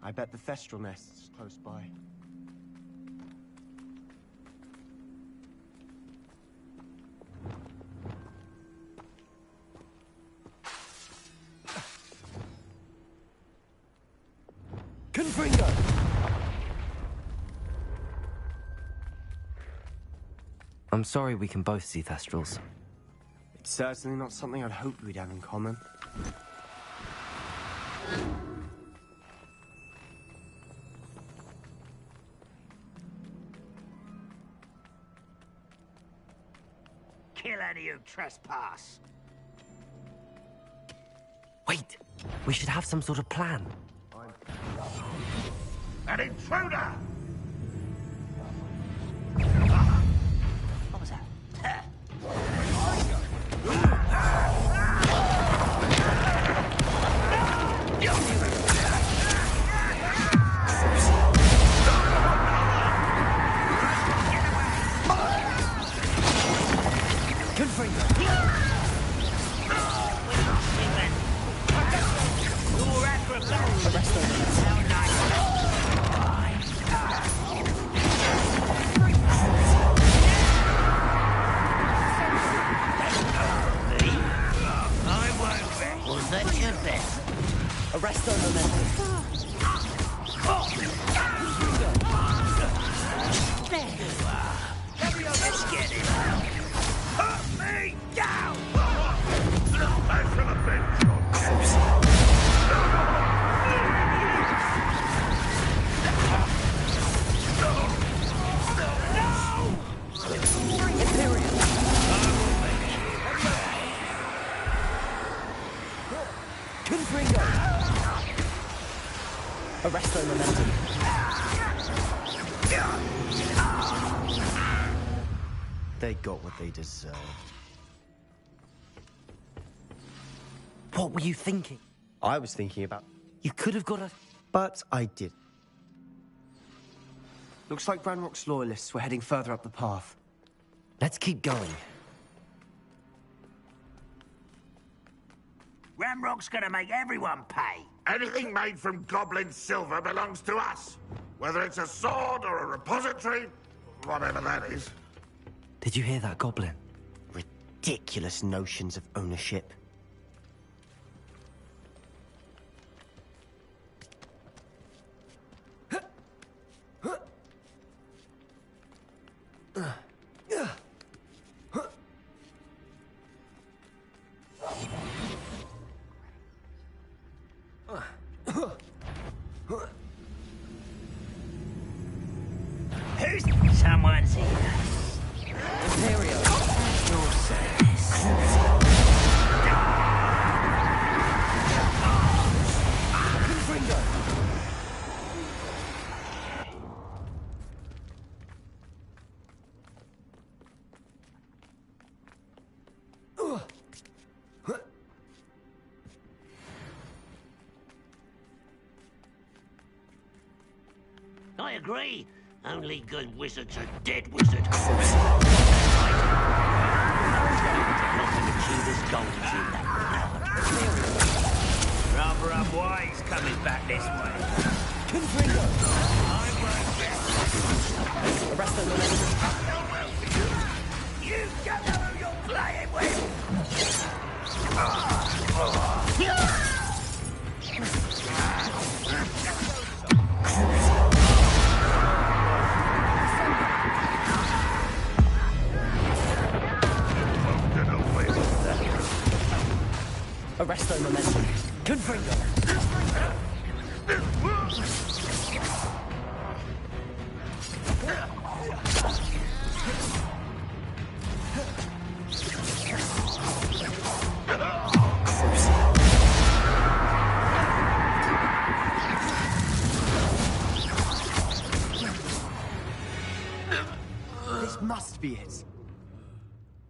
I bet the Thestral nest's close by. Confringo! I'm sorry we can both see Thestrals. It's certainly not something I'd hoped we'd have in common. Kill any who trespass. Wait! We should have some sort of plan. An intruder! What was that? They got what they deserved. What were you thinking? I was thinking about... You could have got a... But I did. Looks like Ranrock's loyalists were heading further up the path. Let's keep going. Ramrock's gonna make everyone pay. Anything made from goblin silver belongs to us. Whether it's a sword or a repository, whatever that is. Did you hear that, Goblin? Ridiculous notions of ownership. Someone's here. Imperial. Your service. I agree. Only good wizards are dead wizards. Rather unwise coming back this way. Arrest them, You don't know who you're playing with! Arresto momentum. Confringo. This must be it.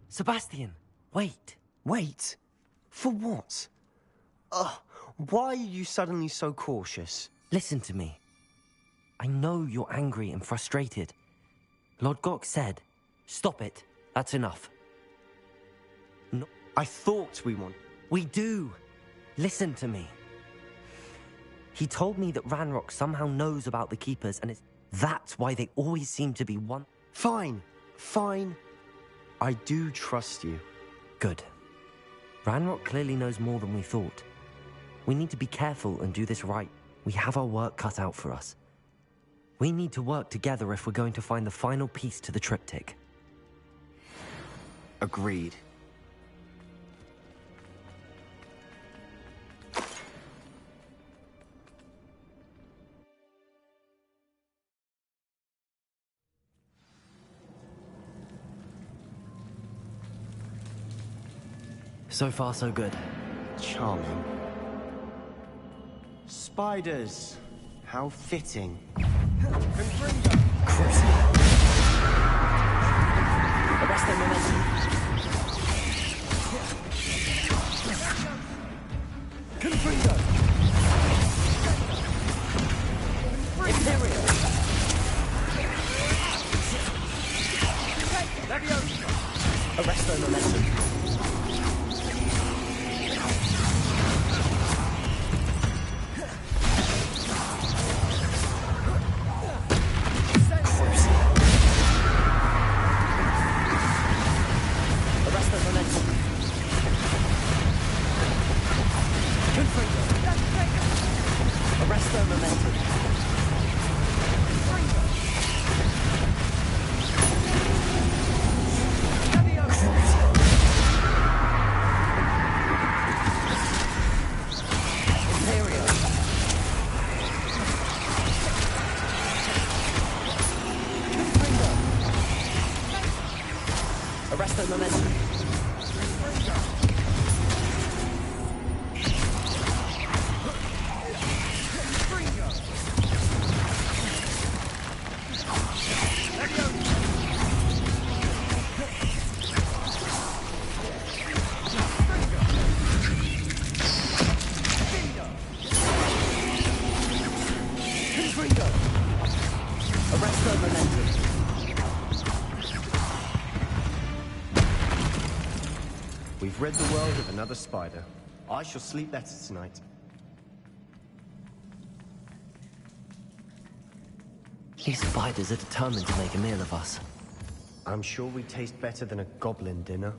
Sebastian, wait. Wait? For what? Why are you suddenly so cautious? Listen to me. I know you're angry and frustrated. Lord Gok said, stop it. That's enough. No, I thought we won. We do. Listen to me. He told me that Ranrock somehow knows about the Keepers, and that's why they always seem to be one... Fine. I do trust you. Good. Ranrock clearly knows more than we thought. We need to be careful and do this right. We have our work cut out for us. We need to work together if we're going to find the final piece to the triptych. Agreed. So far, so good. Charming. Spiders. How fitting. Arrest them, momentum. Confringo. Imperial. Arrest them, momentum. Arrest the momentum. Arrest their momentum. We've rid the world of another spider. I shall sleep better tonight. These spiders are determined to make a meal of us. I'm sure we taste better than a goblin dinner.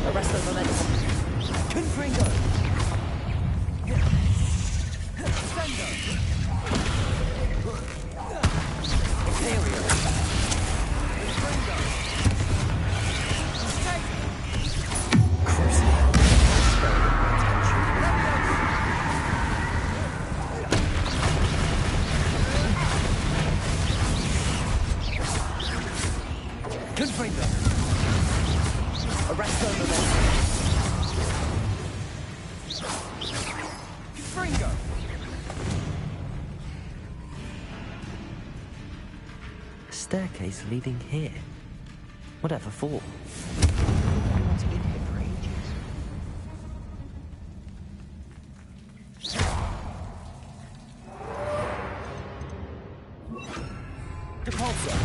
Arrest their momentum. Confringo! Staircase leading here. Whatever for? It's been here for ages. Depulsor!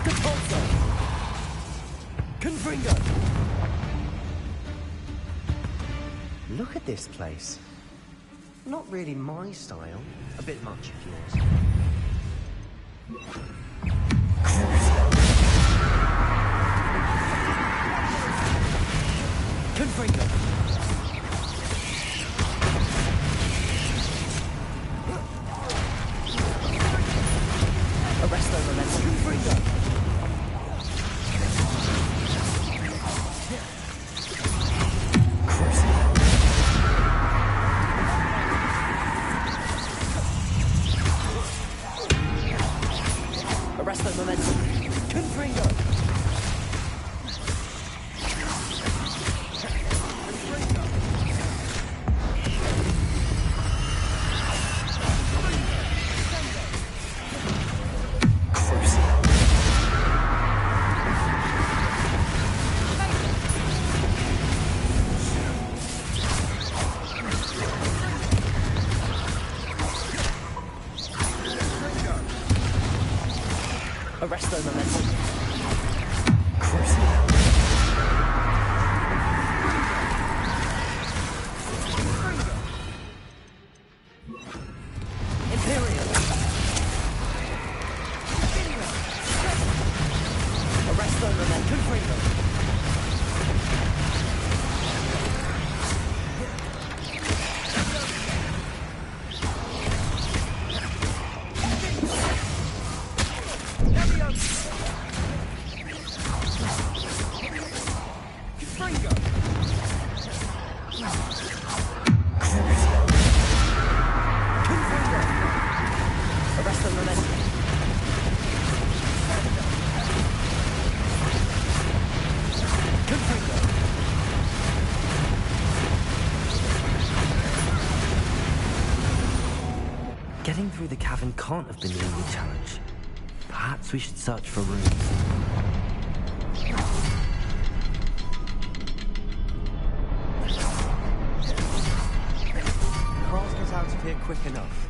Depulsor! Confringo! Look at this place. Not really my style. A bit much of yours. Confringo! Arrest their momentum. Confringo! Arrest their momentum. Confringo! Arrest their momentum. Imperial. Arrest their momentum. Freedom. Getting through the cavern can't have been the only challenge. Perhaps we should search for rooms. Can't get out of here quick enough.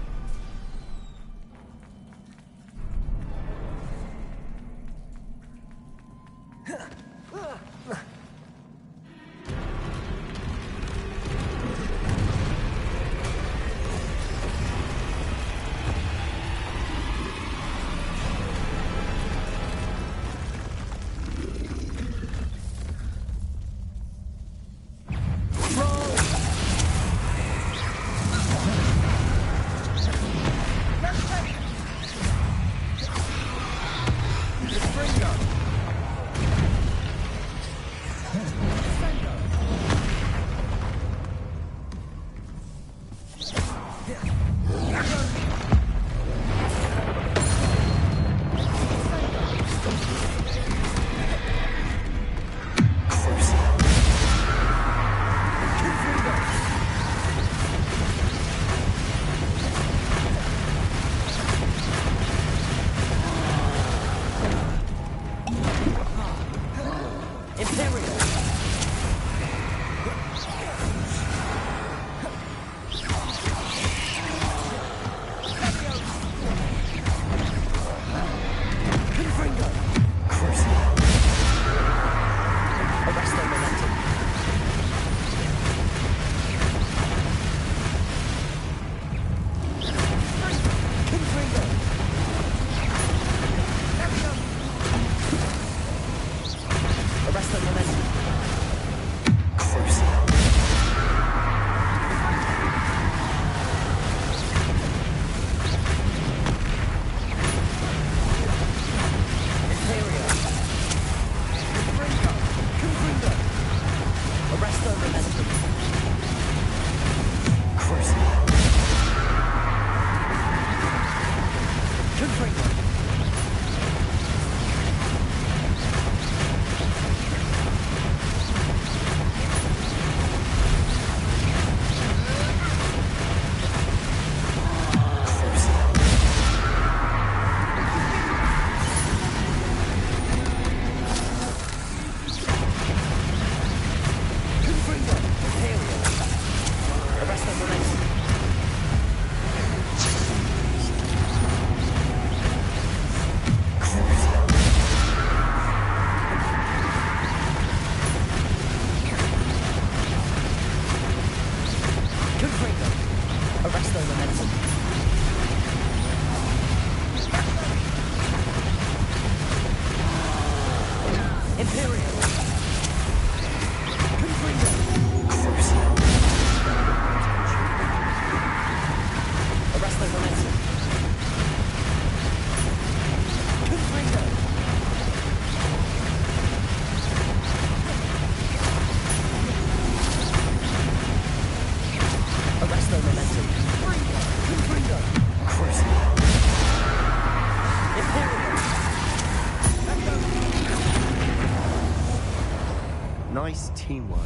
Nice teamwork.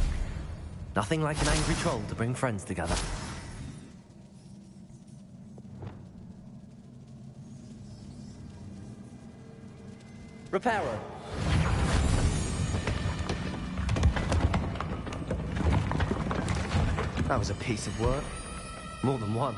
Nothing like an angry troll to bring friends together. Repairer. That was a piece of work. More than one.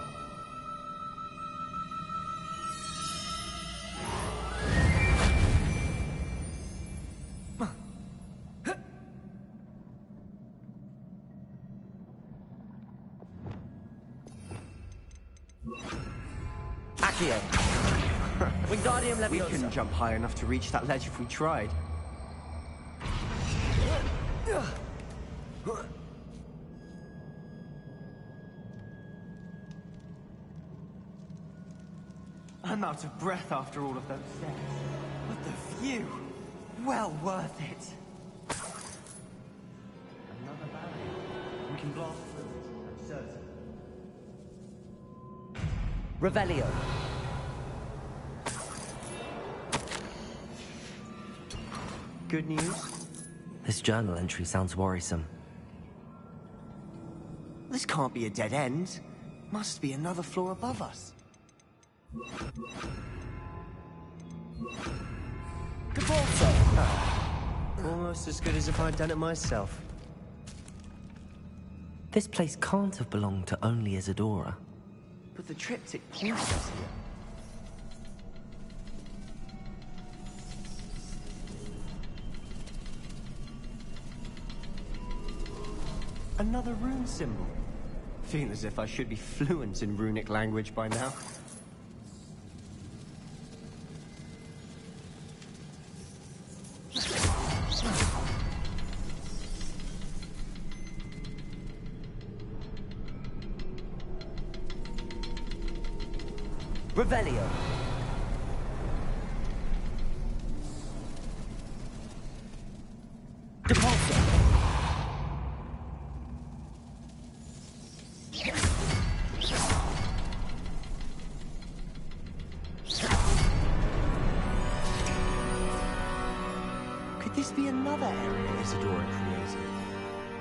We couldn't jump high enough to reach that ledge if we tried. I'm out of breath after all of those steps. But the view, well worth it. Another barrier. We can blast through it, I'm certain. Revelio. Good news? This journal entry sounds worrisome. This can't be a dead end. Must be another floor above us. Almost as good as if I'd done it myself. This place can't have belonged to only Isadora. But the triptych points us here. Another rune symbol. Feel as if I should be fluent in runic language by now. Revelio. Depulso. Could this be another area Isadora created?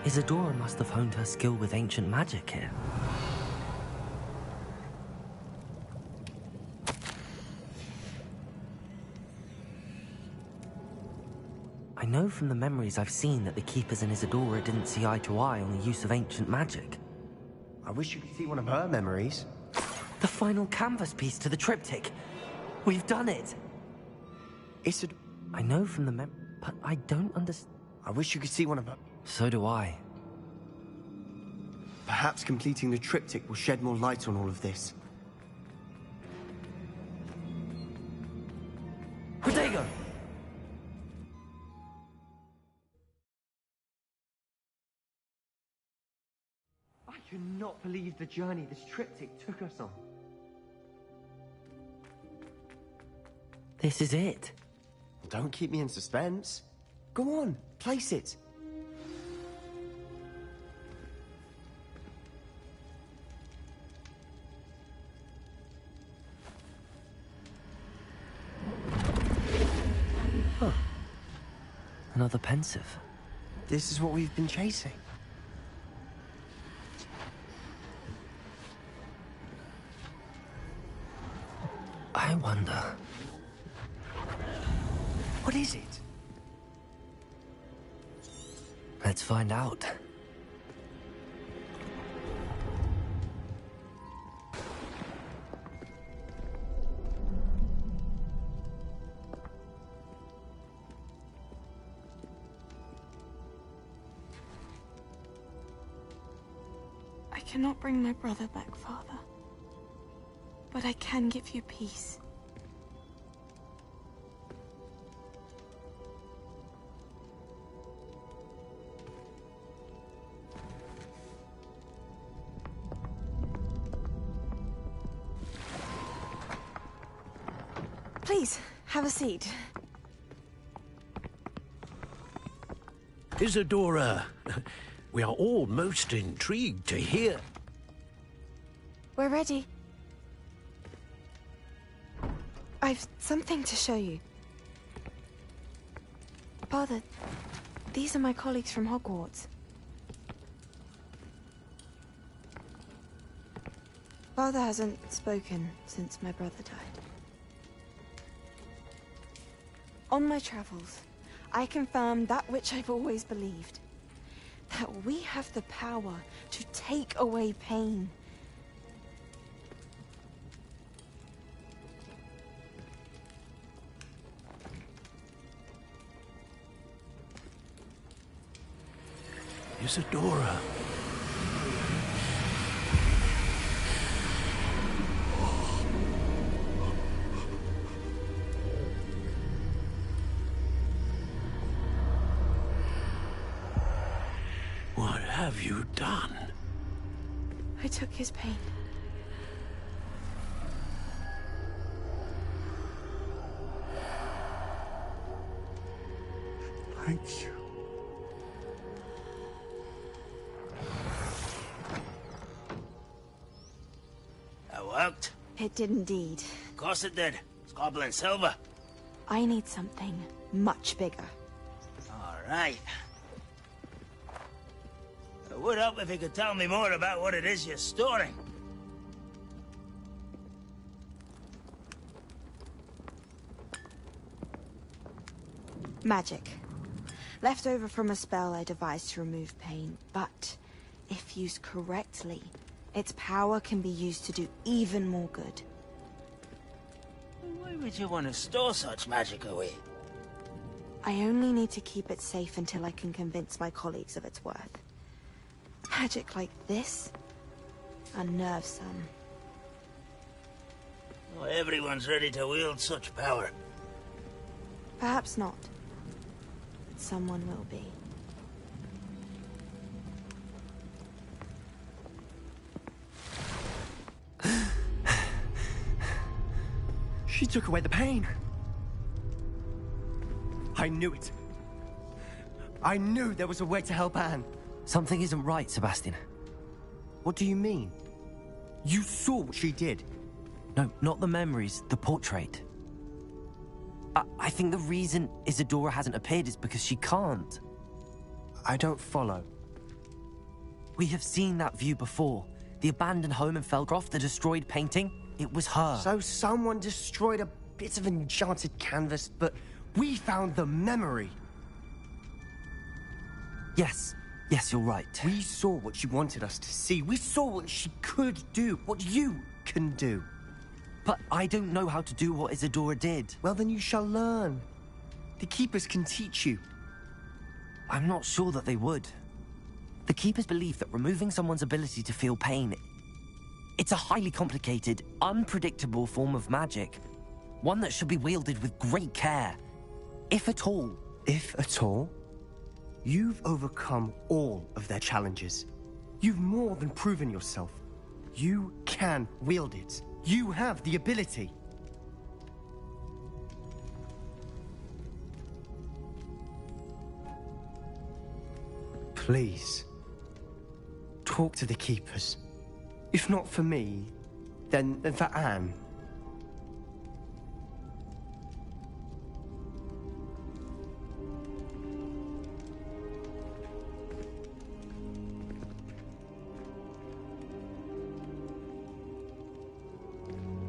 Isadora must have honed her skill with ancient magic here. I know from the memories I've seen that the Keepers and Isadora didn't see eye to eye on the use of ancient magic. I wish you could see one of her memories. The final canvas piece to the triptych. We've done it! I know from the but I don't understand. I wish you could see one of her. So do I. Perhaps completing the triptych will shed more light on all of this. Protego! I cannot believe the journey this triptych took us on. This is it. Don't keep me in suspense. Go on, place it. Huh. Another pensive. This is what we've been chasing. I wonder... What is it? Let's find out. I cannot bring my brother back, Father. But I can give you peace. Please, have a seat. Isadora, we are all most intrigued to hear. We're ready. I've something to show you. Father, these are my colleagues from Hogwarts. Father hasn't spoken since my brother died. On my travels, I confirmed that which I've always believed. That we have the power to take away pain. Isadora. What have you done? I took his pain. Thank you. That worked? It did indeed. Of course it did. It's goblin silver. I need something much bigger. All right. It would help if you could tell me more about what it is you're storing. Magic. Left over from a spell I devised to remove pain, but if used correctly, its power can be used to do even more good. Why would you want to store such magic away? I only need to keep it safe until I can convince my colleagues of its worth. Magic like this unnerves some. Not everyone's ready to wield such power. Perhaps not, but someone will be. She took away the pain. I knew it. I knew there was a way to help Anne. Something isn't right, Sebastian. What do you mean? You saw what she did. No, not the memories, the portrait. I think the reason Isadora hasn't appeared is because she can't. I don't follow. We have seen that view before. The abandoned home in Felcroft, the destroyed painting. It was her. So someone destroyed a bit of enchanted canvas, but we found the memory. Yes, you're right. We saw what she wanted us to see. We saw what she could do, what you can do. But I don't know how to do what Isadora did. Well, then you shall learn. The Keepers can teach you. I'm not sure that they would. The Keepers believe that removing someone's ability to feel pain, it's a highly complicated, unpredictable form of magic. One that should be wielded with great care. If at all. If at all? You've overcome all of their challenges. You've more than proven yourself. You can wield it. You have the ability. Please, talk to the Keepers. If not for me, then for Anne.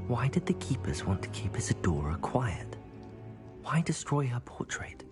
Why did the Keepers want to keep Isadora quiet? Why destroy her portrait?